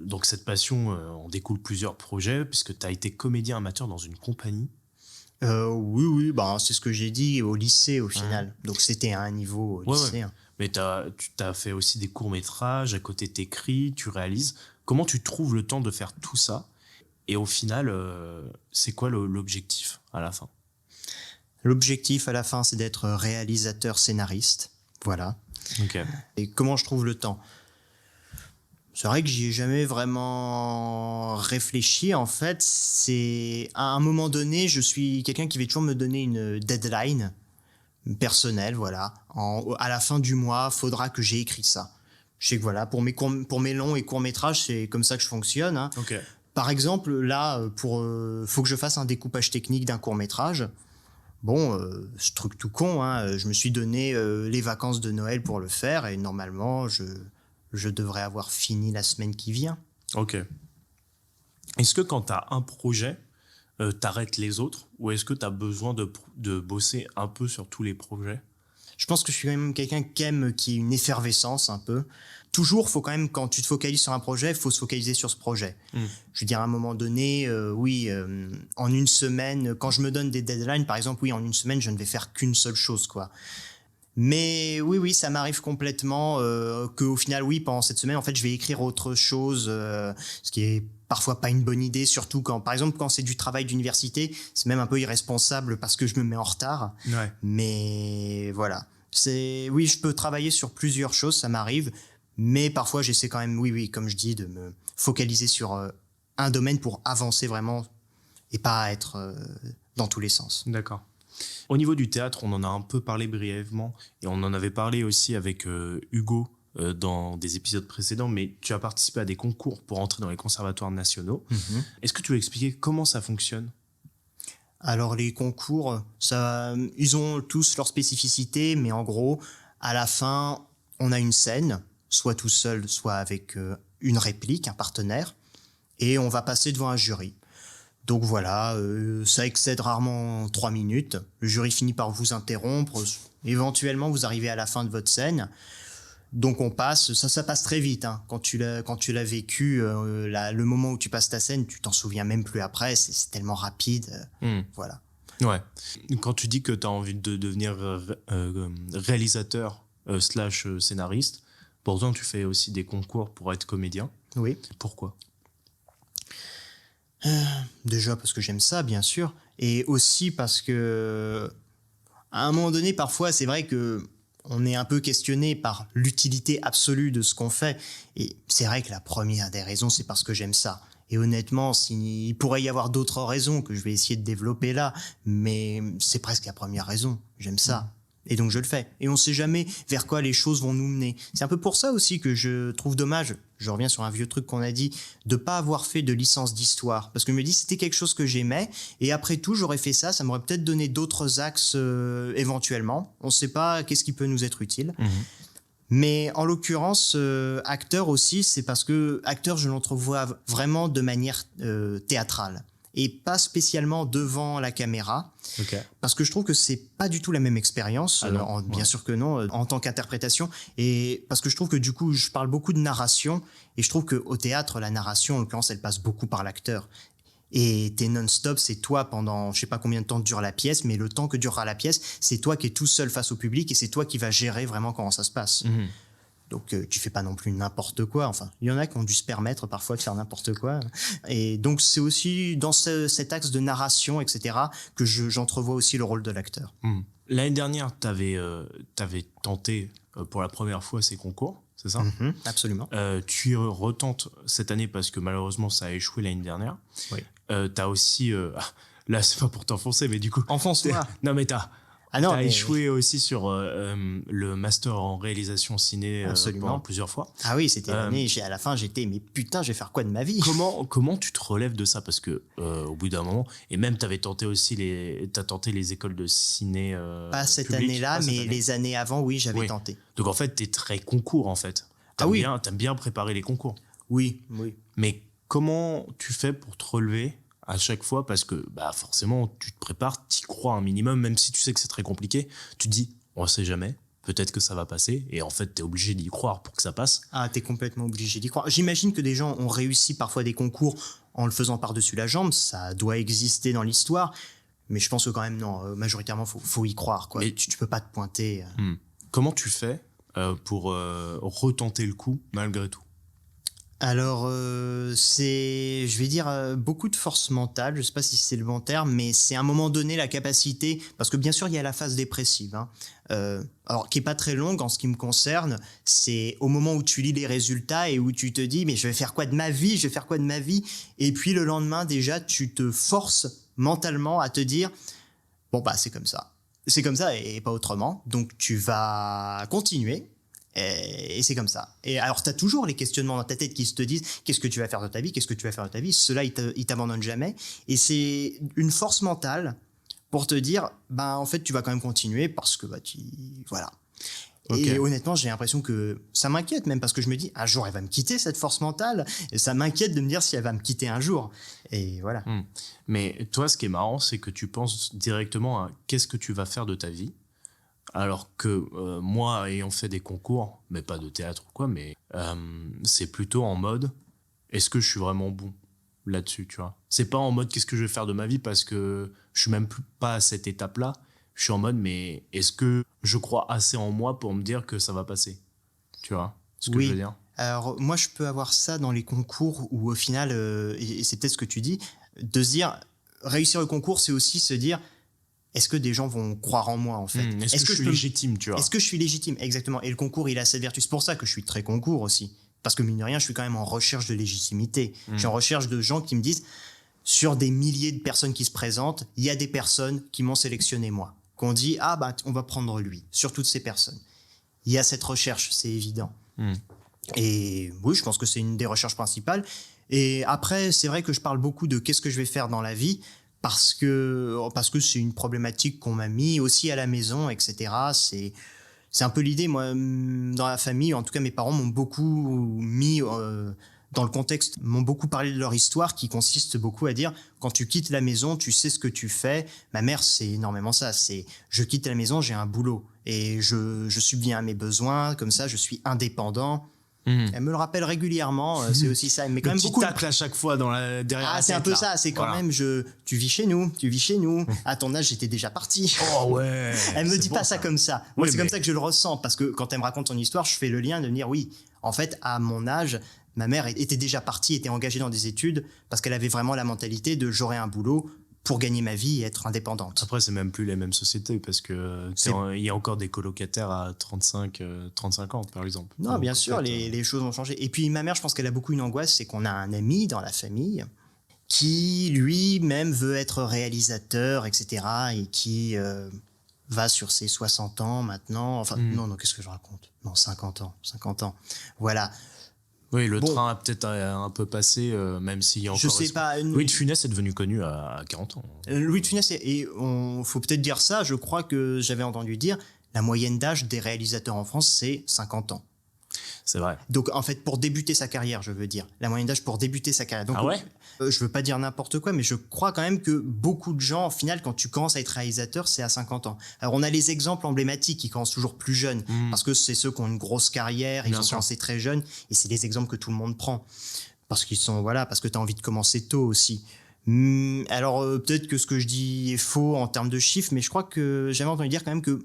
S9: donc cette passion, en découle plusieurs projets, puisque t'as été comédien amateur dans une compagnie.
S5: Oui, c'est ce que j'ai dit au lycée au final. Donc c'était à un niveau lycéen.
S9: Ouais. Mais tu t'as fait aussi des courts-métrages, à côté t'écris, tu réalises. Comment tu trouves le temps de faire tout ça? Et au final, c'est quoi l'objectif à la fin?
S5: L'objectif à la fin, c'est d'être réalisateur scénariste. Voilà.
S9: Ok.
S5: Et comment je trouve le temps? C'est vrai que j'y ai jamais vraiment réfléchi. En fait, c'est à un moment donné, je suis quelqu'un qui va toujours me donner une deadline personnelle. Voilà, à la fin du mois, faudra que j'ai écrit ça. Je sais que voilà, pour mes longs et courts métrages, c'est comme ça que je fonctionne. Hein.
S9: Ok.
S5: Par exemple, là, faut que je fasse un découpage technique d'un court métrage. Bon, ce truc tout con, hein, je me suis donné les vacances de Noël pour le faire et normalement, je devrais avoir fini la semaine qui vient.
S9: Ok. Est-ce que quand tu as un projet, t'arrêtes les autres ou est-ce que tu as besoin de bosser un peu sur tous les projets?
S5: Je pense que je suis quand même quelqu'un qui aime qu'il y ait une effervescence un peu. Toujours, faut quand même, quand tu te focalises sur un projet, il faut se focaliser sur ce projet. Je veux dire, à un moment donné, en une semaine, quand je me donne des deadlines, par exemple, en une semaine, je ne vais faire qu'une seule chose, quoi. Mais oui, ça m'arrive complètement qu'au final, pendant cette semaine, en fait, je vais écrire autre chose, ce qui est parfois pas une bonne idée, surtout par exemple, quand c'est du travail d'université, c'est même un peu irresponsable parce que je me mets en retard.
S9: Ouais.
S5: Mais voilà. Je peux travailler sur plusieurs choses, ça m'arrive, mais parfois, j'essaie quand même, comme je dis, de me focaliser sur un domaine pour avancer vraiment et pas être dans tous les sens.
S9: D'accord. Au niveau du théâtre, on en a un peu parlé brièvement et on en avait parlé aussi avec Hugo dans des épisodes précédents, mais tu as participé à des concours pour entrer dans les conservatoires nationaux. Est-ce que tu veux expliquer comment ça fonctionne?
S5: Alors les concours, ils ont tous leurs spécificités, mais en gros, à la fin, on a une scène, soit tout seul, soit avec une réplique, un partenaire, et on va passer devant un jury. Donc voilà, ça excède rarement 3 minutes. Le jury finit par vous interrompre. Éventuellement, vous arrivez à la fin de votre scène. Donc on passe, ça passe très vite. Hein. Quand tu l'as vécu, le moment où tu passes ta scène, tu t'en souviens même plus après. C'est tellement rapide. Voilà.
S9: Ouais. Quand tu dis que tu as envie de devenir réalisateur / scénariste, pourtant tu fais aussi des concours pour être comédien.
S5: Oui.
S9: Pourquoi?
S5: Déjà parce que j'aime ça, bien sûr, et aussi parce que à un moment donné, parfois, c'est vrai que on est un peu questionné par l'utilité absolue de ce qu'on fait, et c'est vrai que la première des raisons, c'est parce que j'aime ça. Et honnêtement, il pourrait y avoir d'autres raisons que je vais essayer de développer là, mais c'est presque la première raison. J'aime ça. Et donc je le fais. Et on ne sait jamais vers quoi les choses vont nous mener. C'est un peu pour ça aussi que je trouve dommage, je reviens sur un vieux truc qu'on a dit, de ne pas avoir fait de licence d'histoire. Parce que je me dis, c'était quelque chose que j'aimais. Et après tout, j'aurais fait ça m'aurait peut-être donné d'autres axes éventuellement. On ne sait pas qu'est-ce qui peut nous être utile. Mais en l'occurrence, acteur aussi, c'est parce que acteur, je l'entrevois vraiment de manière théâtrale. Et pas spécialement devant la caméra.
S9: Okay.
S5: Parce que je trouve que c'est pas du tout la même expérience. Bien sûr que non, en tant qu'interprétation. Et parce que je trouve que du coup, je parle beaucoup de narration. Et je trouve qu'au théâtre, la narration, en l'occurrence, elle passe beaucoup par l'acteur. Et t'es non-stop, c'est toi pendant, je sais pas combien de temps dure la pièce, mais le temps que durera la pièce, c'est toi qui es tout seul face au public et c'est toi qui vas gérer vraiment comment ça se passe. Donc tu fais pas non plus n'importe quoi. Enfin, il y en a qui ont dû se permettre parfois de faire n'importe quoi. Et donc c'est aussi dans cet axe de narration, etc., que j'entrevois aussi le rôle de l'acteur.
S9: L'année dernière, t'avais tenté pour la première fois ces concours, c'est ça?
S5: Absolument.
S9: Tu y retentes cette année parce que malheureusement ça a échoué l'année dernière.
S5: Oui.
S9: T'as aussi... là, c'est pas pour t'enfoncer, mais du coup...
S5: Enfonce-toi.
S9: Non, mais t'as
S5: t'as
S9: échoué aussi sur le master en réalisation ciné pendant plusieurs fois.
S5: Ah oui, c'était l'année. À la fin, j'étais, mais putain, je vais faire quoi de ma vie?
S9: Comment tu te relèves de ça? Parce que au bout d'un moment, et même t'as tenté les écoles de ciné.
S5: Pas cette
S9: publiques,
S5: année-là, mais les années avant, oui, j'avais tenté.
S9: Donc en fait, t'es très concours en fait. T'aimes bien préparer les concours.
S5: Oui.
S9: Mais comment tu fais pour te relever à chaque fois, parce que forcément tu te prépares, t'y crois un minimum, même si tu sais que c'est très compliqué, tu te dis on sait jamais, peut-être que ça va passer, et en fait t'es obligé d'y croire pour que ça passe.
S5: Ah, t'es complètement obligé d'y croire. J'imagine que des gens ont réussi parfois des concours en le faisant par-dessus la jambe, ça doit exister dans l'histoire, Mais je pense que quand même, non, majoritairement, faut y croire, quoi. Mais tu peux pas te pointer.
S9: Comment tu fais pour retenter le coup malgré tout?
S5: Alors, c'est, je vais dire, beaucoup de force mentale. Je sais pas si c'est le bon terme, mais c'est à un moment donné la capacité, parce que bien sûr, il y a la phase dépressive, hein, alors qui est pas très longue en ce qui me concerne. C'est au moment où tu lis les résultats et où tu te dis, mais je vais faire quoi de ma vie? Je vais faire quoi de ma vie? Et puis le lendemain, déjà, tu te forces mentalement à te dire, bon bah c'est comme ça et pas autrement. Donc tu vas continuer. Et c'est comme ça. Et alors, tu as toujours les questionnements dans ta tête qui se te disent qu'est-ce que tu vas faire de ta vie, qu'est-ce que tu vas faire de ta vie. Ceux-là, ils t'abandonnent jamais. Et c'est une force mentale pour te dire, ben en fait, tu vas quand même continuer parce que voilà. Okay. Et honnêtement, j'ai l'impression que ça m'inquiète même parce que je me dis un jour, elle va me quitter cette force mentale. Et ça m'inquiète de me dire si elle va me quitter un jour. Et voilà.
S9: Mais toi, ce qui est marrant, c'est que tu penses directement à qu'est-ce que tu vas faire de ta vie. Alors que moi, ayant fait des concours, mais pas de théâtre ou quoi, mais c'est plutôt en mode est-ce que je suis vraiment bon là-dessus, tu vois? C'est pas en mode qu'est-ce que je vais faire de ma vie parce que je suis même pas à cette étape-là. Je suis en mode mais est-ce que je crois assez en moi pour me dire que ça va passer? Tu vois ce que je veux dire?
S5: Alors moi, je peux avoir ça dans les concours où au final, et c'est peut-être ce que tu dis, de se dire réussir le concours, c'est aussi se dire est-ce que des gens vont croire en moi, en fait?
S9: Est-ce que je suis légitime, tu vois?
S5: Est-ce que je suis légitime? Exactement. Et le concours, il a cette vertu. C'est pour ça que je suis très concours aussi. Parce que mine de rien, je suis quand même en recherche de légitimité. Je suis en recherche de gens qui me disent, sur des milliers de personnes qui se présentent, il y a des personnes qui m'ont sélectionné moi. Qu'on dit, ah bah, on va prendre lui, sur toutes ces personnes. Il y a cette recherche, c'est évident. Et oui, je pense que c'est une des recherches principales. Et après, c'est vrai que je parle beaucoup de qu'est-ce que je vais faire dans la vie, parce que c'est une problématique qu'on m'a mis aussi à la maison, etc. C'est un peu l'idée, moi, dans la famille, en tout cas mes parents m'ont beaucoup mis dans le contexte, m'ont beaucoup parlé de leur histoire qui consiste beaucoup à dire quand tu quittes la maison, tu sais ce que tu fais. Ma mère, c'est énormément ça, c'est je quitte la maison, j'ai un boulot et je subviens à mes besoins, comme ça je suis indépendant. Elle me le rappelle régulièrement, c'est aussi ça. Mais quand même beaucoup.
S9: Tacle à chaque fois derrière la tête.
S5: C'est un peu ça, c'est quand même tu vis chez nous. À ton âge, j'étais déjà parti.
S9: Oh ouais.
S5: Elle me dit pas ça comme ça. Moi, c'est comme ça que je le ressens parce que quand elle me raconte son histoire, je fais le lien de me dire oui, en fait, à mon âge, ma mère était déjà partie, était engagée dans des études parce qu'elle avait vraiment la mentalité de j'aurai un boulot pour gagner ma vie et être indépendante.
S9: Après, c'est même plus les mêmes sociétés parce que il y a encore des colocataires à 35 ans, par exemple.
S5: Non,
S9: donc,
S5: bien sûr, les choses ont changé. Et puis, ma mère, je pense qu'elle a beaucoup une angoisse, c'est qu'on a un ami dans la famille qui, lui-même, veut être réalisateur, etc. et qui va sur ses 60 ans maintenant. Enfin, non, qu'est-ce que je raconte? Non, 50 ans. Voilà.
S9: Oui, le train a peut-être un peu passé, même s'il y a encore...
S5: Je sais pas.
S9: Louis de Funès est devenu connu à 40 ans.
S5: Louis de Funès, faut peut-être dire ça, je crois que j'avais entendu dire, la moyenne d'âge des réalisateurs en France, c'est 50 ans.
S9: C'est vrai.
S5: Donc, en fait, pour débuter sa carrière, je veux dire. La moyenne d'âge pour débuter sa carrière. Donc,
S9: ah ouais?
S5: Je veux pas dire n'importe quoi, mais je crois quand même que beaucoup de gens, au final, quand tu commences à être réalisateur, c'est à 50 ans. Alors, on a les exemples emblématiques qui commencent toujours plus jeunes, parce que c'est ceux qui ont une grosse carrière, ils ont commencé très jeunes, et c'est les exemples que tout le monde prend. Parce qu'ils sont, parce que tu as envie de commencer tôt aussi. Alors, peut-être que ce que je dis est faux en termes de chiffres, mais je crois que j'avais entendu dire quand même que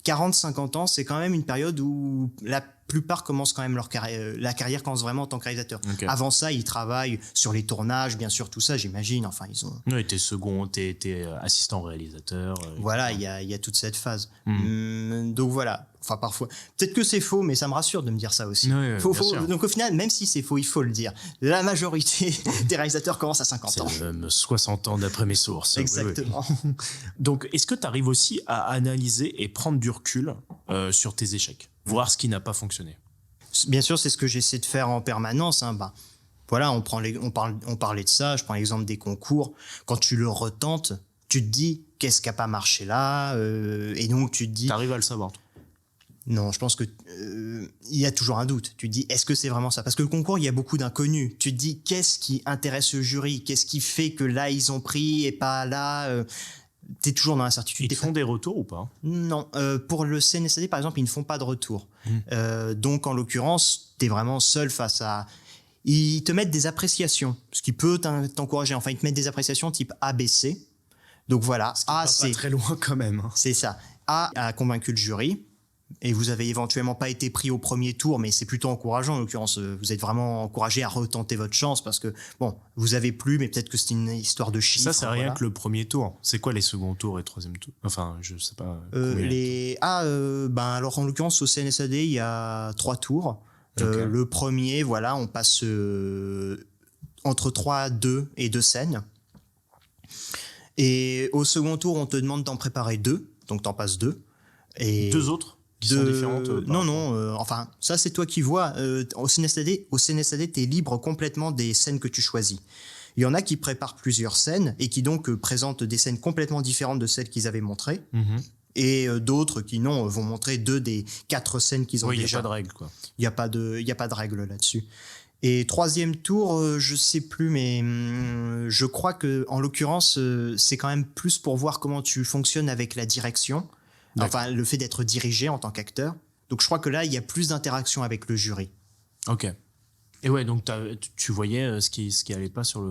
S5: 40-50 ans, c'est quand même une période où la plupart commencent quand même leur carrière. La carrière commence vraiment en tant que réalisateur. Okay. Avant ça, ils travaillent sur les tournages, bien sûr, tout ça, j'imagine. Enfin, ils ont...
S9: Oui, t'es second, t'es assistant réalisateur.
S5: Voilà, il y a toute cette phase. Donc voilà. Enfin, parfois. Peut-être que c'est faux, mais ça me rassure de me dire ça aussi.
S9: Oui,
S5: donc au final, même si c'est faux, il faut le dire. La majorité des réalisateurs commencent à 50 ans.
S9: C'est même 60 ans d'après mes sources.
S5: Exactement.
S9: Oui. Donc, est-ce que tu arrives aussi à analyser et prendre du recul sur tes échecs, voir ce qui n'a pas fonctionné?
S5: Bien sûr, c'est ce que j'essaie de faire en permanence. Voilà, on parlait de ça, je prends l'exemple des concours. Quand tu le retentes, tu te dis, qu'est-ce qui n'a pas marché là? Et donc, tu te dis...
S9: T'arrives à le savoir, toi?
S5: Non, je pense que il y a toujours un doute. Tu te dis, est-ce que c'est vraiment ça? Parce que le concours, il y a beaucoup d'inconnus. Tu te dis, qu'est-ce qui intéresse le jury? Qu'est-ce qui fait que là, ils ont pris et pas là? T'es toujours dans l'incertitude.
S9: Ils te font des retours ou pas?
S5: Non. Pour le CNSAD, par exemple, ils ne font pas de retour. Donc, en l'occurrence, t'es vraiment seul face à... Ils te mettent des appréciations, ce qui peut t'encourager. Enfin, ils te mettent des appréciations type ABC. Donc voilà,
S9: A, c'est pas très loin quand même. Hein.
S5: C'est ça. A convaincu le jury. Et vous avez éventuellement pas été pris au premier tour, mais c'est plutôt encourageant en l'occurrence. Vous êtes vraiment encouragé à retenter votre chance parce que, bon, vous avez plus, mais peut-être que c'est une histoire de chiffres.
S9: Ça, c'est rien que le premier tour. C'est quoi les seconds tours et troisième tours? Enfin, je sais pas.
S5: Alors en l'occurrence, au CNSAD, il y a 3 tours. Okay. Le premier, voilà, on passe entre 3, 2 et 2 scènes. Et au second tour, on te demande d'en préparer 2, donc t'en passes 2. Et
S9: 2 autres qui sont différentes
S5: enfin, ça c'est toi qui vois. Au CNSAD, t'es libre complètement des scènes que tu choisis. Il y en a qui préparent plusieurs scènes et qui donc présentent des scènes complètement différentes de celles qu'ils avaient montrées. Mm-hmm. Et d'autres qui, non, vont montrer 2 des 4 scènes qu'ils ont déjà.
S9: Il n'y a pas de règle, quoi.
S5: Il n'y a pas de règle là-dessus. Et troisième tour, je sais plus, mais je crois que, en l'occurrence, c'est quand même plus pour voir comment tu fonctionnes avec la direction. Enfin, le fait d'être dirigé en tant qu'acteur. Donc, je crois que là, il y a plus d'interaction avec le jury.
S9: Ok. Et ouais, donc tu voyais ce qui allait pas sur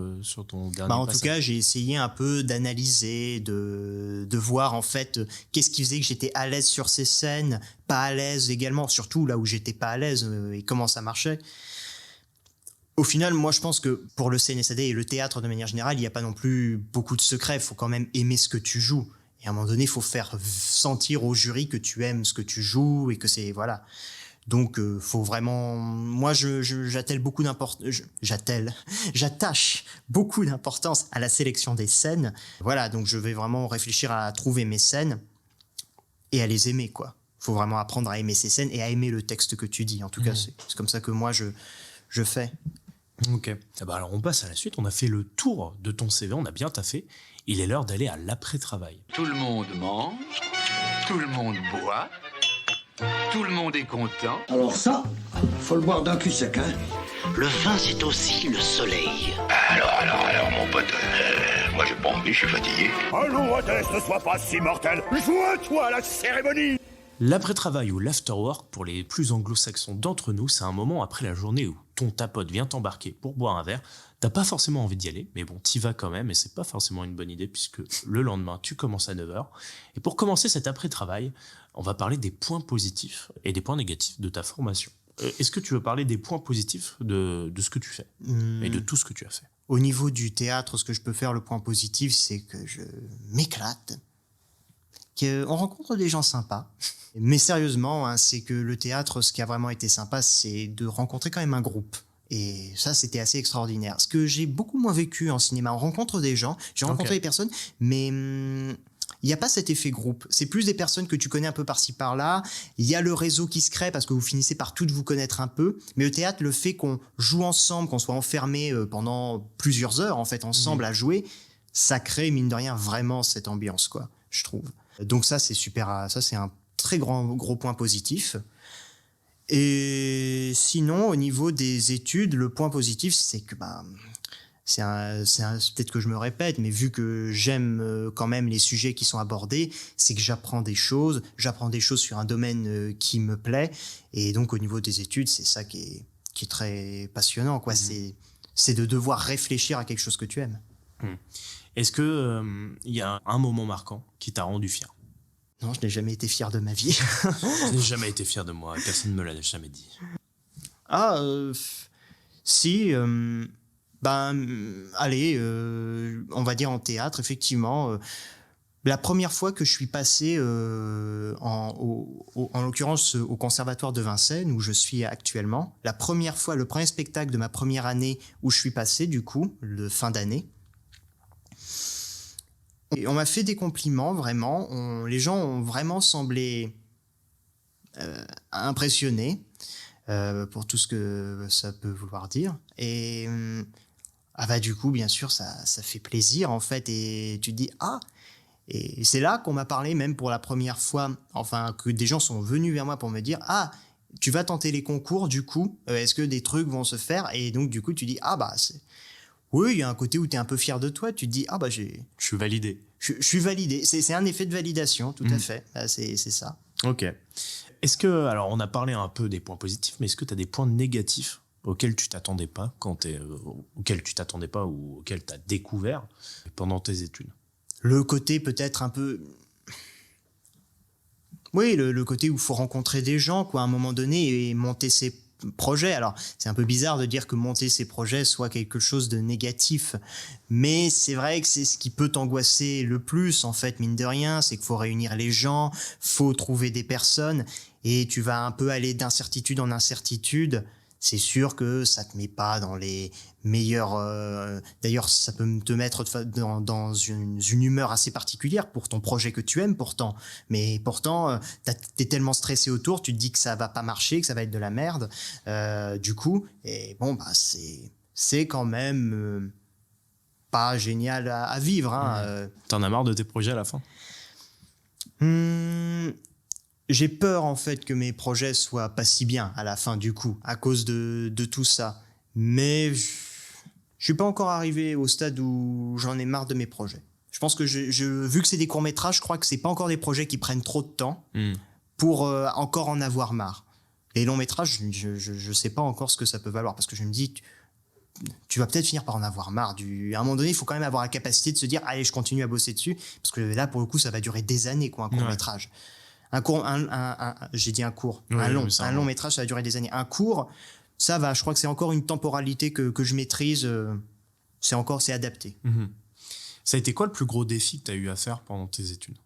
S9: ton dernier
S5: en
S9: passage.
S5: tout cas, j'ai essayé un peu d'analyser, de voir en fait qu'est-ce qui faisait que j'étais à l'aise sur ces scènes, pas à l'aise également, surtout là où j'étais pas à l'aise et comment ça marchait. Au final, moi, je pense que pour le CNSAD et le théâtre de manière générale, il n'y a pas non plus beaucoup de secrets. Il faut quand même aimer ce que tu joues. Et à un moment donné, il faut faire sentir au jury que tu aimes ce que tu joues et que c'est... Voilà. Donc, faut vraiment... Moi, j'attache beaucoup d'importance à la sélection des scènes. Voilà, donc je vais vraiment réfléchir à trouver mes scènes et à les aimer, quoi. Faut vraiment apprendre à aimer ces scènes et à aimer le texte que tu dis. En tout cas, c'est comme ça que moi, je fais.
S9: Ok. Alors, on passe à la suite. On a fait le tour de ton CV, on a bien taffé. Il est l'heure d'aller à l'après-travail.
S13: Tout le monde mange, tout le monde boit, tout le monde est content.
S10: Alors ça, faut le boire d'un cul sec, hein.
S14: Le vin, c'est aussi le soleil.
S15: Alors, mon pote, moi j'ai pas envie, je suis fatigué.
S16: Allons, Odès, ne sois pas si mortel. Joins-toi à la cérémonie.
S9: L'après-travail ou l'afterwork, pour les plus anglo-saxons d'entre nous, c'est un moment après la journée où ta pote vient t'embarquer pour boire un verre. T'as pas forcément envie d'y aller, mais bon, t'y vas quand même, et c'est pas forcément une bonne idée, puisque le lendemain, tu commences à 9h. Et pour commencer cet après-travail, on va parler des points positifs et des points négatifs de ta formation. Est-ce que tu veux parler des points positifs de ce que tu fais et de tout ce que tu as fait?
S5: Au niveau du théâtre, ce que je peux faire, le point positif, c'est que je m'éclate, qu'on rencontre des gens sympas. Mais sérieusement, hein, c'est que le théâtre, ce qui a vraiment été sympa, c'est de rencontrer quand même un groupe. Et ça, c'était assez extraordinaire. Ce que j'ai beaucoup moins vécu en cinéma, on rencontre des gens, j'ai rencontré des personnes, mais il n'y a pas cet effet groupe. C'est plus des personnes que tu connais un peu par-ci par-là. Il y a le réseau qui se crée parce que vous finissez par toutes vous connaître un peu. Mais le théâtre, le fait qu'on joue ensemble, qu'on soit enfermés pendant plusieurs heures en fait ensemble à jouer, ça crée mine de rien vraiment cette ambiance, quoi, je trouve. Donc ça, c'est super. Ça, c'est un très gros point positif. Et sinon, au niveau des études, le point positif, c'est que peut-être que je me répète, mais vu que j'aime quand même les sujets qui sont abordés, c'est que j'apprends des choses sur un domaine qui me plaît. Et donc, au niveau des études, c'est ça qui est très passionnant, quoi. C'est de devoir réfléchir à quelque chose que tu aimes.
S9: Est-ce que y a un moment marquant qui t'a rendu fier?
S5: Non, je n'ai jamais été fier de ma vie.
S9: Je n'ai jamais été fier de moi. Personne ne me l'a jamais dit.
S5: Si. Allez, on va dire en théâtre, effectivement. La première fois que je suis passé, en l'occurrence, au Conservatoire de Vincennes, où je suis actuellement, le premier spectacle de ma première année où je suis passé, du coup, de fin d'année. Et on m'a fait des compliments, vraiment. Les gens ont vraiment semblé impressionnés pour tout ce que ça peut vouloir dire. Et du coup, bien sûr, ça fait plaisir, en fait. Et tu te dis, et c'est là qu'on m'a parlé, même pour la première fois, enfin, que des gens sont venus vers moi pour me dire, tu vas tenter les concours, du coup, est-ce que des trucs vont se faire? Et donc, du coup, tu dis, oui, il y a un côté où tu es un peu fier de toi. Tu te dis, je
S9: suis validé.
S5: Je suis validé. C'est un effet de validation, tout à fait. C'est ça.
S9: Ok. Est-ce que, alors on a parlé un peu des points positifs, mais est-ce que tu as des points négatifs auxquels tu t'attendais pas ou auxquels tu as découvert pendant tes études?
S5: le côté peut-être un peu... Oui, le côté où il faut rencontrer des gens, quoi, à un moment donné, et monter ses projets. Alors, c'est un peu bizarre de dire que monter ses projets soit quelque chose de négatif, mais c'est vrai que c'est ce qui peut t'angoisser le plus, en fait, mine de rien, c'est qu'il faut réunir les gens, faut trouver des personnes, et tu vas un peu aller d'incertitude en incertitude. C'est sûr que ça te met pas dans les meilleurs... D'ailleurs, ça peut te mettre dans une humeur assez particulière pour ton projet que tu aimes pourtant. Mais pourtant, t'es tellement stressé autour, tu te dis que ça va pas marcher, que ça va être de la merde. Du coup, et bon, bah c'est quand même pas génial à vivre. Hein.
S9: T'en as marre de tes projets à la fin?
S5: J'ai peur en fait que mes projets soient pas si bien à la fin du coup, à cause de tout ça. Mais je suis pas encore arrivé au stade où j'en ai marre de mes projets. Je pense que vu que c'est des courts-métrages, je crois que c'est pas encore des projets qui prennent trop de temps pour encore en avoir marre. Les longs-métrages, je sais pas encore ce que ça peut valoir parce que je me dis tu vas peut-être finir par en avoir marre. À un moment donné, il faut quand même avoir la capacité de se dire allez, je continue à bosser dessus parce que là pour le coup, ça va durer des années quoi, un court-métrage. J'ai dit un court, un long métrage, ça va durer des années. Un court, ça va, je crois que c'est encore une temporalité que je maîtrise, c'est adapté.
S9: Ça a été quoi le plus gros défi que tu as eu à faire pendant tes études?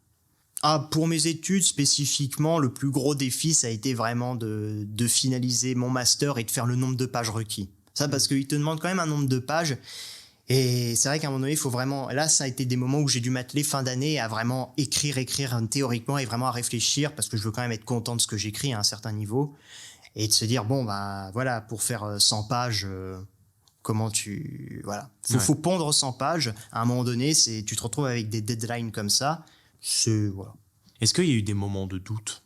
S5: Pour mes études spécifiquement, le plus gros défi, ça a été vraiment de finaliser mon master et de faire le nombre de pages requis. Ça, parce qu'ils te demandent quand même un nombre de pages. Et c'est vrai qu'à un moment donné, il faut vraiment... Là, ça a été des moments où j'ai dû m'atteler fin d'année à vraiment écrire théoriquement et vraiment à réfléchir parce que je veux quand même être content de ce que j'écris à un certain niveau et de se dire, bon, bah voilà, pour faire 100 pages, comment tu... Voilà. Faut pondre 100 pages. À un moment donné, tu te retrouves avec des deadlines comme ça. Voilà.
S9: Est-ce qu'il y a eu des moments de doute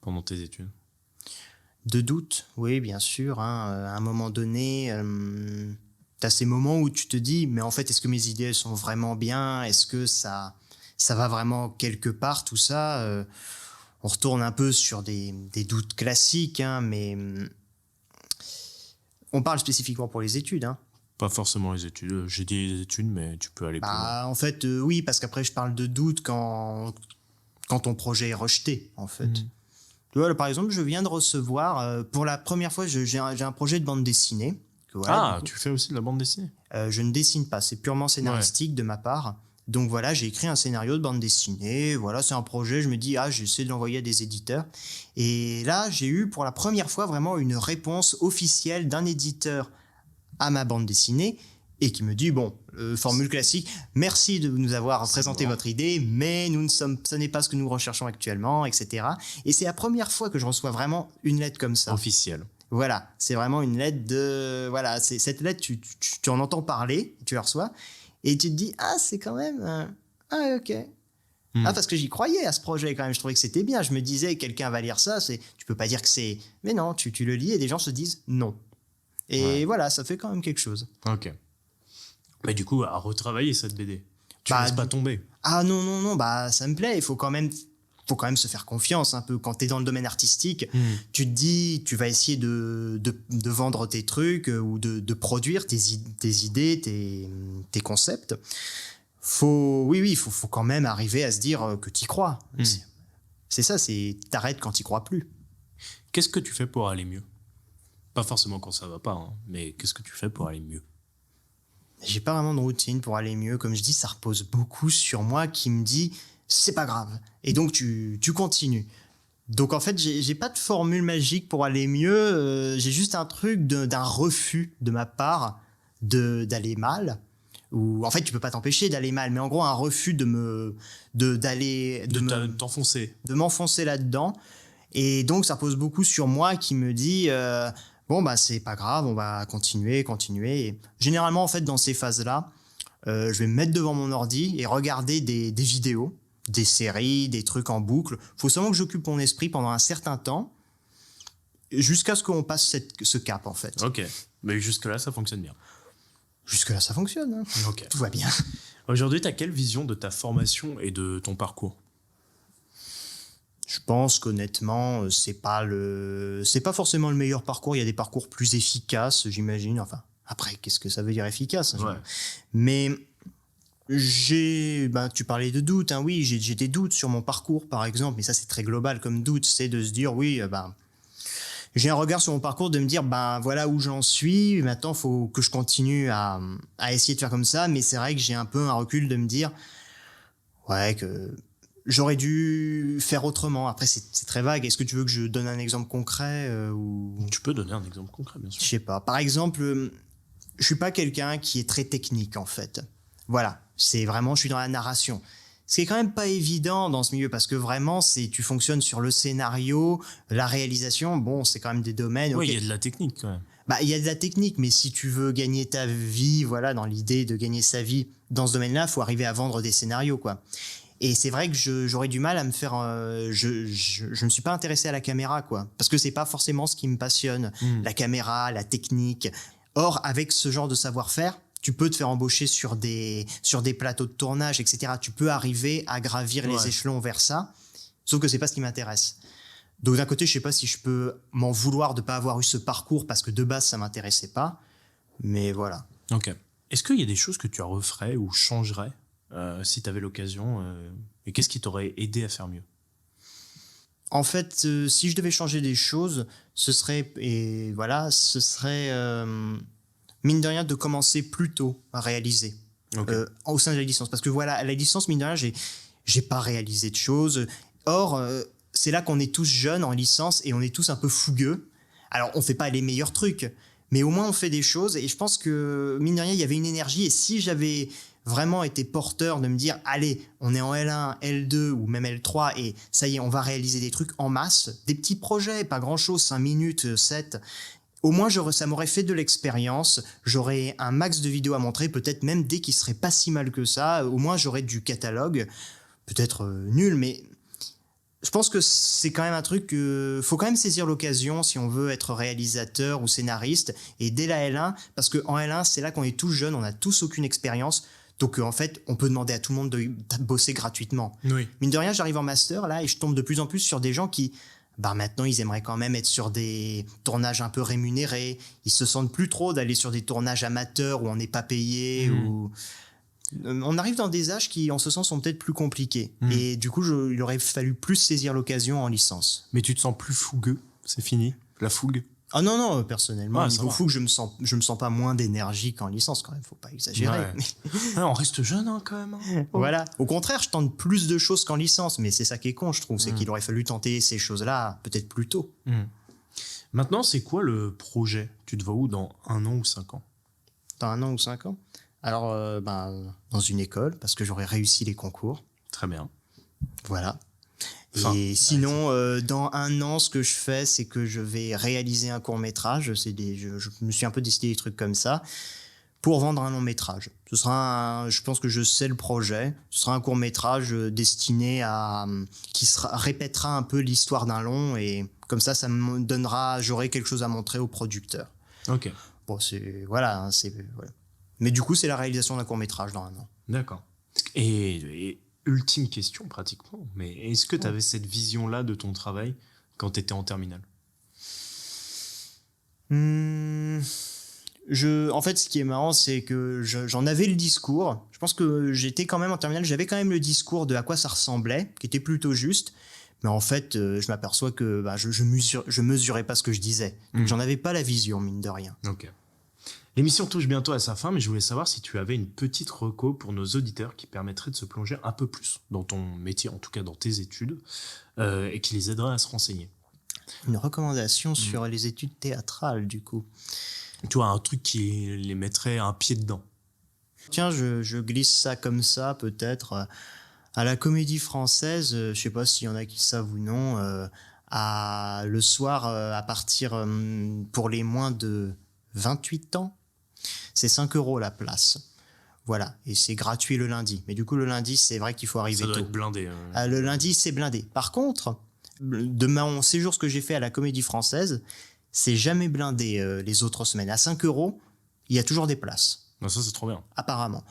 S9: pendant tes études?
S5: De doute, oui, bien sûr. Hein. À un moment donné... T'as ces moments où tu te dis, mais en fait, est-ce que mes idées sont vraiment bien? Est-ce que ça va vraiment quelque part, tout ça? On retourne un peu sur des doutes classiques, hein, mais on parle spécifiquement pour les études. Hein.
S9: Pas forcément les études. J'ai dit les études, mais tu peux aller plus loin.
S5: En fait, oui, parce qu'après, je parle de doute quand ton projet est rejeté, en fait. Tu vois, par exemple, je viens de recevoir, pour la première fois, j'ai un projet de bande dessinée.
S9: Voilà, tu fais aussi de la bande dessinée?
S5: Je ne dessine pas, c'est purement scénaristique de ma part. Donc voilà, j'ai écrit un scénario de bande dessinée. Voilà, c'est un projet, je me dis, j'essaie de l'envoyer à des éditeurs. Et là, j'ai eu pour la première fois vraiment une réponse officielle d'un éditeur à ma bande dessinée et qui me dit, bon, formule classique, merci de nous avoir présenté votre idée, mais ce n'est pas ce que nous recherchons actuellement, etc. Et c'est la première fois que je reçois vraiment une lettre comme ça.
S9: Officielle.
S5: Voilà, c'est vraiment une lettre de... Voilà, cette lettre, tu en entends parler, tu la reçois, et tu te dis, c'est quand même... ok. Parce que j'y croyais à ce projet quand même, je trouvais que c'était bien. Je me disais, quelqu'un va lire ça, tu peux pas dire que c'est... Mais non, tu le lis et des gens se disent non. Et voilà, ça fait quand même quelque chose.
S9: Ok. Mais du coup, à retravailler cette BD, tu ne laisses pas tomber.
S5: Non, ça me plaît, il faut quand même se faire confiance un peu. Quand tu es dans le domaine artistique, tu te dis, tu vas essayer de vendre tes trucs ou de produire tes idées, tes concepts. Faut quand même arriver à se dire que tu y crois. C'est ça, t'arrêtes quand tu y crois plus.
S9: Qu'est-ce que tu fais pour aller mieux? Pas forcément quand ça va pas, hein, mais qu'est-ce que tu fais pour aller mieux?
S5: J'ai pas vraiment de routine pour aller mieux. Comme je dis, ça repose beaucoup sur moi qui me dit c'est pas grave. Et donc, tu continues. Donc, en fait, j'ai pas de formule magique pour aller mieux. J'ai juste un truc d'un refus de ma part d'aller mal. Ou en fait, tu peux pas t'empêcher d'aller mal. Mais en gros, un refus de m'enfoncer là-dedans. Et donc, ça repose beaucoup sur moi qui me dit c'est pas grave, on va continuer. Et généralement, en fait, dans ces phases-là, je vais me mettre devant mon ordi et regarder des vidéos, des séries, des trucs en boucle. Faut seulement que j'occupe mon esprit pendant un certain temps jusqu'à ce qu'on passe ce cap, en fait.
S9: Ok, mais jusque-là, ça fonctionne bien.
S5: Jusque-là, ça fonctionne. Hein.
S9: Okay.
S5: Tout va bien.
S9: Aujourd'hui, tu as quelle vision de ta formation et de ton parcours?
S5: Je pense qu'honnêtement, c'est pas forcément le meilleur parcours. Il y a des parcours plus efficaces, j'imagine. Enfin, après, qu'est-ce que ça veut dire efficace? Mais Tu parlais de doutes, hein, oui, j'ai des doutes sur mon parcours, par exemple, mais ça c'est très global comme doute, c'est de se dire, oui, j'ai un regard sur mon parcours de me dire, voilà où j'en suis, maintenant il faut que je continue à essayer de faire comme ça, mais c'est vrai que j'ai un peu un recul de me dire, ouais, que j'aurais dû faire autrement. Après, c'est très vague. Est-ce que tu veux que je donne un exemple concret ou...
S9: Tu peux donner un exemple concret, bien sûr.
S5: Je sais pas. Par exemple, je suis pas quelqu'un qui est très technique, en fait. Voilà. C'est vraiment, je suis dans la narration. Ce qui est quand même pas évident dans ce milieu parce que vraiment, tu fonctionnes sur le scénario, la réalisation. Bon, c'est quand même des domaines.
S9: Oui,
S5: okay.
S9: Il y a de la technique quand même.
S5: Il y a de la technique, mais si tu veux gagner ta vie, voilà, dans l'idée de gagner sa vie dans ce domaine-là, faut arriver à vendre des scénarios, quoi. Et c'est vrai que j'aurais du mal à me faire... je me suis pas intéressé à la caméra, quoi. Parce que c'est pas forcément ce qui me passionne. La caméra, la technique. Or, avec ce genre de savoir-faire, tu peux te faire embaucher sur des plateaux de tournage, etc. Tu peux arriver à gravir les échelons vers ça. Sauf que c'est pas ce qui m'intéresse. Donc d'un côté, je sais pas si je peux m'en vouloir de pas avoir eu ce parcours parce que de base, ça m'intéressait pas. Mais voilà.
S9: Ok. Est-ce qu'il y a des choses que tu referais ou changerais si tu avais l'occasion et qu'est-ce qui t'aurait aidé à faire mieux?
S5: En fait, si je devais changer des choses, ce serait mine de rien de commencer plus tôt à réaliser au sein de la licence. Parce que voilà, à la licence, mine de rien, j'ai pas réalisé de choses. Or, c'est là qu'on est tous jeunes en licence et on est tous un peu fougueux. Alors, on fait pas les meilleurs trucs, mais au moins on fait des choses. Et je pense que, mine de rien, il y avait une énergie. Et si j'avais vraiment été porteur de me dire, allez, on est en L1, L2 ou même L3 et ça y est, on va réaliser des trucs en masse, des petits projets, pas grand-chose, 5 minutes, 7. Au moins, ça m'aurait fait de l'expérience, j'aurais un max de vidéos à montrer, peut-être même dès qu'il serait pas si mal que ça, au moins j'aurais du catalogue, peut-être nul, mais je pense que c'est quand même un truc que faut quand même saisir l'occasion si on veut être réalisateur ou scénariste, et dès la L1, parce qu'en L1, c'est là qu'on est tous jeunes, on n'a tous aucune expérience. Donc en fait, on peut demander à tout le monde de bosser gratuitement.
S9: Oui.
S5: Mine de rien, j'arrive en master là et je tombe de plus en plus sur des gens qui, maintenant, ils aimeraient quand même être sur des tournages un peu rémunérés. Ils se sentent plus trop d'aller sur des tournages amateurs où on n'est pas payé. Ou... On arrive dans des âges qui, en ce sens, sont peut-être plus compliqués. Et du coup, il aurait fallu plus saisir l'occasion en licence.
S9: Mais tu te sens plus fougueux? C'est fini? La fougue?
S5: Ah non, personnellement, niveau fou que je me sens pas moins d'énergie qu'en licence quand même, faut pas exagérer.
S9: Ouais. Mais... on reste jeune quand même.
S5: Voilà. Au contraire, je tente plus de choses qu'en licence, mais c'est ça qui est con, je trouve, c'est qu'il aurait fallu tenter ces choses-là peut-être plus tôt.
S9: Maintenant, c'est quoi le projet? Tu te vois où dans 1 an ou 5 ans?
S5: Dans 1 an ou 5 ans? Alors, dans une école, parce que j'aurais réussi les concours.
S9: Très bien.
S5: Voilà. Et sinon, dans 1 an, ce que je fais, c'est que je vais réaliser un court-métrage. Je me suis un peu décidé des trucs comme ça pour vendre un long-métrage. Ce sera je pense que je sais le projet. Ce sera un court-métrage destiné qui répétera un peu l'histoire d'un long et comme ça me donnera, j'aurai quelque chose à montrer au producteur.
S9: Ok.
S5: Bon, voilà. Mais du coup, c'est la réalisation d'un court-métrage dans 1 an.
S9: D'accord. Et ultime question pratiquement, mais est-ce que tu avais cette vision-là de ton travail quand tu étais en terminale?
S5: En fait, ce qui est marrant, c'est que j'en avais le discours. Je pense que j'étais quand même en terminale, j'avais quand même le discours de à quoi ça ressemblait, qui était plutôt juste. Mais en fait, je m'aperçois que je mesurais pas ce que je disais. Donc, j'en avais pas la vision, mine de rien.
S9: Ok. L'émission touche bientôt à sa fin, mais je voulais savoir si tu avais une petite reco pour nos auditeurs qui permettrait de se plonger un peu plus dans ton métier, en tout cas dans tes études, et qui les aiderait à se renseigner.
S5: Une recommandation sur les études théâtrales, du coup.
S9: Tu vois, un truc qui les mettrait un pied dedans.
S5: Tiens, je glisse ça comme ça, peut-être. À la Comédie Française, je sais pas s'il y en a qui savent ou non, le soir, à partir pour les moins de 28 ans, c'est 5 € la place. Voilà. Et c'est gratuit le lundi. Mais du coup, le lundi, c'est vrai qu'il faut arriver tôt.
S9: Ça doit être blindé.
S5: Le lundi, c'est blindé. Par contre, de mon séjour, ce que j'ai fait à la Comédie Française, c'est jamais blindé les autres semaines. À 5 €, il y a toujours des places.
S9: Non, ça, c'est trop bien.
S5: Apparemment.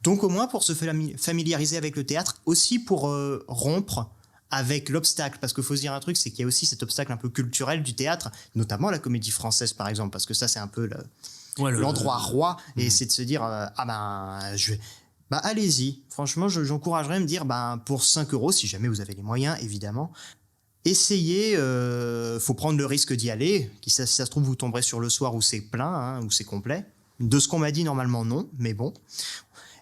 S5: Donc, au moins, pour se familiariser avec le théâtre, aussi pour rompre avec l'obstacle, parce qu'il faut se dire un truc, c'est qu'il y a aussi cet obstacle un peu culturel du théâtre, notamment la Comédie Française, par exemple, parce que ça, c'est un peu l'endroit roi, et c'est de se dire, Bah allez-y, franchement j'encouragerais à me dire pour 5 €, si jamais vous avez les moyens évidemment, essayez, faut prendre le risque d'y aller, si ça se trouve vous tomberez sur le soir où c'est plein, où c'est complet. De ce qu'on m'a dit normalement non, mais bon.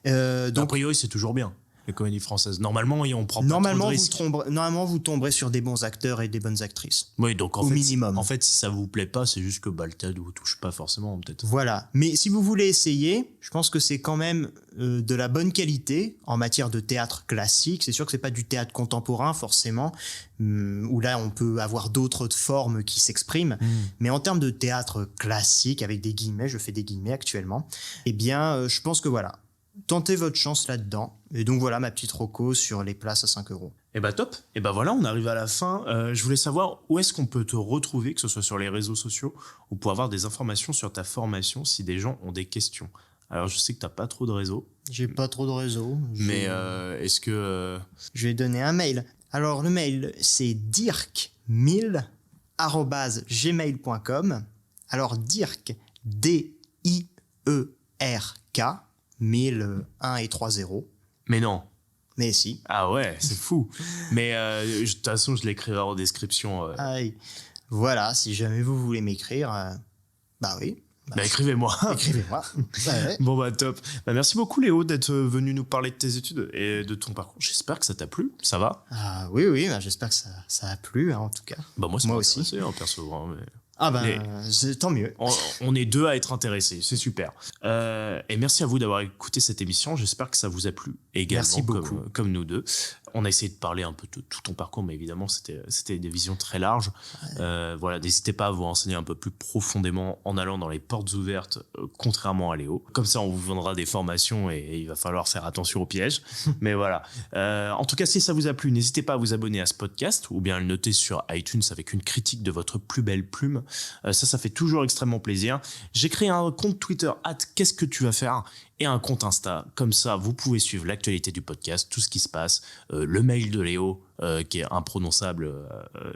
S9: Donc a priori c'est toujours bien. Les comédies françaises. Normalement, on prend pas trop de risques.
S5: Normalement, vous tomberez sur des bons acteurs et des bonnes actrices.
S9: Oui, donc
S5: au minimum.
S9: En fait, si ça vous plaît pas, c'est juste que le théâtre vous touche pas forcément, peut-être.
S5: Voilà. Mais si vous voulez essayer, je pense que c'est quand même de la bonne qualité en matière de théâtre classique. C'est sûr que c'est pas du théâtre contemporain, forcément, où là, on peut avoir d'autres formes qui s'expriment. Mais en termes de théâtre classique, avec des guillemets, je fais des guillemets actuellement, eh bien, je pense que voilà. Tentez votre chance là-dedans. Et donc voilà ma petite reco sur les places à 5 €.
S9: Et top. Et voilà, on arrive à la fin. Je voulais savoir où est-ce qu'on peut te retrouver, que ce soit sur les réseaux sociaux ou pour avoir des informations sur ta formation si des gens ont des questions. Alors je sais que t'as pas trop de réseau.
S5: J'ai pas trop de réseau.
S9: Mais est-ce que...
S5: Je vais donner un mail. Alors le mail c'est dirk1000@gmail.com. Alors Dirk, D-I-E-R-K, 1000, 1 et 3 0.
S9: Mais non.
S5: Mais si.
S9: Ah ouais, c'est fou. Mais de toute façon, je l'écrirai en description.
S5: Voilà, si jamais vous voulez m'écrire, oui.
S9: Écrivez-moi.
S5: Écrivez-moi. Ouais.
S9: Bon top. Merci beaucoup Léo d'être venu nous parler de tes études et de ton parcours. J'espère que ça t'a plu. Ça va?
S5: Oui, j'espère que ça a plu en tout cas.
S9: Moi aussi. Perso. Mais...
S5: tant mieux.
S9: On est deux à être intéressés, c'est super. Et merci à vous d'avoir écouté cette émission. J'espère que ça vous a plu également.
S5: Merci beaucoup.
S9: Comme nous deux. On a essayé de parler un peu de tout ton parcours, mais évidemment, c'était des visions très larges. Voilà, n'hésitez pas à vous renseigner un peu plus profondément en allant dans les portes ouvertes, contrairement à Léo. Comme ça, on vous vendra des formations et il va falloir faire attention aux pièges. Mais voilà. En tout cas, si ça vous a plu, n'hésitez pas à vous abonner à ce podcast ou bien à le noter sur iTunes avec une critique de votre plus belle plume. Ça fait toujours extrêmement plaisir. J'ai créé un compte Twitter @qu'est-ce que tu vas faire et un compte Insta. Comme ça, vous pouvez suivre l'actualité du podcast, tout ce qui se passe, le mail de Léo qui est imprononçable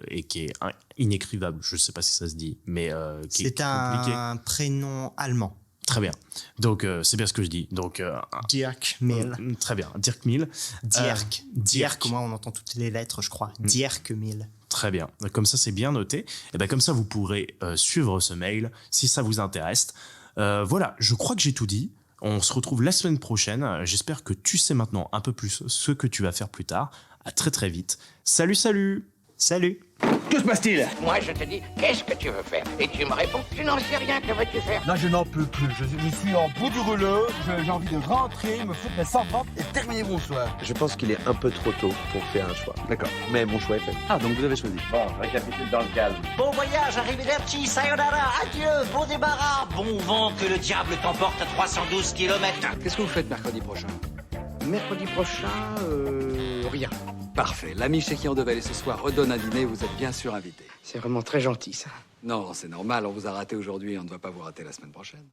S9: et qui est inécrivable. Je ne sais pas si ça se dit, mais qui est compliqué.
S5: C'est un prénom allemand.
S9: Très bien. Donc, c'est bien ce que je dis. Donc,
S5: Dirk1000.
S9: Très bien. Dirk1000.
S5: Dirk, comment on entend toutes les lettres, je crois. Dirk1000.
S9: Très bien. Comme ça, c'est bien noté. Et comme ça, vous pourrez suivre ce mail si ça vous intéresse. Voilà, je crois que j'ai tout dit. On se retrouve la semaine prochaine. J'espère que tu sais maintenant un peu plus ce que tu vas faire plus tard. À très très vite. Salut.
S5: Salut.
S16: Que se passe-t-il?
S14: Moi, je te dis, qu'est-ce que tu veux faire? Et tu me réponds, tu n'en sais rien, que veux-tu faire?
S16: Là, je n'en peux plus. Je suis en bout du rouleau. J'ai envie de rentrer, me foutre mes 100 francs et terminer mon soir.
S7: Je pense qu'il est un peu trop tôt pour faire un choix.
S16: D'accord.
S7: Mais mon choix est fait.
S16: Ah, donc vous avez choisi.
S13: Bon, récapitule dans le calme.
S14: Bon voyage, arrivederci, sayonara, adieu, bon débarras, bon vent, que le diable t'emporte à 312 km.
S10: Qu'est-ce que vous faites mercredi prochain? Mercredi prochain, rien. Parfait. L'ami chez qui on devait aller ce soir redonne un dîner, vous êtes bien sûr invité.
S14: C'est vraiment très gentil, ça.
S10: Non, c'est normal, on vous a raté aujourd'hui, on ne va pas vous rater la semaine prochaine.